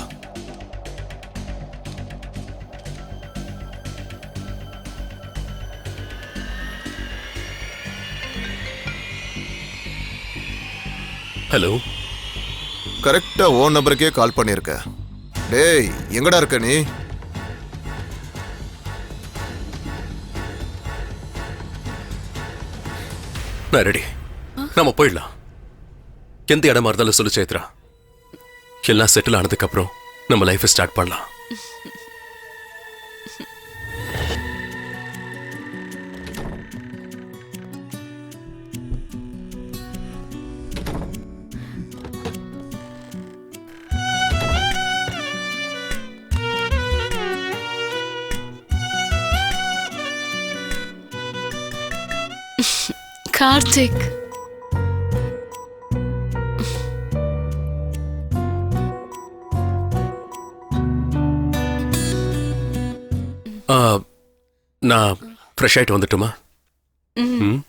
ஹலோ, கரெக்டா ஓன் நம்பருக்கே கால் பண்ணிருக்க. டேய், எங்கடா இருக்க நீ? நான் ரெடி. நம்ம போயிடலாம். எந்த இடமா இருந்தாலும் சொல்லு சேத்ரா. எல்லாம் செட்டில் ஆனதுக்கு அப்புறம் நம்ம லைஃப் ஸ்டார்ட் பண்ணலாம். கார்த்திக், நான் ஃப்ரெஷ் ஆயிட்டு வந்துட்டுமா? ம்.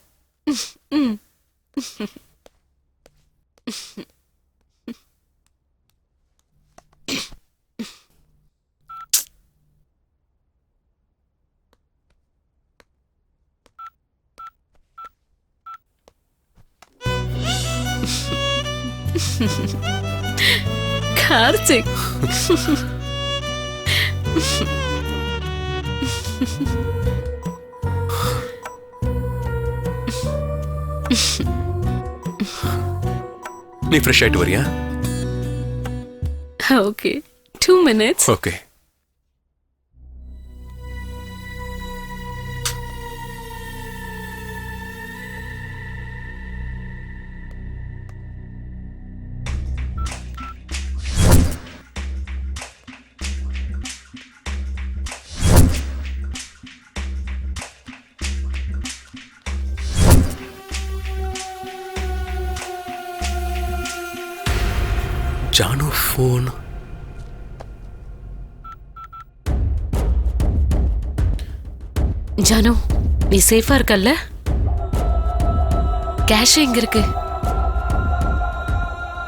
கார்த்திக், நீ ஃப்ரெஷ் ஆயிட்டு வரியா? Okay 2 minutes. Okay. Janu phone. Janu, நீ சேஃபா இருக்கல்ல? கேஷ் எங்க இருக்கு?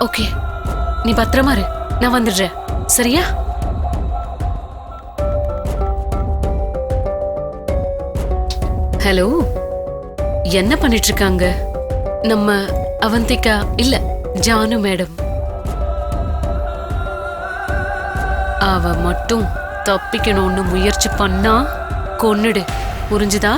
ஓகே, நீ பத்திரமா இரு, நான் வந்துடுறேன். சரியா? ஹலோ, என்ன பண்ணிட்டு இருக்காங்க நம்ம அவந்திகா? இல்ல, ஜானு மேடம். அவ மட்டும் தப்பிக்கணும்னு முயற்சி பண்ணா கொன்னுடு, புரிஞ்சுதா?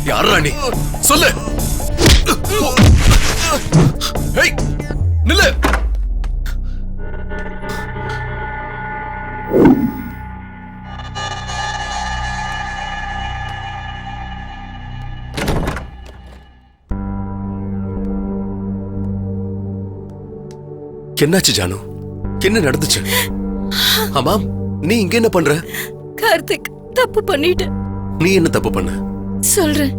யாரா நீ? சொல்லு. ஏய், நில்லு. என்னாச்சு ஜானு? என்ன நடந்துச்சு? ஆமாம், நீ இங்க என்ன பண்ற? கார்த்திக், தப்பு பண்ணிட்டேன். நீ என்ன தப்பு பண்ண? சொல்றேன்,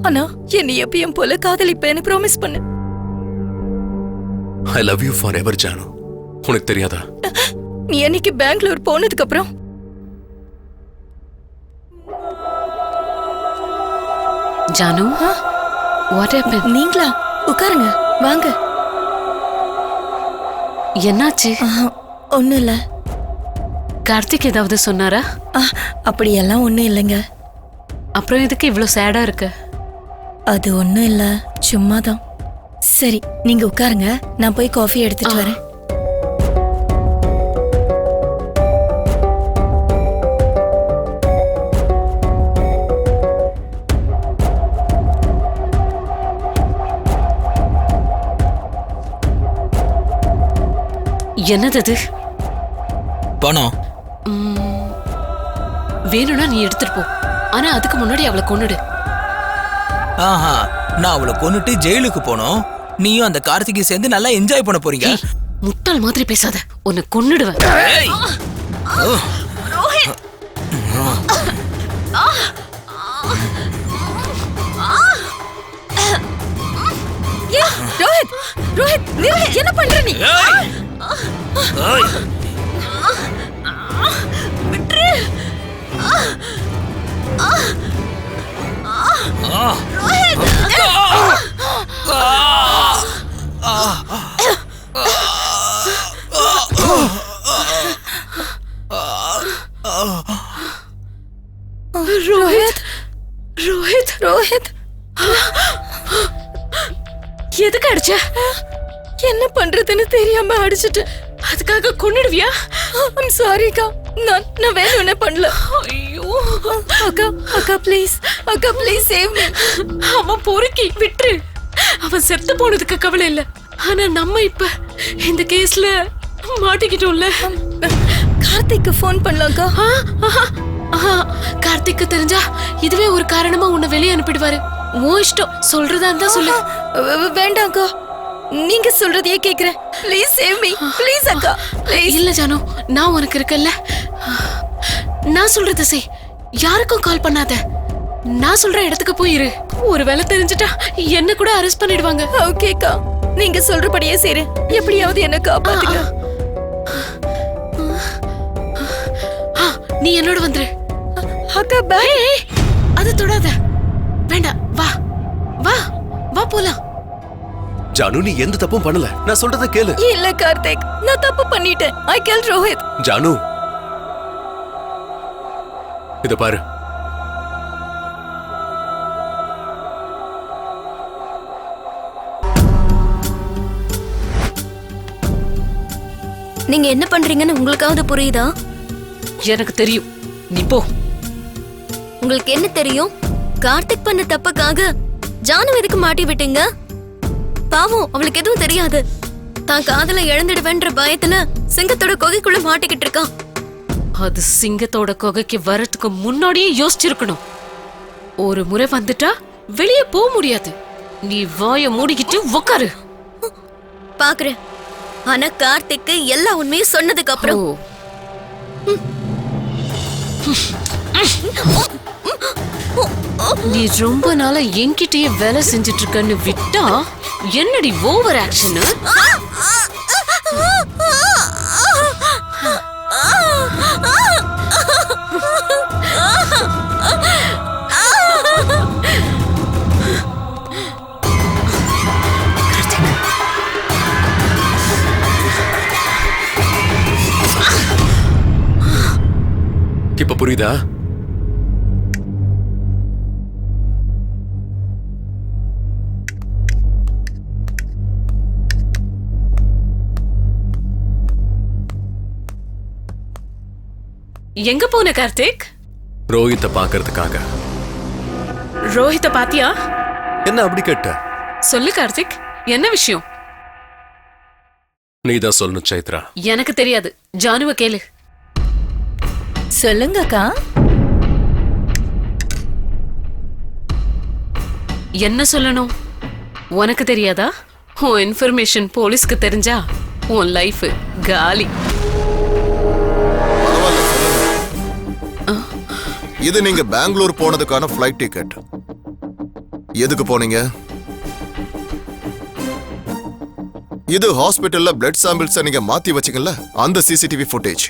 ஆனா என்னை எப்பயும் போல காதலிப்பேன்னு ப்ராமிஸ் பண்ணு. I love you forever Janu. உனக்கு தெரியாதா? நீ என்னைக்கு பெங்களூர் போனதுக்கு அப்புறம் ஜானு, வாட் ஹேப்பன்? நீங்களா? உட்காருங்க, வாங்க. என்னாச்சு? ஒண்ணும் இல்ல. கார்த்திக் ஏதாவது சொன்னாரா? அப்படியெல்லாம் ஒண்ணும் இல்லைங்க. அப்புறம் எதுக்கு இவ்ளோ சேடா இருக்கு? அது ஒண்ணும் இல்ல, சும்மாதான். சரி, நீங்க உட்காருங்க, நான் போய் காஃபி எடுத்துட்டு வரேன். என்னது அது? பணம். வேணும்னா நீ எடுத்துட்டு போ, ஆனா அதுக்கு முன்னாடி அவளை கொன்னுடு. ஆஹா, நான் அவளை கொன்னுட்டு ஜெயிலுக்கு போனோம். நீயும் அந்த கார்த்திகை சேர்ந்து நல்லா என்ஜாய் பண்ண போறீங்க. முட்டாள் மாதிரி பேசாத, உன்னை கொன்னுடுவேன். ரோஹித், ரோஹித், என்ன பண்ற நீ? விட்ரு. ரோஹித், ரோஹித், ரோஹித், எதுக்கு அடிச்ச? என்ன பண்றதுன்னு தெரியாம அடிச்சிட்டு. அதுக்காக கொன்னுடுவியா? ஐம் சாரிக்கா, நான் வேணும்னே பண்ணல. ஐயோ அக்கா, அக்கா ப்ளீஸ், அக்கா ப்ளீஸ் சேவ் மீ. அவன் பொறுக்கி விட்டுரு. அவன் செத்து போனதுக்கு கவலை இல்ல, ஆனா நம்ம இப்ப இந்த கேஸ்ல மாட்டிக்கிட்டோம்ல. கார்த்திக்கு ஃபோன் பண்ணலாம்க்கா. கார்த்திக்கு தெரிஞ்சா இதுவே ஒரு காரணமா உன்னை வெளியே அனுப்பிடுவாரு. உன் இஷ்டம், சொல்றதா இருந்தா சொல்லு. வேண்டாம் அக்கா, நீங்க சொல்றதையே கேக்குறேன். ப்ளீஸ் சேவ் மீ, ப்ளீஸ் அக்கா, ப்ளீஸ். இல்ல ஜானு, நான் உனக்கு இருக்கல்ல. நான் சொல்றது செய், யாருக்கும் கால் பண்ணாத. நான் சொல்ற இடத்துக்கு போயிரு. ஒருவேளை தெரிஞ்சிட்டா என்ன கூட அரெஸ்ட் பண்ணிடுவாங்க. ஓகேக்கா, நீங்க சொல்றபடியே செய்றேன். எப்படியாவது என்ன காப்பாத்துங்க. நீ என்னோட வந்துரு. அக்கா பாய். அது தொடாத, வேண்டாம். வா வா வா போலாம். ஜானு, நீ எந்த தப்பும் பண்ணல. நான் சொல்றத கேளு. இல்ல கார்த்திக், நான் தப்பு பண்ணிட்டேன். ஐ கில் ரோஹித். ஜானு, இத பாரு. நீங்க என்ன பண்றீங்கன்னு உங்களுக்காவது புரியுதா? எனக்கு தெரியும், நீ போ. உங்களுக்கு என்ன தெரியும்? கார்த்திக் பண்ண தப்புக்காக ஜானு எதுக்கு மாட்டி விட்டீங்க? பாவம், அவளுக்கு எதுவும் தெரியாது. தான் காதல இழந்துடுவேன்ற பயத்துல சிங்கத்தோட கொகைக்குள்ள மாட்டிக்கிட்டு இருக்கான். அது சிங்கத்தோட கொகைக்கு வரதுக்கு முன்னாடியே யோசிச்சிருக்கணும். ஒரு முறை வந்துட்டா வெளியே போக முடியாது. நீ வாய மூடிக்கிட்டு உக்காரு. பாக்குறேன். ஆனா கார்த்திக்கு எல்லா உண்மையும் சொன்னதுக்கு அப்புறம் நீ ரொம்ப நாளா என்கிட்டயே வேலை செஞ்சிட்டு இருக்கன்னு விட்டா என்னடி ஓவர் ஆக்ஷன்? இப்ப புரியுதா? எங்க போன கார்த்திக்? ரோஹித்த பாக்குறதுக்காக. ரோஹித்த பாத்தியா? என்ன அப்படி கேட்ட? சொல்லு கார்த்திக், என்ன விஷயம்? நீதான் சொல்லணும் சைத்ரா. எனக்கு தெரியாது, ஜானுவ கேளு. சொல்லுங்கக்கா. என்ன சொல்லணும்? உனக்கு தெரியாதா? உன் இன்ஃபர்மேஷன் போலீஸ்க்கு தெரிஞ்சா உன் லைஃப் காலி. இது நீங்க பெங்களூர் போனதுக்கான ஃப்ளைட் டிக்கெட். எதுக்கு போனீங்க? இது ஹாஸ்பிட்டல்ல பிளட் சாம்பிள்ஸ் நீங்க மாத்தி வச்சீங்கல்ல, அந்த சிசிடிவி ஃபுட்டேஜ்.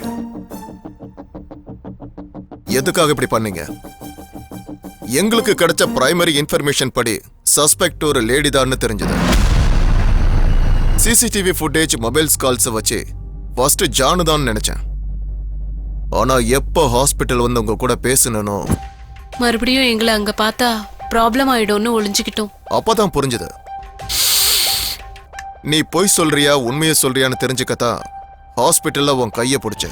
எதுக்காக இப்படி பண்ணீங்க? எங்களுக்கு கிடைச்ச பிரைமரி இன்ஃபர்மேஷன் படி சஸ்பெக்ட் ஒரு லேடி தான் தெரிஞ்சது. சிசிடிவி ஃபுட்டேஜ், மொபைல்ஸ் கால்ஸ் வச்சு ஃபர்ஸ்ட் ஜானு தான் நினைச்சேன். ஆனா எப்ப ஹாஸ்பிட்டல் வந்து உங்க கூட பேசணும்னோ மறுபடியும் எங்களை அங்க பார்த்தா ப்ராப்ளம் ஆயிடும்னு ஒளிஞ்சுக்கிட்டோம். அப்பதான் புரிஞ்சது. நீ பொய் சொல்றியா உண்மையை சொல்றியான்னு தெரிஞ்சுக்கத்தான் ஹாஸ்பிட்டல்ல உன் கைய பிடிச்ச.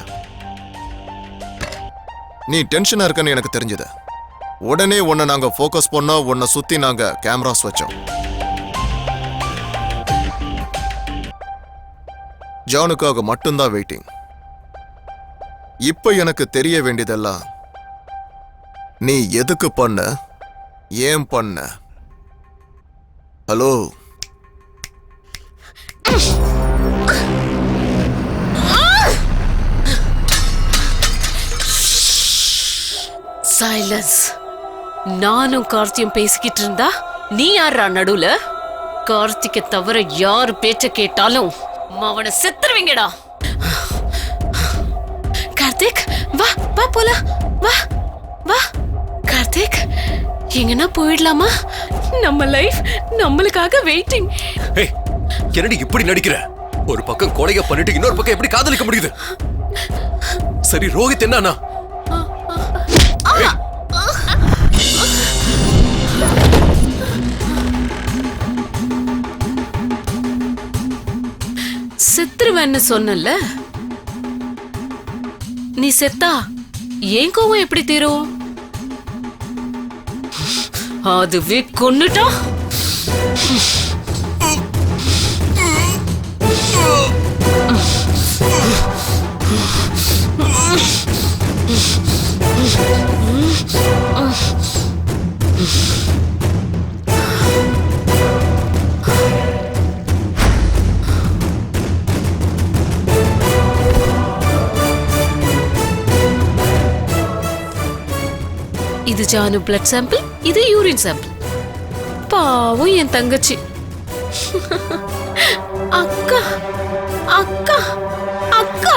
நீ டென்ஷனா இருக்கன்னு எனக்கு தெரிஞ்சது. உடனே உன்னை நாங்க ஃபோக்கஸ் பண்ணோம். உன்னை சுத்தி நாங்க கேமராஸ் வச்சோம். ஜானுக்காக மட்டும்தான் வெயிட்டிங். இப்ப எனக்கு தெரிய வேண்டியதெல்லாம் நீ எதுக்கு பண்ண, ஏன் பண்ண. Hello, silence. நானும் கார்த்தியும் பேசிக்கிட்டு இருந்தா நீ யாரா நடுவுல? கார்த்திகை தவிர யாரு பேச்ச கேட்டாலும் அவனை செத்துருவீங்கடா. கார்த்திக், வா வா போலாம். வா வா கார்த்திக், எங்கன்னா போயிடலாமா? நம்ம லைஃப் நம்மளுக்காக வெயிட்டிங். ஏய், என்னடி இப்படி நடிக்கிற? ஒரு பக்கம் கொலைய பண்ணிட்டு இன்னொரு பக்கம் எப்படி காதலிக்க முடியுது? சரி, ரோஹித் என்னன்னா? செத்துருவேன்னு சொன்னல, நீ செத்தா ஏன் கோவம் எப்படி தீரும்? அதுவே கொன்னுட்டா இது ஜானு பிளட் சாம்பிள், இது யூரின் சாம்பிள். பாவம் என் தங்கச்சி. அக்கா அக்கா அக்கா.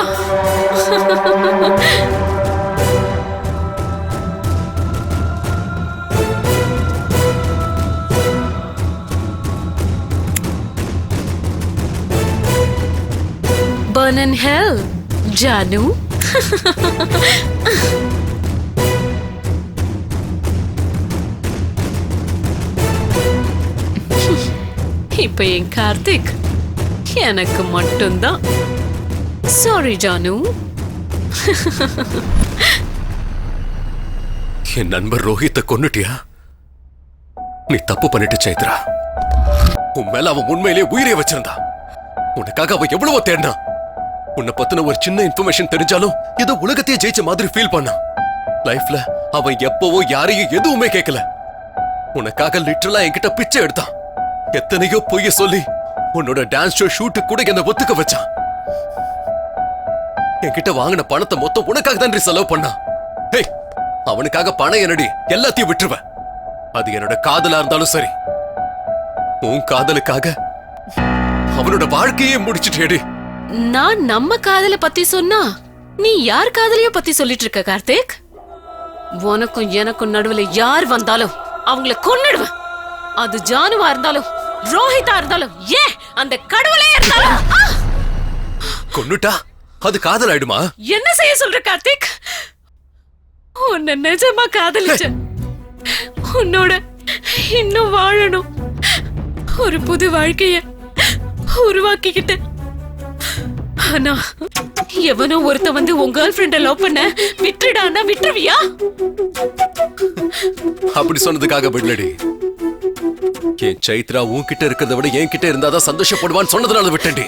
Burn in hell, Janu. இப்ப என் கார்த்திக் எனக்கு மட்டும்தான். சாரி ஜானு. என் நண்பர் ரோஹித்தை கொன்னுட்டியா? நீ தப்பு பண்ணிட்டு சைத்ரா. உன் மேல அவன் உண்மையிலேயே உயிரே வச்சிருந்தா. உனக்காக அவன் எவ்வளவோ தேடினா. உன்னை பத்தின ஒரு சின்ன இன்ஃபர்மேஷன் தெரிஞ்சாலும் ஏதோ உலகத்தையே ஜெயிச்ச மாதிரி ஃபீல் பண்ணான். லைஃப்ல அவன் எப்பவோ யாரையும் எதுவுமே கேட்கல. உனக்காக லிட்டரலா என்கிட்ட பிச்சை எடுத்தான். எத்தனையோ பொய்ய சொல்லி உன்னோட டான்ஸ் ஷோ ஷூட்டு கூட என்ன ஒத்துக்க வச்சான். என்கிட்ட வாங்கின பணத்தை மொத்தம் உனக்காக தான் செலவு பண்ணான். ஏய், அவனுக்காக பணம் என்னடி எல்லாத்தையும் விட்டுருவேன். அது என்னோட காதலா இருந்தாலும் சரி. உன் காதலுக்காக அவனோட வாழ்க்கையே முடிச்சிட்டேடி. நான் நம்ம காதல பத்தி சொன்னா நீ யார் காதலையோ பத்தி சொல்லிட்டு இருக்க கார்த்திக்? உனக்கும் எனக்கும் நடுவுல யார் வந்தாலும் அவங்கள கொன்னுடுவேன். அது ஜானுவா இருந்தாலும் ரோஹிதா இருந்தாலும் ஏன் அந்த கடவுளே இருந்தாலும். கொன்னுட்டா அது காதல் ஆயிடுமா? என்ன செய்ய சொல்ற கார்த்திக்? உன்னை நிஜமா காதலிச்சேன். உன்னோட இன்னும் வாழணும். ஒரு புது வாழ்க்கைய உருவாக்கிக்கிட்ட. ஆனா எவனோ ஒருத்த வந்து உன் கேர்ள் ஃப்ரெண்ட லவ் பண்ண விட்டுடானா விட்டுருவியா? அப்படி சொன்னதுக்காக விடலடி. என் சைத்ரா உன்கிட்ட இருக்கிறத விட என்கிட்ட இருந்தாதான் சந்தோஷப்படுவான்னு சொன்னதுனால விட்டேன்டி.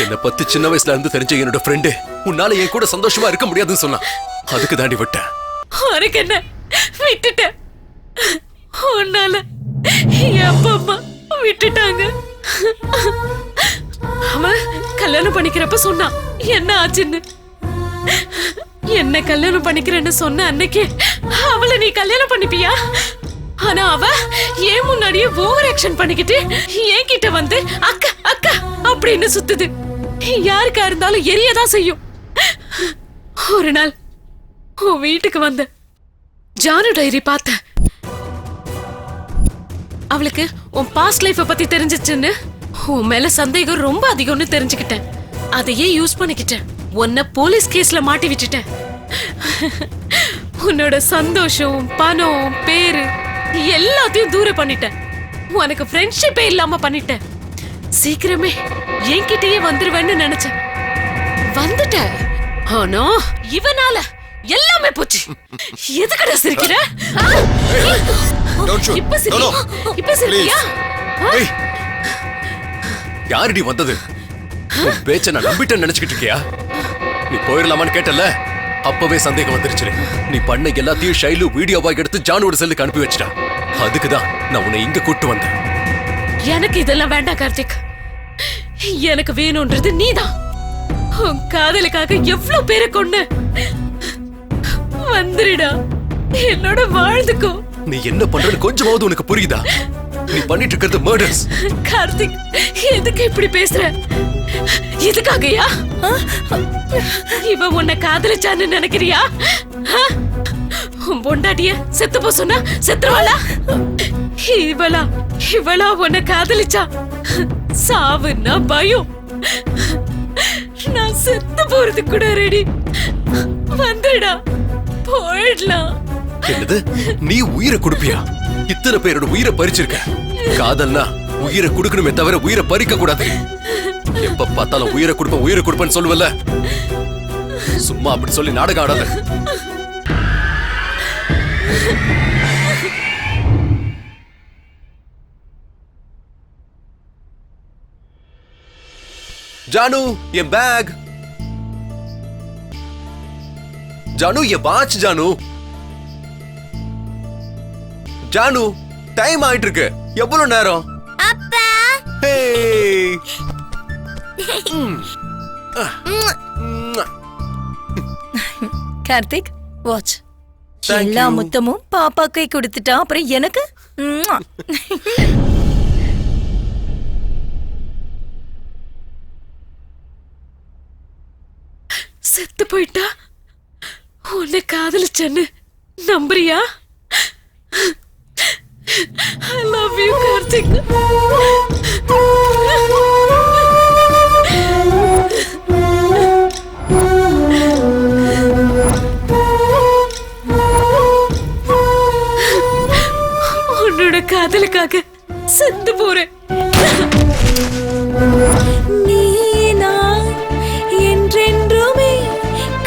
என்னை பத்தி சின்ன வயசுல இருந்து தெரிஞ்ச என்னோட ஃப்ரெண்டு உன்னால என் கூட சந்தோஷமா இருக்க முடியாதுன்னு சொன்னா. அதுக்கு தாண்டி விட்டேன். உனக்கு என்ன விட்டுட்டேன். உன்னால அப்பா அம்மா விட்டுட்டாங்க. அவன் கல்யாணம் பண்ணிக்கிறப்ப சொன்னான் என்ன ஆச்சுன்னு. என்ன கல்யாணம் பண்ணிக்கிறேன்னு சொன்ன அன்னைக்கு அவளை நீ கல்யாணம் பண்ணிப்பியா? ஆனா அவ ஏன் முன்னாடியே ஓவர் ஆக்ஷன் பண்ணிக்கிட்டு என்கிட்ட வந்து அக்கா அக்கா அப்படின்னு சுத்துது. யாருக்கா இருந்தாலும் எரியதான் செய்யும். ஒரு நாள் உன் வீட்டுக்கு வந்த ஜானு டைரி பார்த்த. அவளுக்கு உன் பாஸ்ட் லைஃப பத்தி தெரிஞ்சிச்சுன்னு உன் மேல சந்தேகம் ரொம்ப அதிகம்னு தெரிஞ்சுக்கிட்டேன். அதையே யூஸ் பண்ணிக்கிட்டேன். உன்னை போலீஸ் கேஸ்ல மாட்டி விட்டுட்டேன். உன்னோட சந்தோஷம், பணம், பேரு எல்லாத்தையும் தூரம் பண்ணிட்டேன். உனக்கு ஃப்ரெண்ட்ஷிப்பே இல்லாம பண்ணிட்டேன். சீக்கிரமே என்கிட்டயே வந்துருவேன்னு நினைச்சேன். வந்துட்ட. ஆனா இவனால எல்லாமே போச்சு. எதுக்கடா சிரிக்கிற? இப்ப சிரிக்கியா? யாருடி வந்தது? உன் பேச்ச நான் நம்பிட்டேன்னு நினைச்சுக்கிட்டு இருக்கியா? நீ போயிடலாமான்னு கேட்டல, அப்பவே சந்தேகம் வந்துருச்சு. நீ பண்ண எல்லாத்தையும் ஷைலு வீடியோவா எடுத்து ஜானுவோட செல்லுக்கு அனுப்பி வச்சிட்டா. அதுக்குதான் நான் உன்னை இங்க கூட்டு வந்தேன். எனக்கு இதெல்லாம் வேண்டாம் கார்த்திக். எனக்கு வேணும்ன்றது நீதான். உன் காதலுக்காக எவ்வளவு பேரை கொண்டு வந்துடுடா. என்னோட வாழ்ந்துக்கோ. நீ என்ன பண்றன்னு கொஞ்சமாவது உனக்கு புரியுதா? நீ பண்ணிட்டு இருக்கிறது மர்டர்ஸ். கார்த்திக், எதுக்கு இப்படி பேசுற? இதுக்காகயா இவ உன்னை காதலிச்சான்னு நினைக்கிறியா? உன் பொண்டாட்டிய செத்து போ சொன்னா செத்துருவாளா? இவளா உன்னை காதலிச்சா? சாவுன்னா பயம். நான் செத்து போறது கூட ரெடி. வந்துடா, போயிடலாம். என்னது? நீ உயிரை கொடுப்பியா? இத்தனை பேரோட உயிரை பறிச்சிருக்க. காதல்னா உயிரை கொடுக்கணுமே தவிர உயிரை பறிக்க கூடாது. எப்ப பார்த்தாலும் உயிரை கொடுப்பேன்னு சொல்லுவல்ல. சும்மா அப்படி சொல்லி நாடகம் ஆடாத. ஜானு, என் பேக். ஜானு, என் வாட்ச். ஜானு, ஜானு, டைம் ஆயிட்டு இருக்கு. எவ்வளவு நேரம்? அப்பா. ஹேய். கார்த்திக், வாட்ச். எல்லா முத்தமும் பாப்பாக்கை கொடுத்துட்டா அப்புறம் எனக்கு ம்ம். செத்து போயிட்டா உன்னை காதலிச்சேன்னு நம்புறியா? I love you, Karthik. உன்னோட காதலுக்காக செத்து போறேன். நீ நான் என்றென்றுமே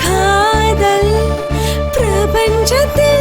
காதல் பிரபஞ்சத்தில்